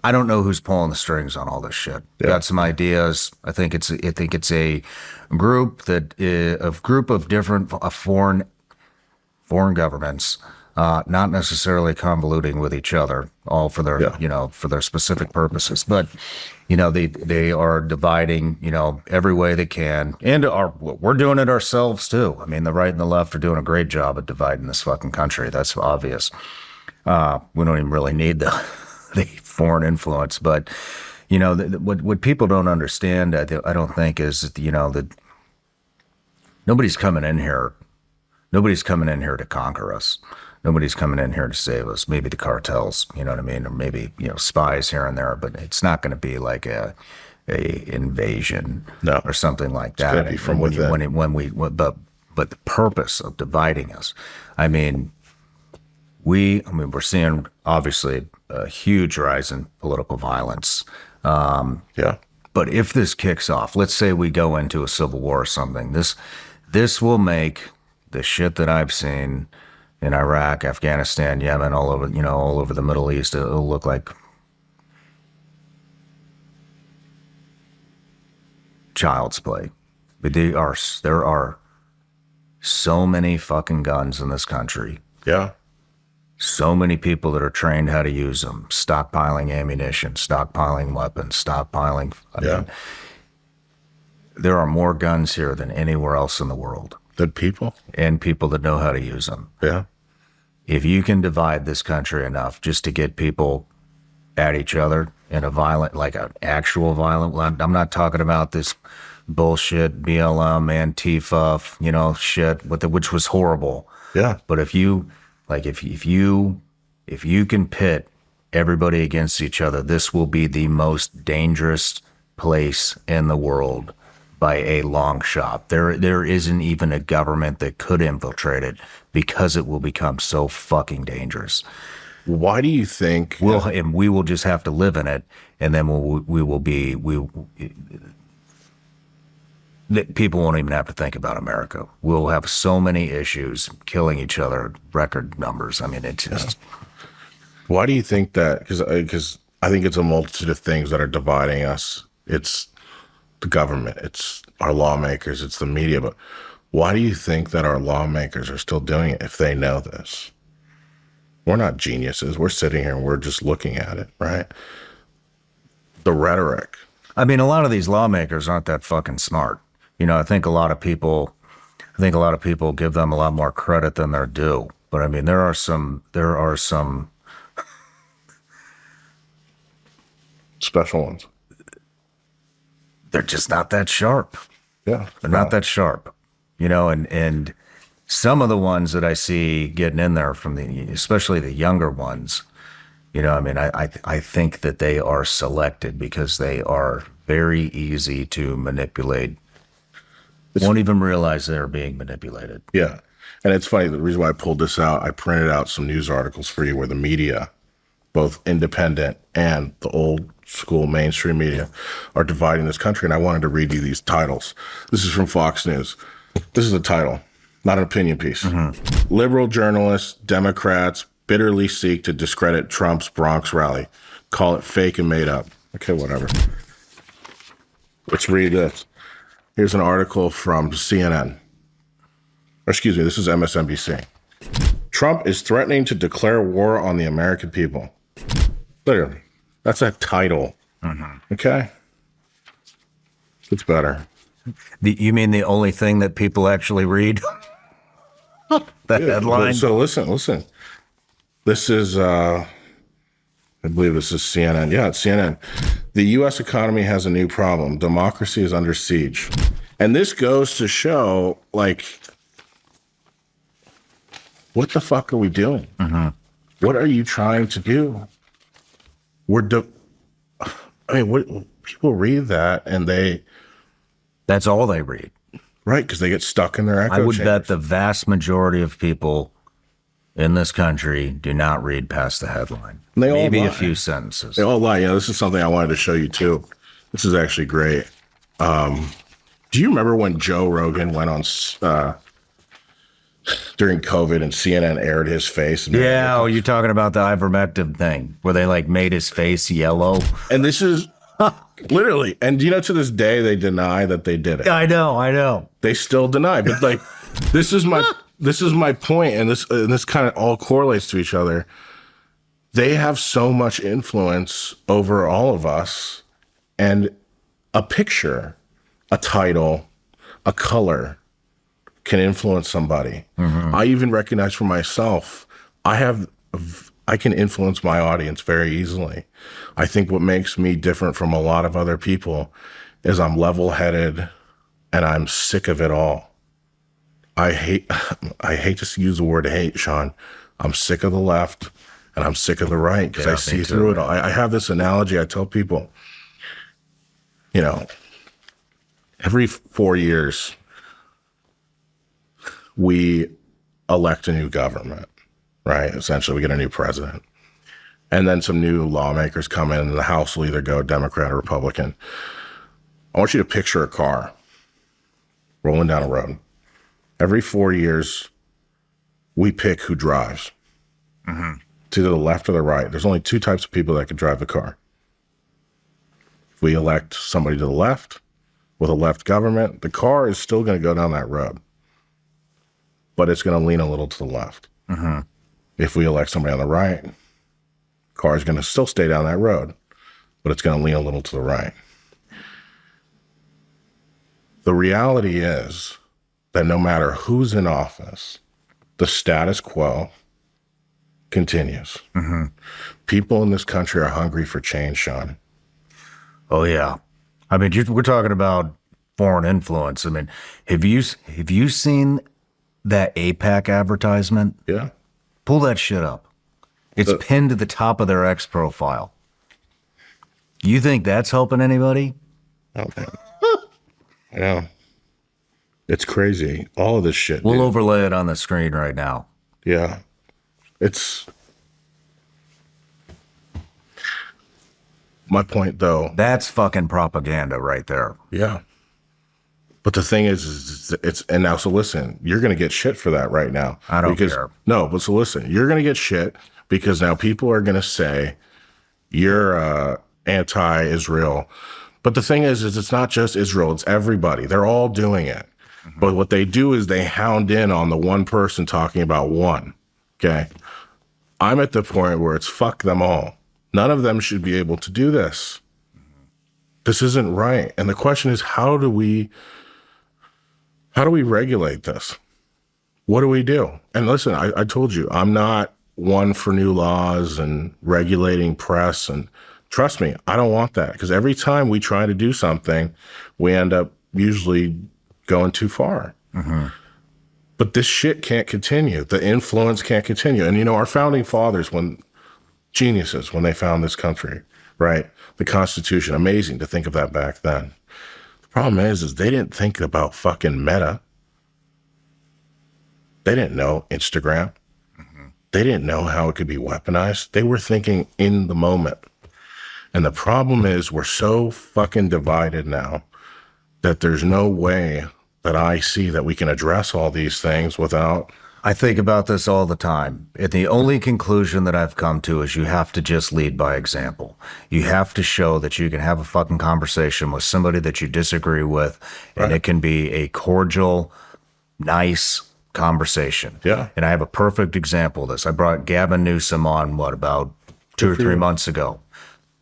I don't know who's pulling the strings on all this shit. Got some ideas. I think it's a group of different foreign governments, not necessarily convoluting with each other, all for their for their specific purposes, but they are dividing every way they can, and we're doing it ourselves too. I mean, the right and the left are doing a great job at dividing this fucking country. That's obvious. We don't even really need the foreign influence, but what people don't understand, I don't think, is that nobody's coming in here. Nobody's coming in here to conquer us. Nobody's coming in here to save us. Maybe the cartels, you know what I mean, or maybe spies here and there, but it's not going to be like a invasion or something like that. It's going to be from within. But the purpose of dividing us, I mean, we're seeing obviously a huge rise in political violence. But if this kicks off, let's say we go into a civil war or something, this will make the shit that I've seen in Iraq, Afghanistan, Yemen, all over the Middle East, it'll look like child's play. But there are so many fucking guns in this country. Yeah. So many people that are trained how to use them, stockpiling ammunition, stockpiling weapons, stockpiling. I mean, there are more guns here than anywhere else in the world. Good people. And people that know how to use them. Yeah. If you can divide this country enough just to get people at each other in a violent, like an actual violent, I'm not talking about this bullshit, BLM, Antifa, shit, which was horrible. Yeah. But if you can pit everybody against each other, this will be the most dangerous place in the world by a long shot. There isn't even a government that could infiltrate it because it will become so fucking dangerous. Why do you think and we will just have to live in it, and then people won't even have to think about America. We'll have so many issues, killing each other, record numbers. I mean, it's just. Why do you think that? Because I think it's a multitude of things that are dividing us. It's the government, it's our lawmakers, it's the media. But why do you think that our lawmakers are still doing it if they know this? We're not geniuses. We're sitting here and we're just looking at it, right? The rhetoric. I mean, a lot of these lawmakers aren't that fucking smart. I think a lot of people give them a lot more credit than they're due. But I mean, there are some special ones. They're just not that sharp. Yeah. They're not that sharp, and some of the ones that I see getting in there especially the younger ones, I mean, I think that they are selected because they are very easy to manipulate. Won't even realize they're being manipulated. Yeah. And it's funny, the reason why I pulled this out, I printed out some news articles for you where the media, both independent and the old school mainstream media, are dividing this country. And I wanted to read you these titles. This is from Fox News. This is a title, not an opinion piece. Mm-hmm. Liberal journalists, Democrats bitterly seek to discredit Trump's Bronx rally. Call it fake and made up. Okay, whatever. Let's read this. Here's an article from CNN. Or excuse me, this is MSNBC. Trump is threatening to declare war on the American people. Literally. That's a title. Mm-hmm. Okay? It's better. You mean the only thing that people actually read? The headline? So listen. This is, I believe this is CNN. Yeah, it's CNN. The U.S. economy has a new problem. Democracy is under siege. And this goes to show, like, what the fuck are we doing? Mm-hmm. What are you trying to do? People read that and that's all they read. Right, because they get stuck in their echo I would chambers. bet the vast majority of people in this country do not read past the headline. They all Maybe lie. a few sentences. They all lie. Yeah, this is something I wanted to show you too. This is actually great. Do you remember when Joe Rogan went on during COVID and CNN aired his face? Yeah, oh, you're talking about the ivermectin thing where they like made his face yellow. And this is literally, and to this day they deny that they did it. I know. They still deny, but like this is my point, and this kind of all correlates to each other. They have so much influence over all of us, and a picture, a title, a color can influence somebody. I even recognize for myself, I can influence my audience very easily. I think what makes me different from a lot of other people is I'm level-headed and I'm sick of it all. I hate to use the word hate, Sean. I'm sick of the left and I'm sick of the right because I see through it all. I have this analogy I tell people, every 4 years, we elect a new government, right? Essentially, we get a new president. And then some new lawmakers come in, and the House will either go Democrat or Republican. I want you to picture a car rolling down a road. Every 4 years, we pick who drives. To the left or the right. There's only two types of people that can drive the car. If we elect somebody to the left with a left government, the car is still going to go down that road, but it's going to lean a little to the left. If we elect somebody on the right, the car is going to still stay down that road, but it's going to lean a little to the right. The reality is that no matter who's in office, the status quo continues. People in this country are hungry for change, Sean. Oh yeah, I mean we're talking about foreign influence. I mean, have you seen that APAC advertisement? Yeah. Pull that shit up. It's pinned to the top of their X profile. You think that's helping anybody? Oh, man. I know. It's crazy. All of this shit. We'll dude. overlay it on the screen right now. Yeah. It's my point, though. That's fucking propaganda right there. Yeah. But the thing is it's, and now, so listen, you're going to get shit for that right now. I don't care. No, but so listen, you're going to get shit because now people are going to say you're anti-Israel. But the thing is it's not just Israel, it's everybody. They're all doing it. But what they do is they hound in on the one person talking about one. Okay. I'm at the point where it's fuck them all. None of them should be able to do this. This isn't right. And the question is, how do we regulate this? What do we do? And listen, I told you, I'm not one for new laws and regulating press. And trust me, I don't want that. Because every time we try to do something, we end up usually going too far. But this shit can't continue. The influence can't continue. And our founding fathers, geniuses, when they found this country, right? The Constitution, amazing to think of that back then. The problem is they didn't think about fucking Meta. They didn't know Instagram. They didn't know how it could be weaponized. They were thinking in the moment. And the problem is we're so fucking divided now that there's no way that I see that we can address all these things without... I think about this all the time. And the only conclusion that I've come to is you have to just lead by example. You have to show that you can have a fucking conversation with somebody that you disagree with, and it can be a cordial, nice conversation. Yeah. And I have a perfect example of this. I brought Gavin Newsom on, about 2 or 3 months ago.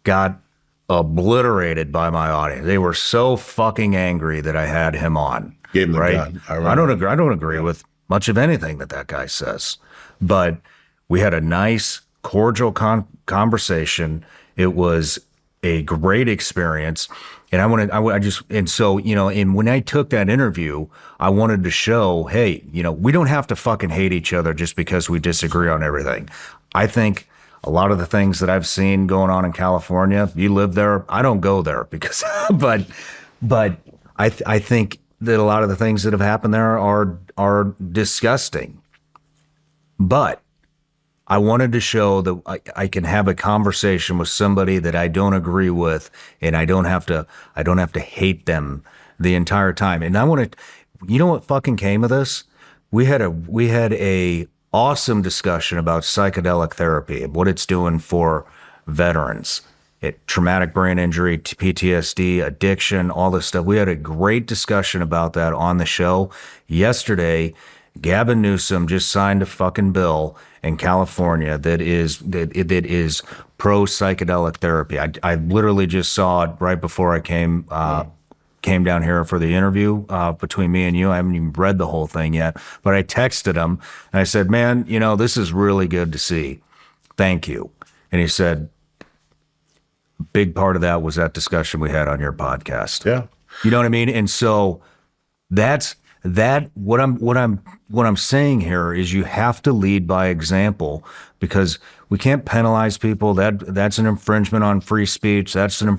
Got obliterated by my audience. They were so fucking angry that I had him on. Gave him the right? gun. I don't agree with much of anything that guy says, but we had a nice, cordial conversation. It was a great experience, and and when I took that interview, I wanted to show, hey, we don't have to fucking hate each other just because we disagree on everything. I think a lot of the things that I've seen going on in California, you live there, I don't go there because, but I think that a lot of the things that have happened there are disgusting. But I wanted to show that I can have a conversation with somebody that I don't agree with, and I don't have to hate them the entire time. And I want to, you know what fucking came of this? We had a awesome discussion about psychedelic therapy and what it's doing for veterans. Traumatic brain injury, PTSD, addiction, all this stuff. We had a great discussion about that on the show. Yesterday, Gavin Newsom just signed a fucking bill in California that is pro psychedelic therapy. I literally just saw it right before I came down here for the interview between me and you. I haven't even read the whole thing yet, but I texted him and I said, "Man, this is really good to see. Thank you." And he said, big part of that was that discussion we had on your podcast. Yeah. You know what I mean? And so that's what I'm saying here is you have to lead by example, because we can't penalize people. That's an infringement on free speech. That's an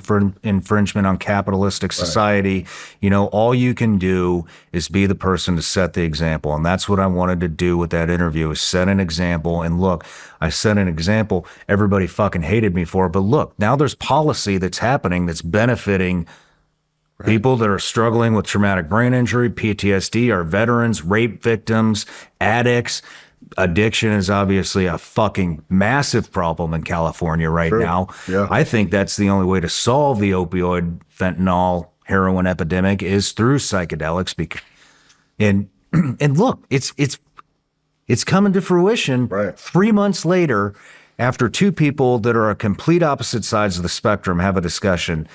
infringement on capitalistic society. Right. All you can do is be the person to set the example. And that's what I wanted to do with that interview, is set an example. And look, I set an example. Everybody fucking hated me for it. But look, now there's policy that's happening that's benefiting people that are struggling with traumatic brain injury, PTSD, are veterans, rape victims, addicts. Addiction is obviously a fucking massive problem in California right now. Yeah. I think that's the only way to solve the opioid, fentanyl, heroin epidemic is through psychedelics. And look, it's coming to fruition. Right. 3 months later, after two people that are on complete opposite sides of the spectrum have a discussion,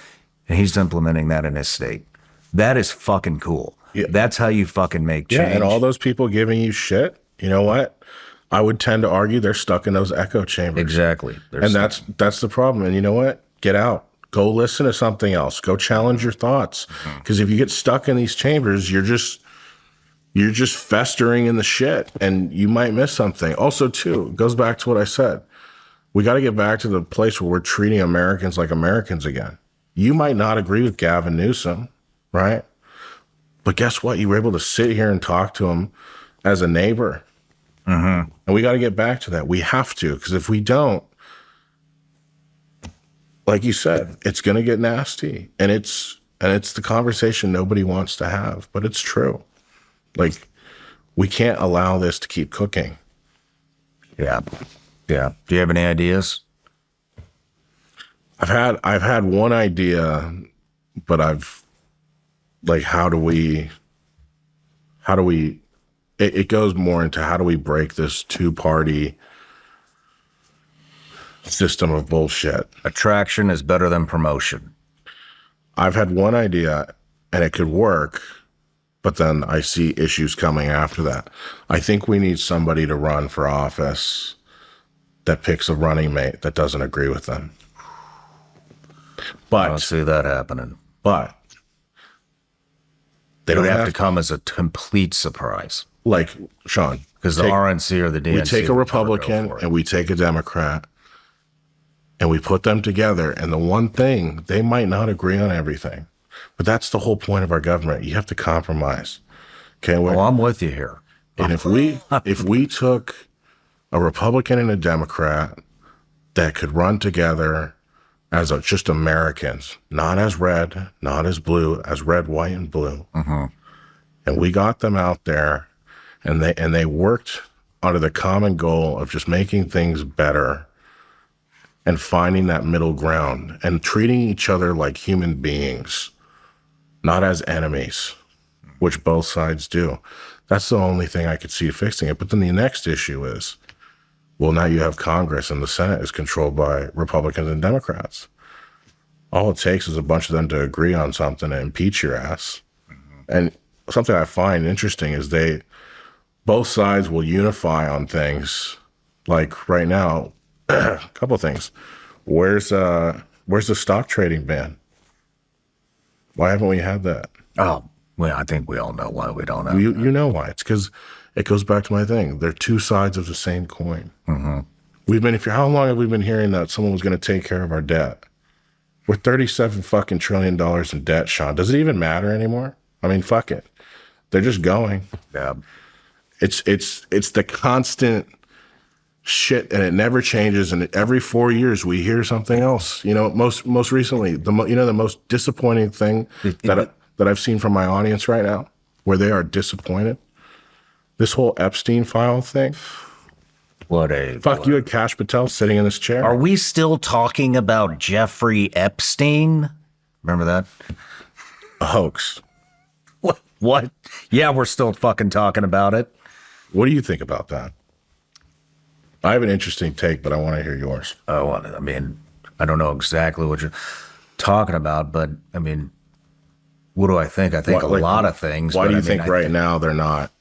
and he's implementing that in his state. That is fucking cool. Yeah. That's how you fucking make change. Yeah, and all those people giving you shit, you know what? I would tend to argue they're stuck in those echo chambers. Exactly. That's the problem. And you know what? Get out. Go listen to something else. Go challenge your thoughts. Because if you get stuck in these chambers, you're just festering in the shit, and you might miss something. Also, too, it goes back to what I said. We got to get back to the place where we're treating Americans like Americans again. You might not agree with Gavin Newsom, right? But guess what? You were able to sit here and talk to him as a neighbor. And we got to get back to that. We have to, because if we don't, like you said, it's going to get nasty. And it's the conversation nobody wants to have, but it's true. Like, we can't allow this to keep cooking. Yeah. Yeah. Do you have any ideas? I've had one idea, but how do we it goes more into how do we break this two-party system of bullshit. Attraction is better than promotion. I've had one idea and it could work, but then I see issues coming after that. I think we need somebody to run for office that picks a running mate that doesn't agree with them. But I don't see that happening. But they don't have to come as a complete surprise. Like, Sean. Because the RNC or the DNC. We take a Republican and we take a Democrat and we put them together. And the one thing, they might not agree on everything. But that's the whole point of our government. You have to compromise. Okay. Well, I'm with you here. And if we took a Republican and a Democrat that could run together as just Americans, not as red, not as blue, as red, white, and blue. And we got them out there, and they worked under the common goal of just making things better and finding that middle ground and treating each other like human beings, not as enemies, which both sides do. That's the only thing I could see fixing it. But then the next issue is, well, now you have Congress and the Senate is controlled by Republicans and Democrats. All it takes is a bunch of them to agree on something and impeach your ass. And something I find interesting is both sides will unify on things. Like right now, a couple of things. Where's the stock trading ban? Why haven't we had that? Oh, well, I think we all know why we don't have You know why. It's because it goes back to my thing. They're two sides of the same coin. How long have we been hearing that someone was going to take care of our debt? We're $37 fucking trillion in debt, Sean. Does it even matter anymore? I mean, fuck it. They're just going. Yeah. It's the constant shit, and it never changes. And every 4 years we hear something else. You know, most recently, the most disappointing thing that I've seen from my audience right now, where they are disappointed. This whole Epstein file thing. Fuck, you had Kash Patel sitting in this chair. Are we still talking about Jeffrey Epstein? Remember that? A hoax. What? Yeah, we're still fucking talking about it. What do you think about that? I have an interesting take, but I want to hear yours. I mean, I don't know exactly what you're talking about, but I mean, what do I think? I think a lot of things. Why do you think right now they're not?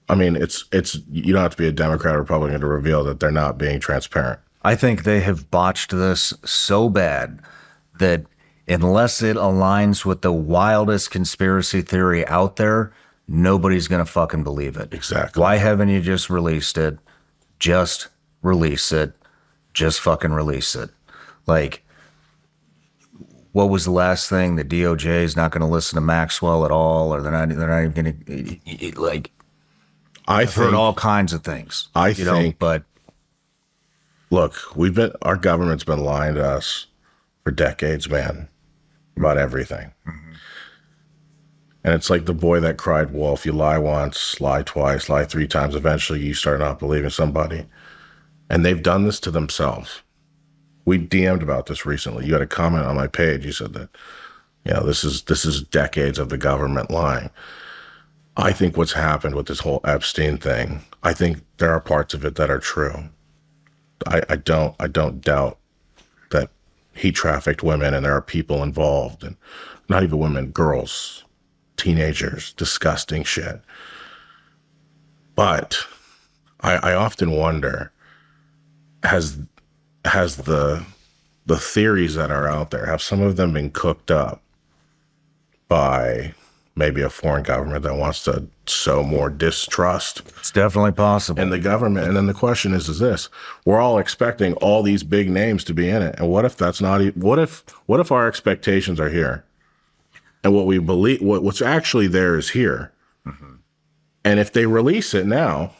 I mean, it's you don't have to be a Democrat or Republican to reveal that they're not being transparent. I think they have botched this so bad that unless it aligns with the wildest conspiracy theory out there, nobody's going to fucking believe it. Exactly. Why haven't you just released it? Just release it. Just fucking release it. Like, what was the last thing? The DOJ is not going to listen to Maxwell at all, or they're not even going to, like, I've heard all kinds of things. But look, our government's been lying to us for decades, man, about everything. Mm-hmm. And it's like the boy that cried wolf. You lie once, lie twice, lie 3 times. Eventually you start not believing somebody. And they've done this to themselves. We DM'd about this recently. You had a comment on my page. You said that, this is decades of the government lying. I think what's happened with this whole Epstein thing, I think there are parts of it that are true. I don't doubt that he trafficked women and there are people involved, and not even women, girls, teenagers, disgusting shit. But I often wonder, has the theories that are out there, have some of them been cooked up by maybe a foreign government that wants to sow more distrust? It's definitely possible. In the government. And then the question is this: we're all expecting all these big names to be in it. And what if that's not, what if our expectations are here and what we believe, what's actually there is here? Mm-hmm. And if they release it now,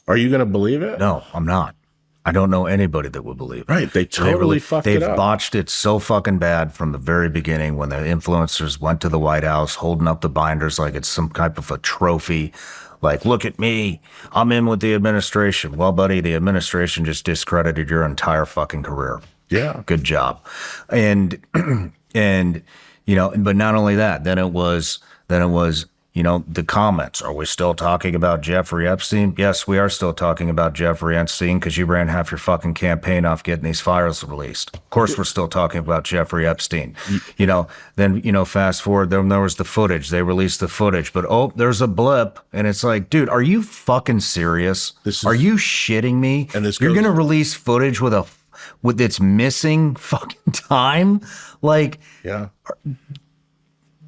are you going to believe it? No, I'm not. I don't know anybody that would believe it. Right. They totally fucked it up. They've botched it so fucking bad from the very beginning when the influencers went to the White House holding up the binders like it's some type of a trophy. Like, look at me. I'm in with the administration. Well, buddy, the administration just discredited your entire fucking career. Yeah. Good job. And but not only that, then it was, the comments. Are we still talking about Jeffrey Epstein? Yes, we are still talking about Jeffrey Epstein because you ran half your fucking campaign off getting these files released. Of course, we're still talking about Jeffrey Epstein. Then, fast forward, then there was the footage. They released the footage, but there's a blip. And it's like, dude, are you fucking serious? Are you shitting me? And you're going to release footage with its missing fucking time? Like, yeah.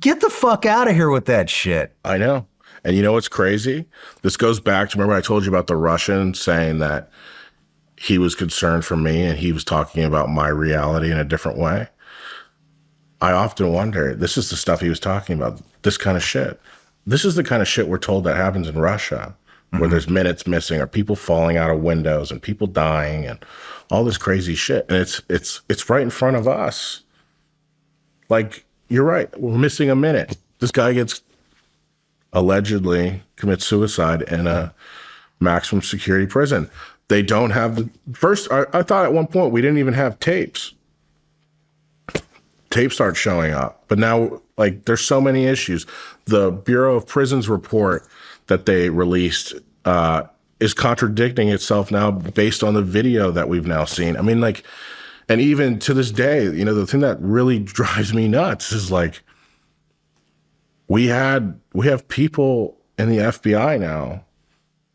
Get the fuck out of here with that shit. I know. And you know what's crazy? This goes back to, remember I told you about the Russian saying that he was concerned for me and he was talking about my reality in a different way? I often wonder, this is the stuff he was talking about, this kind of shit. This is the kind of shit we're told that happens in Russia, where there's minutes missing or people falling out of windows and people dying and all this crazy shit. And it's right in front of us. Like, you're right. We're missing a minute. This guy allegedly commits suicide in a maximum security prison. They don't have first, I thought at one point we didn't even have tapes. Tapes start showing up. But now, like, there's so many issues. The Bureau of Prisons report that they released is contradicting itself now based on the video that we've now seen. I mean, like, and even to this day, the thing that really drives me nuts is like, we have people in the FBI now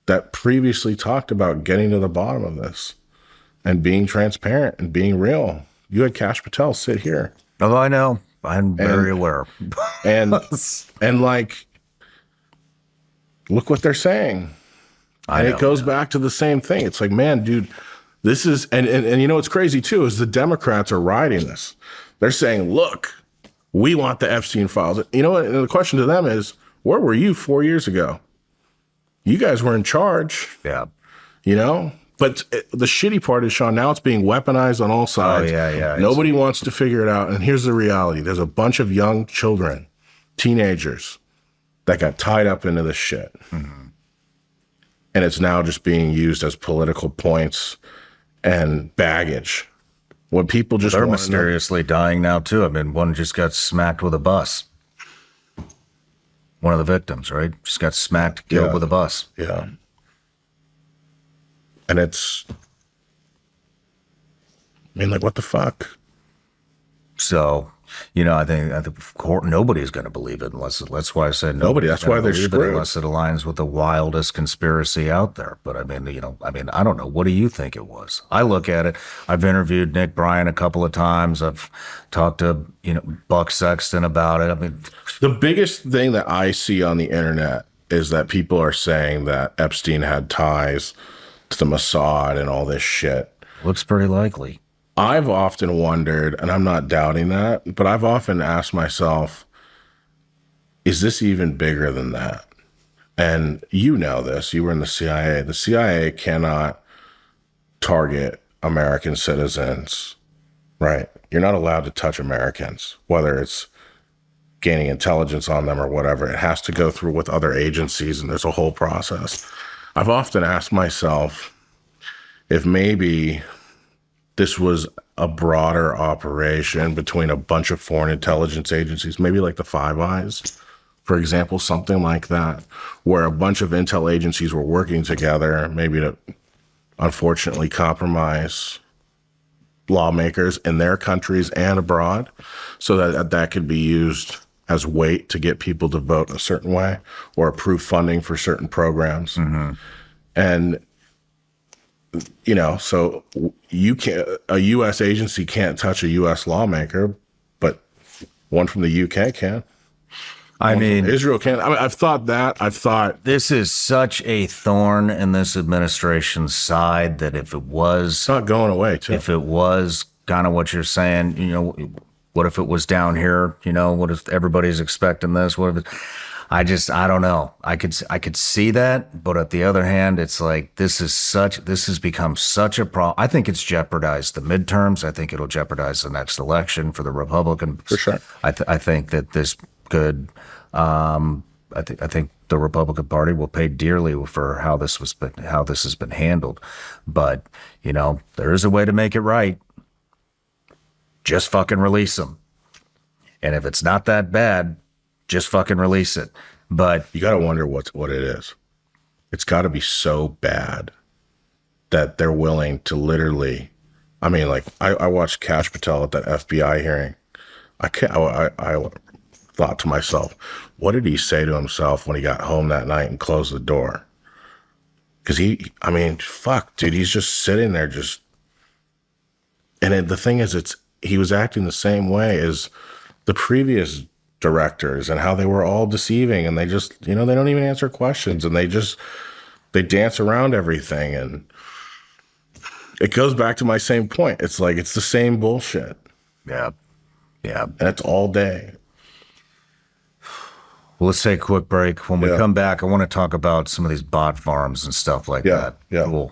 that previously talked about getting to the bottom of this and being transparent and being real. You had Kash Patel sit here. Oh, I know. I'm very aware. and like, look what they're saying. And it goes back to the same thing. It's like, man, dude, this is, and what's crazy too is the Democrats are riding this. They're saying, look, we want the Epstein files. And the question to them is, where were you 4 years ago? You guys were in charge. Yeah. But the shitty part is, Sean, now it's being weaponized on all sides. yeah. Nobody wants to figure it out. And here's the reality. There's a bunch of young children, teenagers, that got tied up into this shit. Mm-hmm. And it's now just being used as political points and baggage. When people just they're mysteriously dying now too. I mean, one just got smacked with a bus. One of the victims, right? Just got smacked, killed with a bus. Yeah. And it's, I mean, like, what the fuck? So, you know, I think nobody's going to believe it unless, that's why I said nobody. That's why they're screwed. Unless it aligns with the wildest conspiracy out there. But I mean, you know, I don't know. What do you think it was? I look at it. I've interviewed Nick Bryan a couple of times. I've talked to, you know, Buck Sexton about it. I mean, the biggest thing that I see on the internet is that people are saying that Epstein had ties to the Mossad and all this shit. Looks pretty likely. I've often wondered, and I'm not doubting that, but I've often asked myself, is this even bigger than that? And you know this, you were in the CIA. The CIA cannot target American citizens, right? You're not allowed to touch Americans, whether it's gaining intelligence on them or whatever. It has to go through with other agencies, and there's a whole process. I've often asked myself if maybe this was a broader operation between a bunch of foreign intelligence agencies, maybe like the Five Eyes, for example, something like that, where a bunch of intel agencies were working together, maybe to unfortunately compromise lawmakers in their countries and abroad, so that that could be used as weight to get people to vote a certain way or approve funding for certain programs. Mm-hmm. And you know, so you can't, a U.S. agency can't touch a U.S. lawmaker, but one from the U.K. can. I mean, Israel can. I mean, I've thought this is such a thorn in this administration's side that if it was, it's not going away, too. If it was kind of what you're saying, you know, what if it was down here? You know, what if everybody's expecting this? What if it, I don't know. I could see that, but at the other hand, it's like this has become such a problem. I think it's jeopardized the midterms. I think it'll jeopardize the next election for the Republicans. For sure. I think that this could. I think the Republican Party will pay dearly for how this has been handled. But you know, there is a way to make it right. Just fucking release them, and if it's not that bad, just fucking release it. But you got to wonder what it is. It's got to be so bad that they're willing to literally. I mean, like I watched Kash Patel at that FBI hearing. I thought to myself, what did he say to himself when he got home that night and closed the door? Because I mean, fuck, dude, he's just sitting there, and the thing is, he was acting the same way as the previous directors and how they were all deceiving, and they just, you know, they don't even answer questions, and they dance around everything. And it goes back to my same point. It's like, it's the same bullshit. Yeah. And it's all day. Well, let's take a quick break. When we come back, I want to talk about some of these bot farms and stuff like that. Yeah. Cool.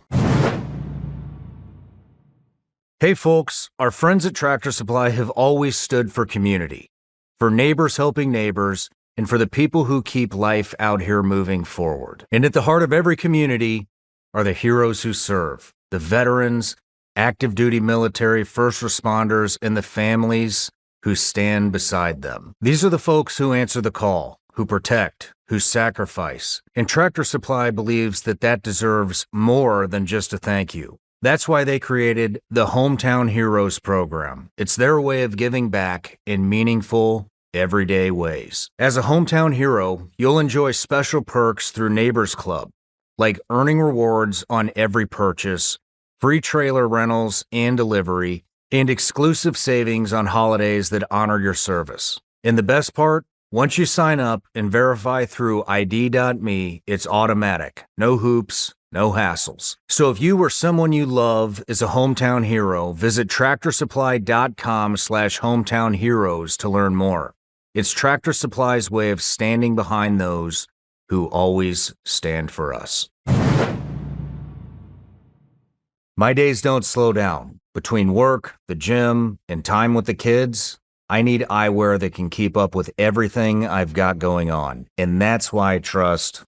Hey folks, our friends at Tractor Supply have always stood for community, for neighbors helping neighbors, and for the people who keep life out here moving forward. And at the heart of every community are the heroes who serve, the veterans, active duty military, first responders, and the families who stand beside them. These are the folks who answer the call, who protect, who sacrifice. And Tractor Supply believes that deserves more than just a thank you. That's why they created the Hometown Heroes program. It's their way of giving back in meaningful, everyday ways. As a hometown hero, you'll enjoy special perks through Neighbors Club, like earning rewards on every purchase, free trailer rentals and delivery, and exclusive savings on holidays that honor your service. And the best part? Once you sign up and verify through ID.me, it's automatic. No hoops, no hassles. So if you or someone you love is a hometown hero, visit tractorsupply.com/hometownheroes to learn more. It's Tractor Supply's way of standing behind those who always stand for us. My days don't slow down. Between work, the gym, and time with the kids, I need eyewear that can keep up with everything I've got going on. And that's why I trust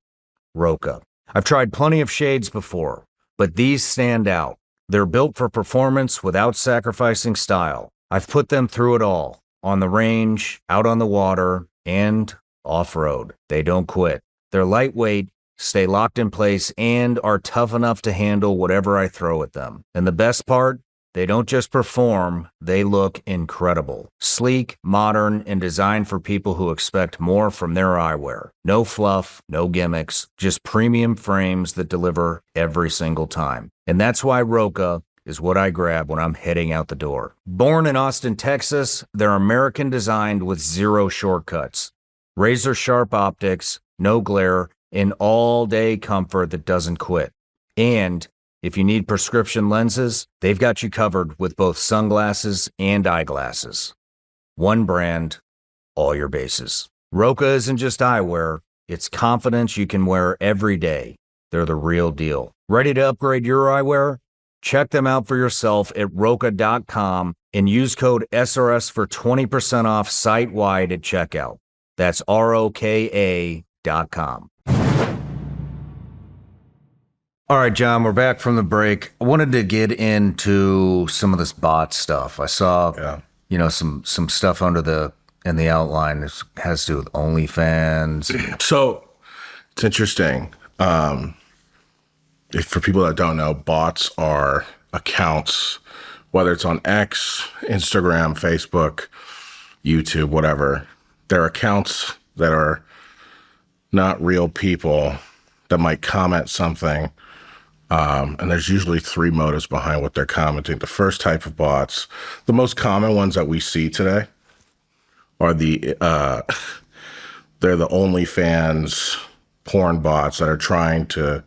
Roka. I've tried plenty of shades before, but these stand out. They're built for performance without sacrificing style. I've put them through it all, on the range, out on the water, and off-road. They don't quit. They're lightweight, stay locked in place, and are tough enough to handle whatever I throw at them. And the best part? They don't just perform, they look incredible. Sleek, modern, and designed for people who expect more from their eyewear. No fluff, no gimmicks, just premium frames that deliver every single time. And that's why Roka is what I grab when I'm heading out the door. Born in Austin, Texas, they're American designed with zero shortcuts. Razor sharp optics, no glare, and all-day comfort that doesn't quit. And if you need prescription lenses, they've got you covered with both sunglasses and eyeglasses. One brand, all your bases. Roka isn't just eyewear, it's confidence you can wear every day. They're the real deal. Ready to upgrade your eyewear? Check them out for yourself at Roka.com and use code SRS for 20% off site-wide at checkout. That's ROKA.com. All right, John, we're back from the break. I wanted to get into some of this bot stuff. I saw, some stuff in the outline. This has to do with OnlyFans. So it's interesting. For people that don't know, bots are accounts, whether it's on X, Instagram, Facebook, YouTube, whatever. They're accounts that are not real people that might comment something. And there's usually three motives behind what they're commenting. The first type of bots, the most common ones that we see today are they're the OnlyFans porn bots that are trying to,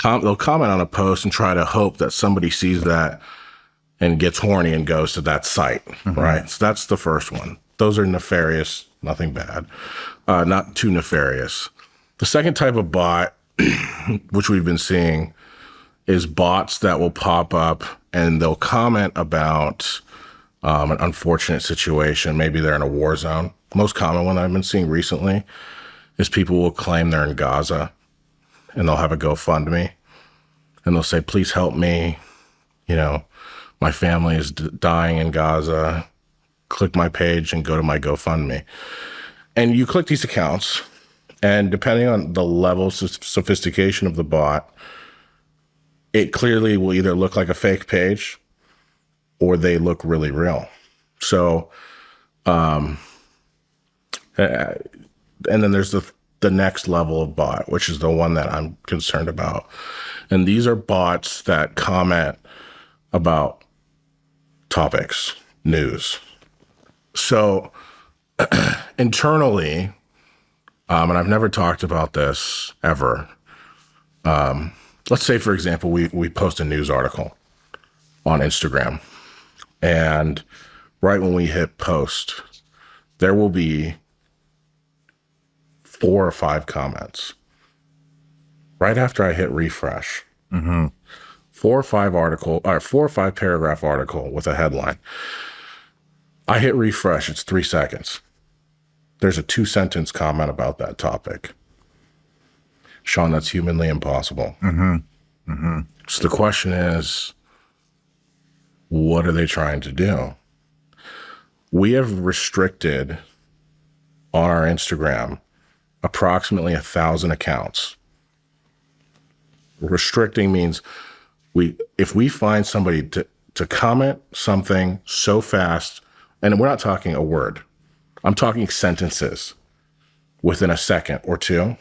they'll comment on a post and try to hope that somebody sees that and gets horny and goes to that site, right? So that's the first one. Those are nefarious, nothing bad, not too nefarious. The second type of bot, which we've been seeing, is bots that will pop up and they'll comment about an unfortunate situation. Maybe they're in a war zone. Most common one I've been seeing recently is people will claim they're in Gaza and they'll have a GoFundMe and they'll say, please help me. My family is dying in Gaza. Click my page and go to my GoFundMe. And you click these accounts, and depending on the level of sophistication of the bot, it clearly will either look like a fake page or they look really real. So, and then there's the next level of bot, which is the one that I'm concerned about. And these are bots that comment about topics, news. So internally, and I've never talked about this ever. Let's say, for example, we post a news article on Instagram, and right when we hit post, there will be 4 or 5 comments. Right after I hit refresh, 4 or 5 paragraph article with a headline. I hit refresh, it's 3 seconds. There's a 2-sentence comment about that topic. Sean, that's humanly impossible. So the question is, what are they trying to do? We have restricted on our Instagram approximately 1,000 accounts. Restricting means if we find somebody to comment something so fast, and we're not talking a word, I'm talking sentences within a second or two,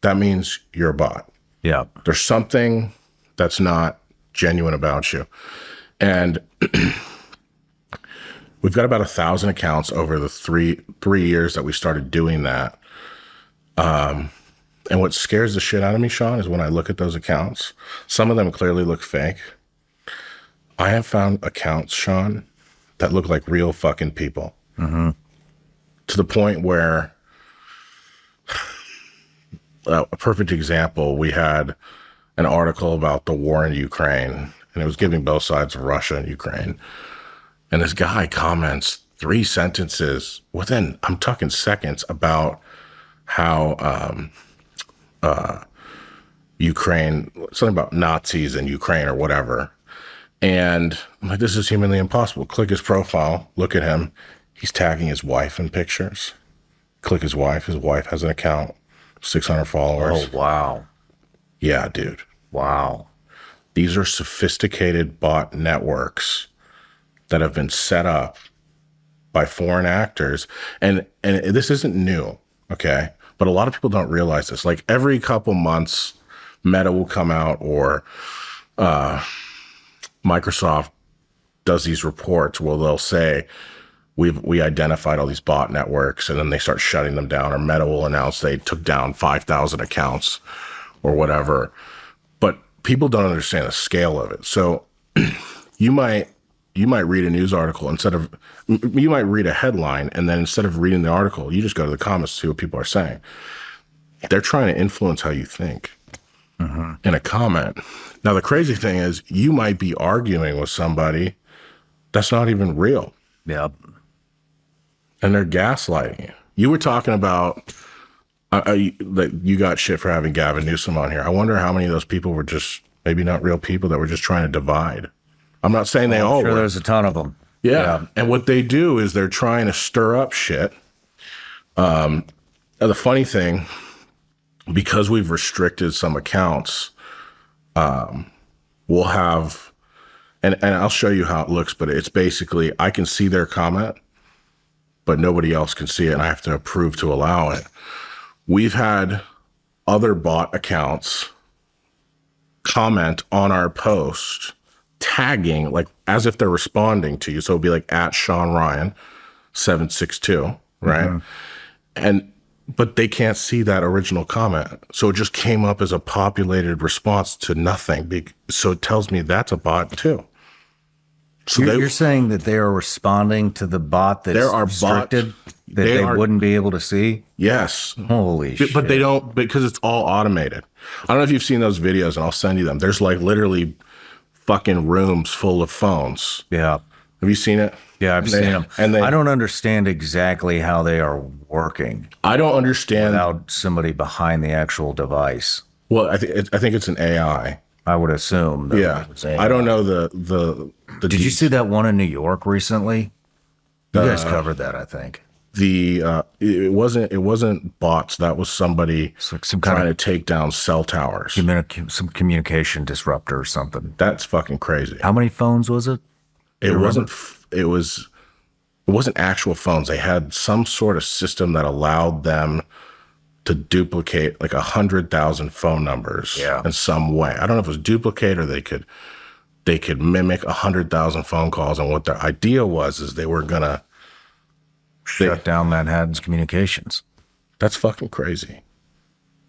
that means you're a bot. Yeah. There's something that's not genuine about you. And we've got about 1,000 accounts over the three years that we started doing that. And what scares the shit out of me, Sean, is when I look at those accounts, some of them clearly look fake. I have found accounts, Sean, that look like real fucking people. To the point where, a perfect example, we had an article about the war in Ukraine, and it was giving both sides of Russia and Ukraine. And this guy comments 3 sentences within, I'm talking seconds, about how Ukraine, something about Nazis in Ukraine or whatever. And I'm like, this is humanly impossible. Click his profile, look at him. He's tagging his wife in pictures. Click his wife. His wife has an account, 600 followers. Oh, wow. Yeah, dude. Wow. These are sophisticated bot networks that have been set up by foreign actors. And this isn't new, okay? But a lot of people don't realize this. Like every couple months, Meta will come out, or Microsoft does these reports where they'll say, we identified all these bot networks, and then they start shutting them down, or Meta will announce they took down 5,000 accounts or whatever. But people don't understand the scale of it. So you might read a news article, you might read a headline, and then instead of reading the article, you just go to the comments to see what people are saying. They're trying to influence how you think in a comment. Now, the crazy thing is you might be arguing with somebody that's not even real. Yep. And they're gaslighting you. You were talking about that you got shit for having Gavin Newsom on here. I wonder how many of those people were just maybe not real people that were just trying to divide. I'm not saying they all Sure, were. there's a ton of them. Yeah. And what they do is they're trying to stir up shit. The funny thing, because we've restricted some accounts, we'll have, and I'll show you how it looks, but it's basically, I can see their comment, but nobody else can see it, and I have to approve to allow it. We've had other bot accounts comment on our post, tagging, like as if they're responding to you. So it'd be like at Sean Ryan 762, right? But they can't see that original comment. So it just came up as a populated response to nothing. So it tells me that's a bot too. So You're saying that they are responding to the bot that's there are restricted, bots that they wouldn't be able to see? Yes. Holy shit. But they don't, because it's all automated. I don't know if you've seen those videos, and I'll send you them. There's like literally fucking rooms full of phones. Yeah. Have you seen it? Yeah, I've seen them. And I don't understand exactly how they are working I don't understand. without somebody behind the actual device. Well, I think it's an AI. I would assume. That Yeah. it was AI. I don't know the Did you see that one in New York recently? You guys covered that, I think. it wasn't bots. That was somebody Like some trying kind to take down cell towers. of some communication disruptor or something. That's fucking crazy. How many phones was it? It wasn't actual phones. They had some sort of system that allowed them to duplicate like 100,000 phone numbers in some way. I don't know if it was duplicate or they could mimic 100,000 phone calls. And what their idea was is they were gonna Shut down Manhattan's communications. That's fucking crazy.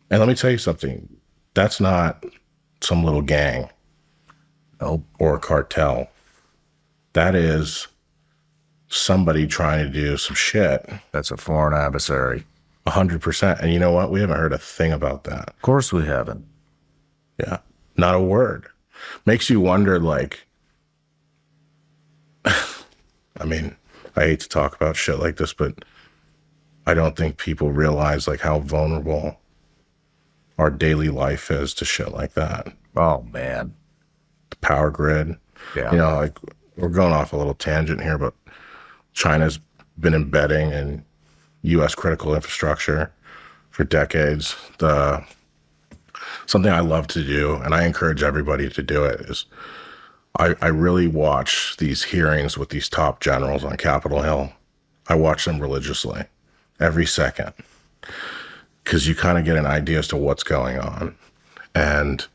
And let me tell you something. That's not some little gang Nope. or a cartel. That is somebody trying to do some shit. That's a foreign adversary. 100%. And you know what? We haven't heard a thing about that. Of course we haven't. Yeah. Not a word. Makes you wonder, like, I mean, I hate to talk about shit like this, but I don't think people realize like how vulnerable our daily life is to shit like that. Oh, man. The power grid. Yeah. You know, like we're going off a little tangent here, but China's been embedding in U.S. critical infrastructure for decades. Something I love to do, and I encourage everybody to do it, is I really watch these hearings with these top generals on Capitol Hill. I watch them religiously every second because you kind of get an idea as to what's going on. And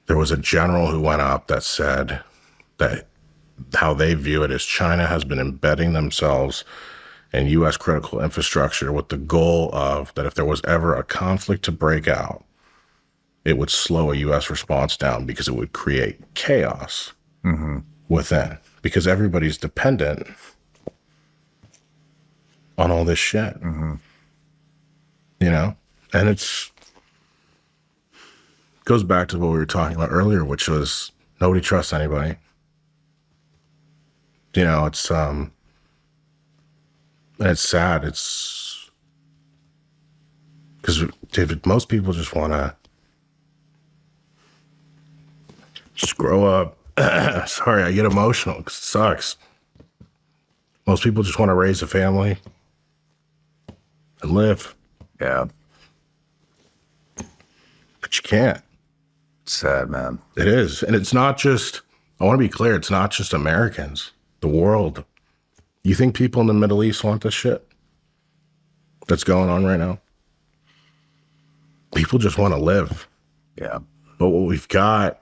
there was a general who went up that said that how they view it is China has been embedding themselves in U.S. critical infrastructure with the goal of that if there was ever a conflict to break out, it would slow a U.S. response down because it would create chaos within, because everybody's dependent on all this shit, you know? And goes back to what we were talking about earlier, which was Nobody trusts anybody. You know, and it's sad. It's because, David, most people just want to just grow up. Sorry, I get emotional because it sucks. Most people just want to raise a family and live. Yeah. But you can't. It's sad, man. It is. And it's not just, I want to be clear, it's not just Americans, the world. You think people in the Middle East want this shit that's going on right now? People just want to live. Yeah. But what we've got,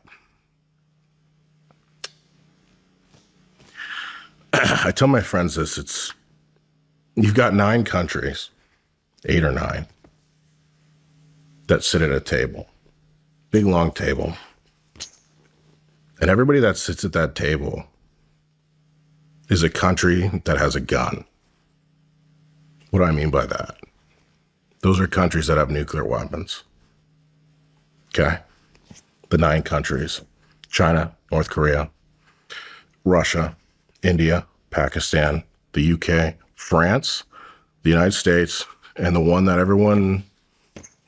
I tell my friends this, you've got 9 countries, 8 or 9, that sit at a table, big long table. And everybody that sits at that table is a country that has a gun. What do I mean by that? Those are countries that have nuclear weapons. Okay? The 9 countries: China, North Korea, Russia, India, Pakistan, the UK, France, the United States, and the one that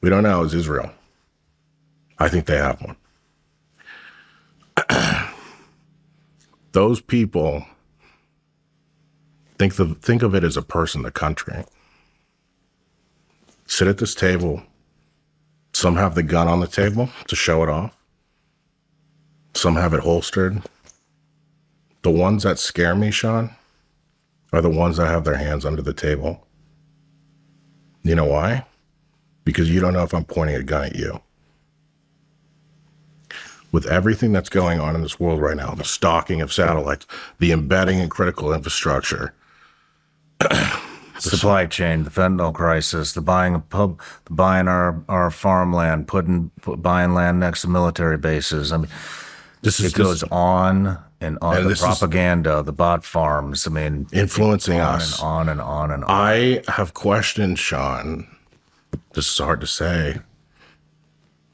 we don't know is Israel. I think they have one. Those people think of it as a person, the country. Sit at this table. Some have the gun on the table to show it off. Some have it holstered. The ones that scare me, Sean, are the ones that have their hands under the table. You know why? Because you don't know if I'm pointing a gun at you. With everything that's going on in this world right now, the stalking of satellites, the embedding in critical infrastructure, Supply chain, the fentanyl crisis, the buying our farmland, buying land next to military bases. I mean, it goes on and on. And the propaganda, the bot farms. I mean, influencing us and on and on and on. I have questioned, Sean. This is hard to say,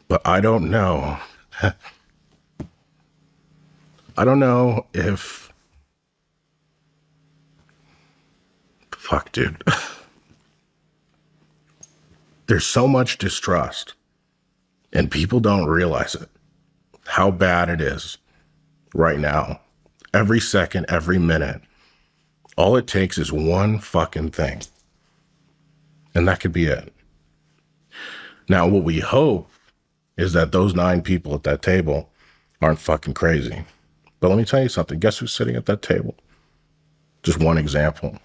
but I don't know. I don't know if. Fuck, dude. There's so much distrust, and people don't realize it, how bad it is right now. Every second, every minute. All it takes is one fucking thing, and that could be it. Now, what we hope is that those 9 people at that table aren't fucking crazy. But let me tell you something. Guess who's sitting at that table? Just one example.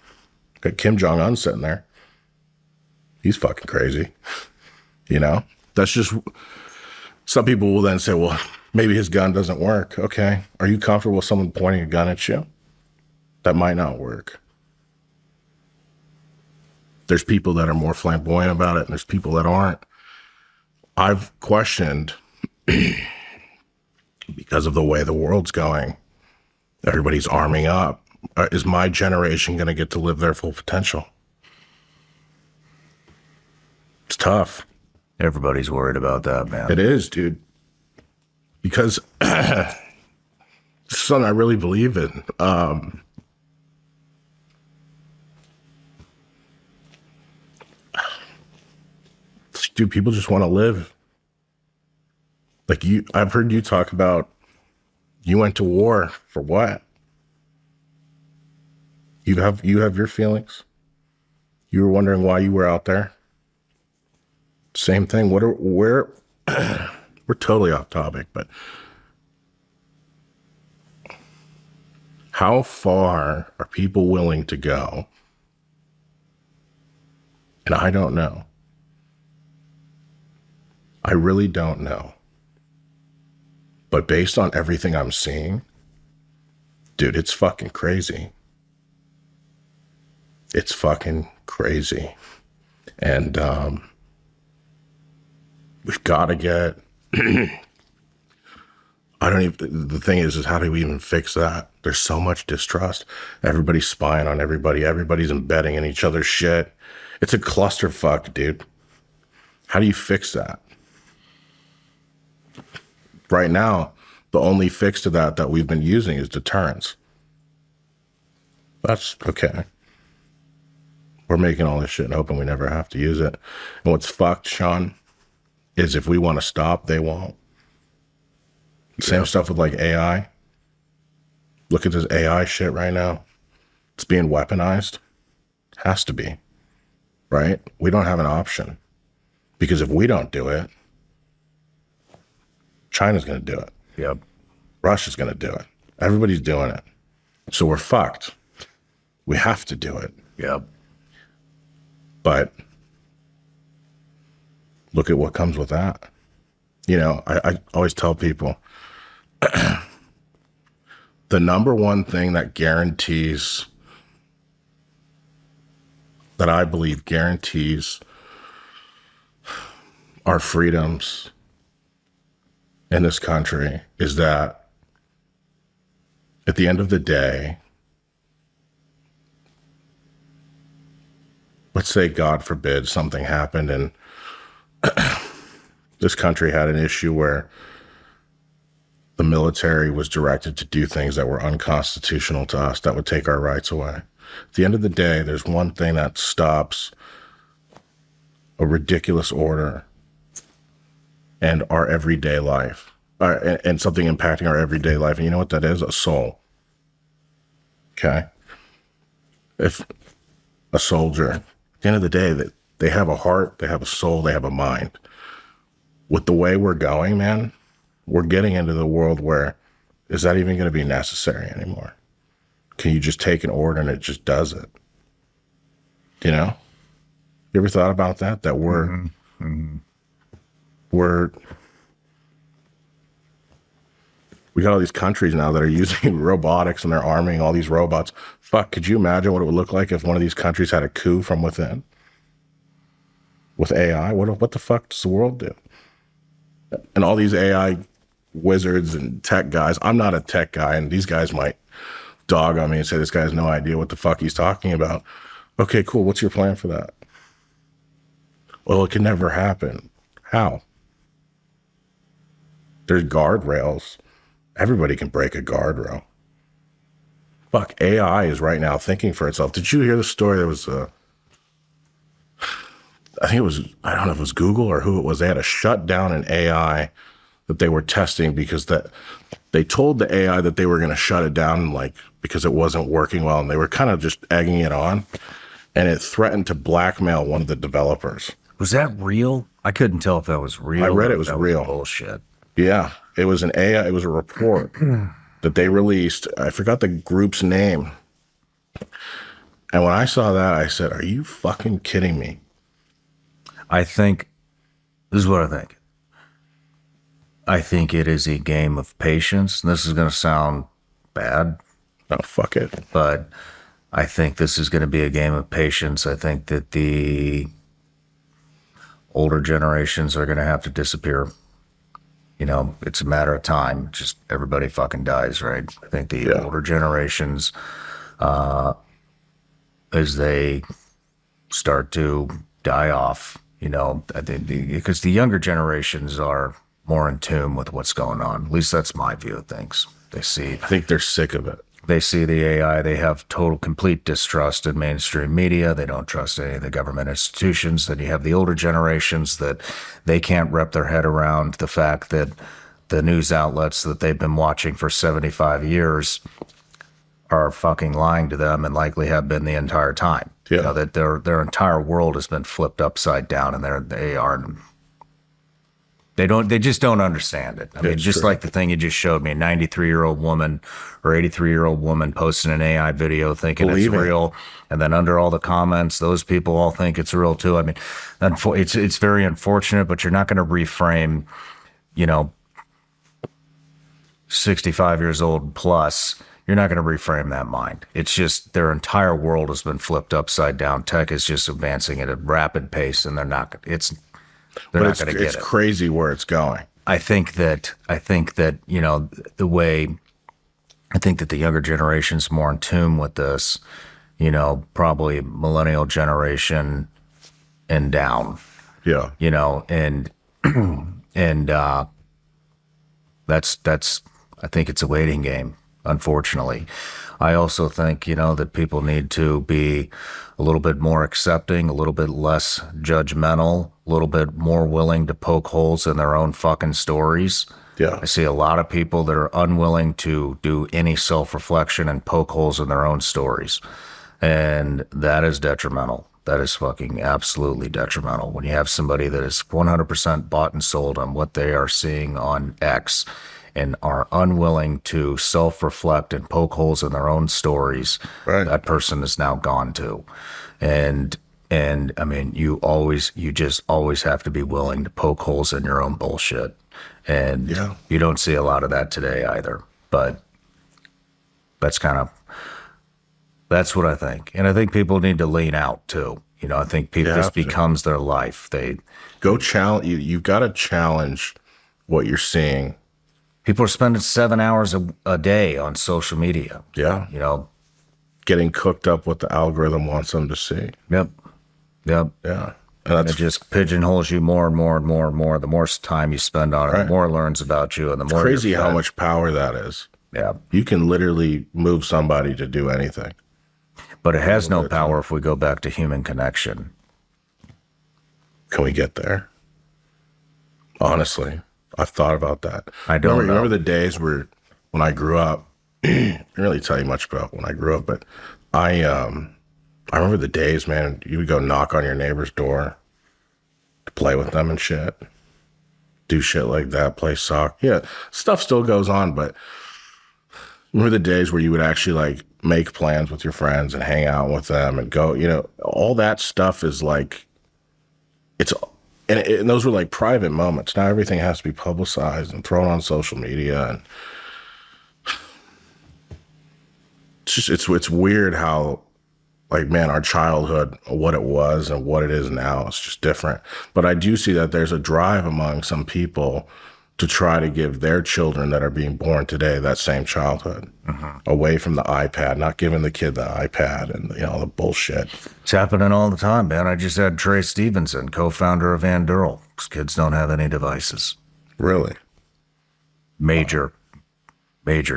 Got Kim Jong-un sitting there. He's fucking crazy. You know? That's just... Some people will then say, well, maybe his gun doesn't work. Okay. Are you comfortable with someone pointing a gun at you? That might not work. There's people that are more flamboyant about it, and there's people that aren't. I've questioned, because of the way the world's going, everybody's arming up. Is my generation going to get to live their full potential? It's tough. Everybody's worried about that, man. It is, dude. Because it's something I really believe in. Dude, people just want to live. Like I've heard you talk about you went to war for what? You have your feelings. You were wondering why you were out there. Same thing. We're totally off topic, but how far are people willing to go? And I don't know. I really don't know. But based on everything I'm seeing, dude, it's fucking crazy. It's fucking crazy. And we've got to get... the thing is how do we even fix that? There's so much distrust. Everybody's spying on everybody. Everybody's embedding in each other's shit. It's a clusterfuck, dude. How do you fix that? Right now, The only fix to that we've been using is deterrence. That's okay. We're making all this shit and hoping we never have to use it. And what's fucked, Sean, is if we want to stop, they won't. Same stuff with like AI. Look at this AI shit right now. It's being weaponized. Has to be. Right? We don't have an option. Because if we don't do it, China's going to do it. Yep. Russia's going to do it. Everybody's doing it. So we're fucked. We have to do it. Yep. But look at what comes with that. You know, I always tell people the number one thing that guarantees, that I believe guarantees our freedoms in this country is that at the end of the day, let's say, God forbid, something happened and this country had an issue where the military was directed to do things that were unconstitutional to us, that would take our rights away. At the end of the day, there's one thing that stops a ridiculous order and our everyday life, and something impacting our everyday life. And you know what that is? A soul. Okay? If a soldier, at the end of the day, that they have a heart, they have a soul, they have a mind. With the way we're going, man, we're getting into the world where, is that even going to be necessary anymore? Can you just take an order and it just does it? You know? You ever thought about that? That we got all these countries now that are using robotics and they're arming all these robots. Fuck, could you imagine what it would look like if one of these countries had a coup from within? With AI? What the fuck does the world do? And all these AI wizards and tech guys. I'm not a tech guy, and these guys might dog on me and say this guy has no idea what the fuck he's talking about. Okay, cool. What's your plan for that? Well, it can never happen. How? There's guardrails. Everybody can break a guardrail. Fuck, AI is right now thinking for itself. Did you hear the story? There was I think it was, I don't know if it was Google or who it was. They had to shut down an AI that they were testing because they told the AI that they were going to shut it down, like, because it wasn't working well, and they were kind of just egging it on, and it threatened to blackmail one of the developers. Was that real? I couldn't tell if that was real. I read it was real. Bullshit. Yeah, it was an AI. It was a report that they released. I forgot the group's name. And when I saw that, I said, "Are you fucking kidding me?" I think, this is what I think. I think it is a game of patience. And this is going to sound bad. Oh, fuck it. But I think this is going to be a game of patience. I think that the older generations are going to have to disappear. You know, it's a matter of time. Just everybody fucking dies, right? I think the older generations, as they start to die off, you know, I think because the younger generations are more in tune with what's going on. At least that's my view of things. I think they're sick of it. They see the AI. They have total, complete distrust in mainstream media. They don't trust any of the government institutions. Then you have the older generations that they can't wrap their head around the fact that the news outlets that they've been watching for 75 years are fucking lying to them and likely have been the entire time. Yeah. You know, that their entire world has been flipped upside down, and they just don't understand it. I mean, just like the thing you just showed me, a 93-year-old woman or 83-year-old woman posting an AI video thinking it's real. And then under all the comments, those people all think it's real too. I mean, it's very unfortunate, but you're not going to reframe, you know, 65 years old plus. You're not going to reframe that mind. It's just their entire world has been flipped upside down. Tech is just advancing at a rapid pace, and they're not going to get it. It's crazy where it's going. I think that, you know, I think that the younger generation's more in tune with this, you know, probably millennial generation and down. Yeah. You know, and that's I think it's a waiting game, unfortunately. I also think, that people need to be a little bit more accepting, a little bit less judgmental, a little bit more willing to poke holes in their own fucking stories. Yeah. I see a lot of people that are unwilling to do any self-reflection and poke holes in their own stories. And that is detrimental. That is fucking absolutely detrimental. When you have somebody that is 100% bought and sold on what they are seeing on X and are unwilling to self-reflect and poke holes in their own stories, Right. that person is now gone too. And I mean, you just always have to be willing to poke holes in your own bullshit. And Yeah. you don't see a lot of that today either. But that's what I think. And I think people need to lean out too. I think You this have to. becomes their life. Go challenge. You've got to challenge what you're seeing. People are spending 7 hours a day on social media. Yeah. Getting cooked up what the algorithm wants them to see. Yep. Yeah. And It that's just pigeonholes you more and more and more and more. The more time you spend on it, Right. the more it learns about you, and the more crazy you're how fed. much power that is. Yeah. You can literally move somebody to do anything. But it has no power if we go back to human connection. Can we get there? Honestly, I've thought about that. I don't know. Remember the days where when I grew up, I didn't really tell you much about when I grew up, but I remember the days, man, you would go knock on your neighbor's door to play with them and shit. Do shit like that, play soccer. Yeah, stuff still goes on, but remember the days where you would actually like make plans with your friends and hang out with them and go, all that stuff is like, and those were like private moments. Now everything has to be publicized and thrown on social media. And it's weird how, like, man, our childhood, what it was and what it is now, it's just different. But I do see that there's a drive among some people to try to give their children that are being born today that same childhood, away from the iPad, not giving the kid the iPad and the bullshit. It's happening all the time, man. I just had Trey Stevenson, co-founder of Anduril. These kids don't have any devices. Really? Major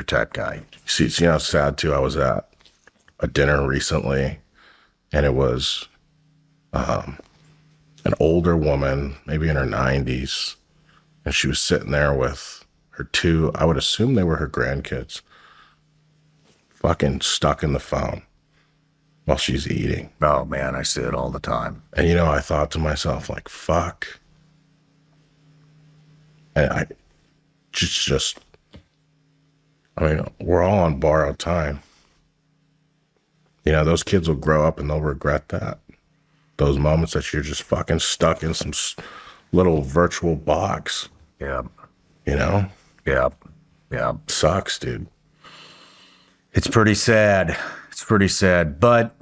tech guy. See how sad too. I was at a dinner recently, and it was an older woman, maybe in her 90s, and she was sitting there with her two, I would assume they were her grandkids, fucking stuck in the phone while she's eating. Oh, man, I see it all the time. And, I thought to myself, like, fuck. And I mean, we're all on borrowed time. Those kids will grow up and they'll regret that. Those moments that you're just fucking stuck in some little virtual box. Yeah. Yeah. Yeah. Sucks, dude. It's pretty sad. But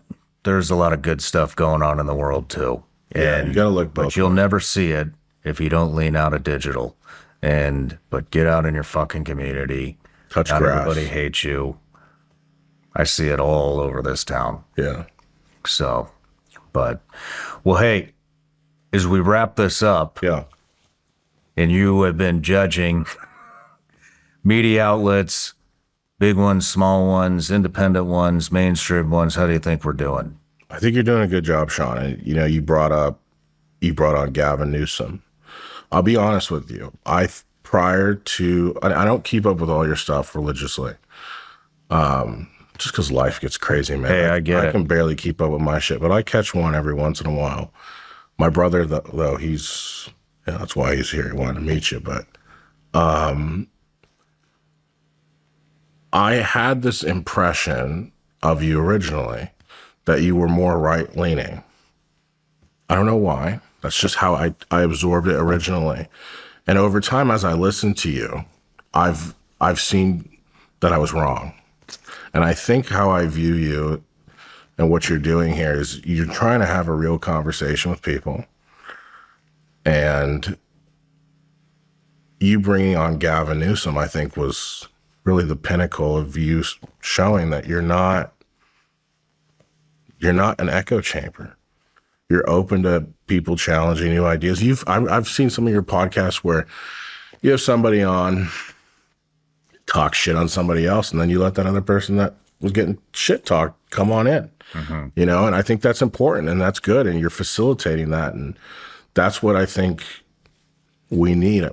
there's a lot of good stuff going on in the world too. Yeah, you gotta look both But you'll never see it if you don't lean out of digital. But get out in your fucking community. Touch Not grass. everybody hates you. I see it all over this town. Yeah. So, well, hey, as we wrap this up, Yeah. and you have been judging media outlets, big ones, small ones, independent ones, mainstream ones, how do you think we're doing? I think you're doing a good job, Sean. And, you brought on Gavin Newsom. I'll be honest with you. I don't keep up with all your stuff religiously. Just because life gets crazy, man. Hey, I get it. I can barely keep up with my shit, but I catch one every once in a while. My brother, though, that's why he's here. He wanted to meet you. But I had this impression of you originally that you were more right-leaning. I don't know why. That's just how I absorbed it originally. And over time, as I listened to you, I've seen that I was wrong. And I think how I view you and what you're doing here is you're trying to have a real conversation with people. And you bringing on Gavin Newsom, I think, was really the pinnacle of you showing that you're not an echo chamber. You're open to people challenging new ideas. I've seen some of your podcasts where you have somebody on talk shit on somebody else, and then you let that other person that was getting shit talked come on in. You know, and I think that's important and that's good, and you're facilitating that, and that's what I think we need.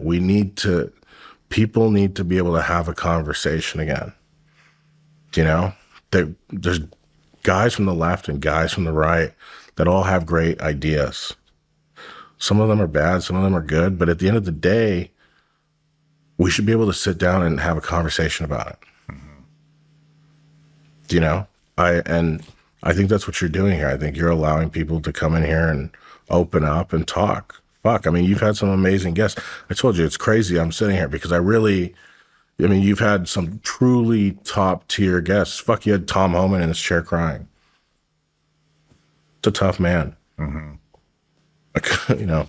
People need to be able to have a conversation again. You know, there's guys from the left and guys from the right that all have great ideas. Some of them are bad, some of them are good, but at the end of the day, we should be able to sit down and have a conversation about it. You know, I think that's what you're doing here. I think you're allowing people to come in here and open up and talk. Fuck, I mean, you've had some amazing guests. I told you, it's crazy I'm sitting here because you've had some truly top tier guests. Fuck, you had Tom Homan in his chair crying. It's a tough man. You know,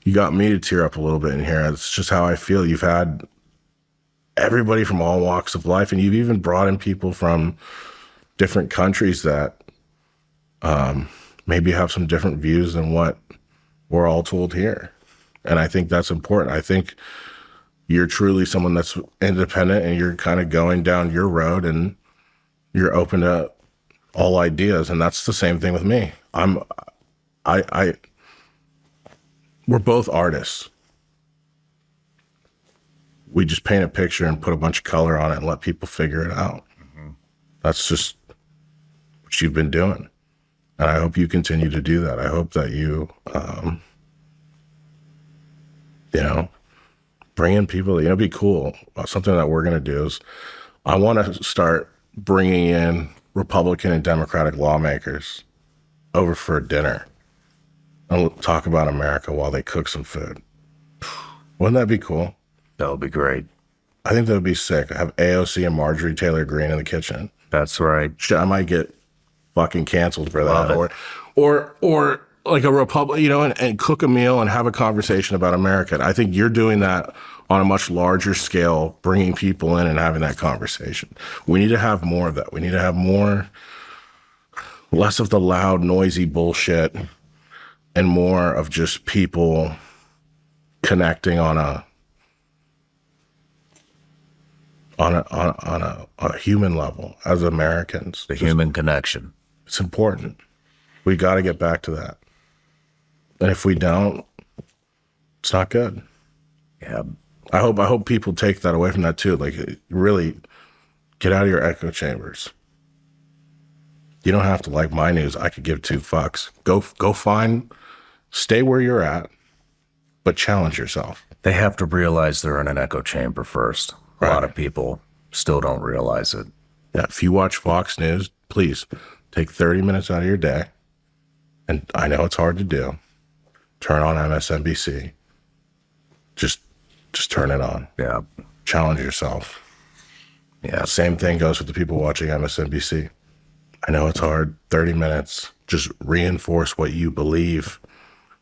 you got me to tear up a little bit in here. It's just how I feel. You've had everybody from all walks of life, and you've even brought in people from different countries that maybe have some different views than what we're all told here. And I think that's important. I think you're truly someone that's independent, and you're kind of going down your road, and you're open to all ideas. And that's the same thing with me. We're both artists. We just paint a picture and put a bunch of color on it and let people figure it out. That's just what you've been doing. And I hope you continue to do that. I hope that you, you know, bring in people, you know, be cool. Something that we're going to do is I want to start bringing in Republican and Democratic lawmakers over for a dinner and talk about America while they cook some food. Wouldn't that be cool? That would be great. I think that would be sick. Have AOC and Marjorie Taylor Greene in the kitchen. That's right. Shit, I might get fucking canceled for that. Or like a Republic, you know, and cook a meal and have a conversation about America. And I think you're doing that on a much larger scale, bringing people in and having that conversation. We need to have more of that. We need to have less of the loud, noisy bullshit and more of just people connecting on a human level as Americans. The human connection. It's important. We got to get back to that. And if we don't, it's not good. Yeah. I hope people take that away from that too. Like, really get out of your echo chambers. You don't have to like my news. I could give two fucks. Stay where you're at, but challenge yourself. They have to realize they're in an echo chamber first. A lot of people still don't realize it. Yeah, if you watch Fox News, please take 30 minutes out of your day, and I know it's hard to do, turn on MSNBC. Just turn it on. Yeah. Challenge yourself. Yeah. Same thing goes with the people watching MSNBC. I know it's hard. 30 minutes. Just reinforce what you believe,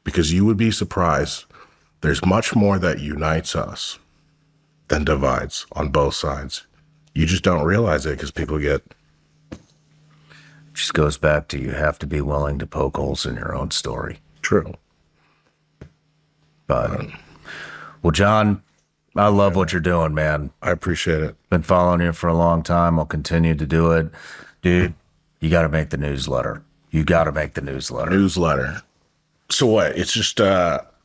because you would be surprised. There's much more that unites us than divides on both sides. You just don't realize it because people get... Just goes back to you have to be willing to poke holes in your own story. True. But, well, John, I love what you're doing, man. I appreciate it. Been following you for a long time. I'll continue to do it. Dude, you got to make the newsletter. You got to make the newsletter. So what? It's just...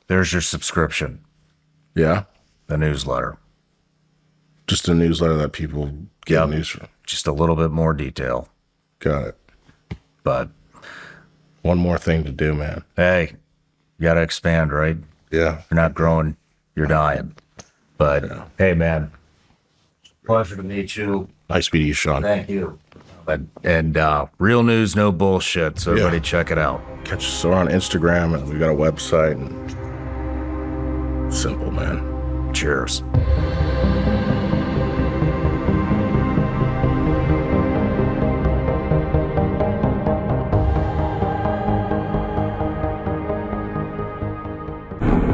There's your subscription. Yeah? The newsletter. Just a newsletter that people get news from. Just a little bit more detail. Got it. But one more thing to do, man. Hey, you got to expand, right? Yeah. You're not growing, you're dying. But hey, man, pleasure to meet you. Nice meeting you, Sean. Thank you. And real news, no bullshit. So everybody check it out. Catch us on Instagram, and we got a website. And simple, man. Cheers.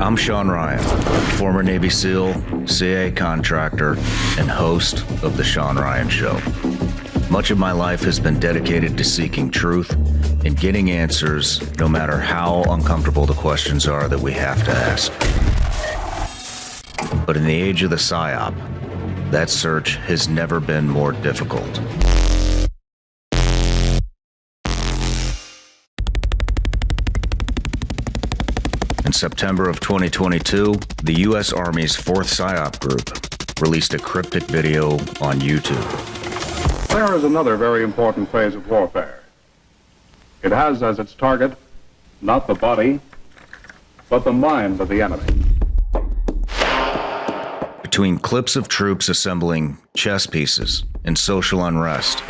I'm Sean Ryan, former Navy SEAL, CA contractor, and host of The Sean Ryan Show. Much of my life has been dedicated to seeking truth and getting answers, no matter how uncomfortable the questions are that we have to ask. But in the age of the PSYOP, that search has never been more difficult. In September of 2022, the U.S. Army's 4th PSYOP group released a cryptic video on YouTube. There is another very important phase of warfare. It has as its target not the body, but the mind of the enemy. Between clips of troops assembling chess pieces and social unrest,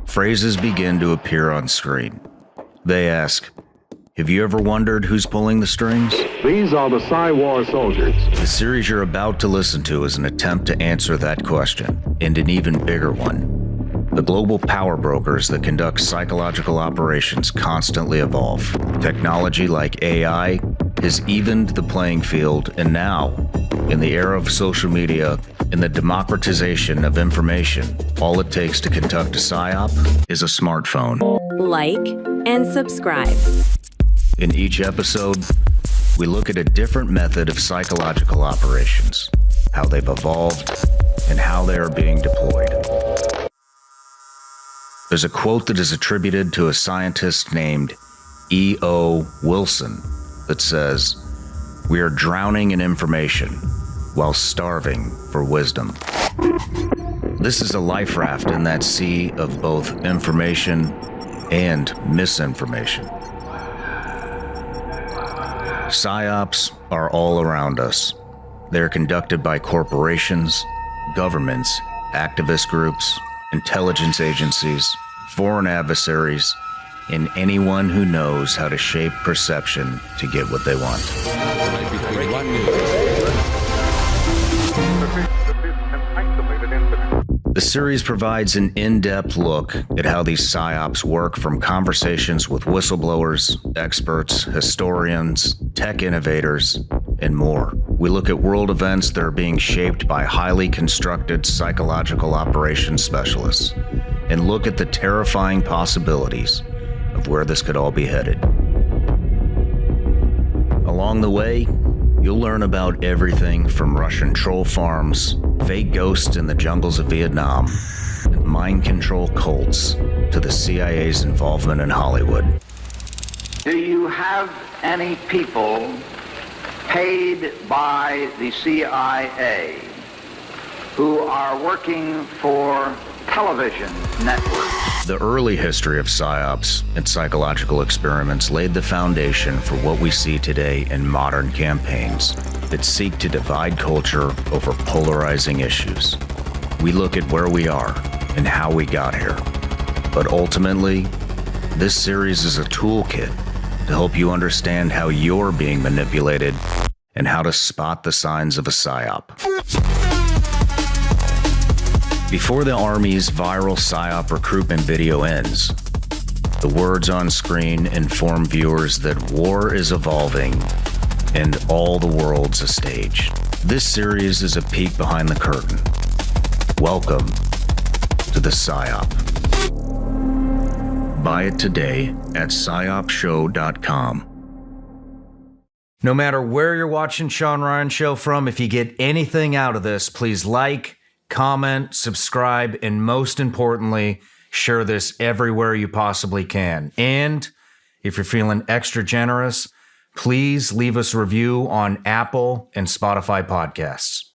phrases begin to appear on screen. They ask, "Have you ever wondered who's pulling the strings?" These are the Psy-War soldiers. The series you're about to listen to is an attempt to answer that question, and an even bigger one. The global power brokers that conduct psychological operations constantly evolve. Technology like AI has evened the playing field, and now, in the era of social media and the democratization of information, all it takes to conduct a PSYOP is a smartphone. Like and subscribe. In each episode, we look at a different method of psychological operations, how they've evolved, and how they are being deployed. There's a quote that is attributed to a scientist named E.O. Wilson that says, "We are drowning in information while starving for wisdom." This is a life raft in that sea of both information and misinformation. PSYOPs are all around us. They're conducted by corporations, governments, activist groups, intelligence agencies, foreign adversaries, and anyone who knows how to shape perception to get what they want. The series provides an in-depth look at how these PSYOPs work, from conversations with whistleblowers, experts, historians, tech innovators, and more. We look at world events that are being shaped by highly constructed psychological operations specialists, and look at the terrifying possibilities of where this could all be headed. Along the way, you'll learn about everything from Russian troll farms, fake ghosts in the jungles of Vietnam, and mind control cults, to the CIA's involvement in Hollywood. Do you have any people paid by the CIA who are working for television networks? The early history of PSYOPs and psychological experiments laid the foundation for what we see today in modern campaigns that seek to divide culture over polarizing issues. We look at where we are and how we got here. But ultimately, this series is a toolkit to help you understand how you're being manipulated and how to spot the signs of a PSYOP. Before the Army's viral PSYOP recruitment video ends, the words on screen inform viewers that war is evolving and all the world's a stage. This series is a peek behind the curtain. Welcome to the PSYOP. Buy it today at psyopshow.com. No matter where you're watching Sean Ryan Show from, if you get anything out of this, please like, comment, subscribe, and most importantly, share this everywhere you possibly can. And if you're feeling extra generous, please leave us a review on Apple and Spotify podcasts.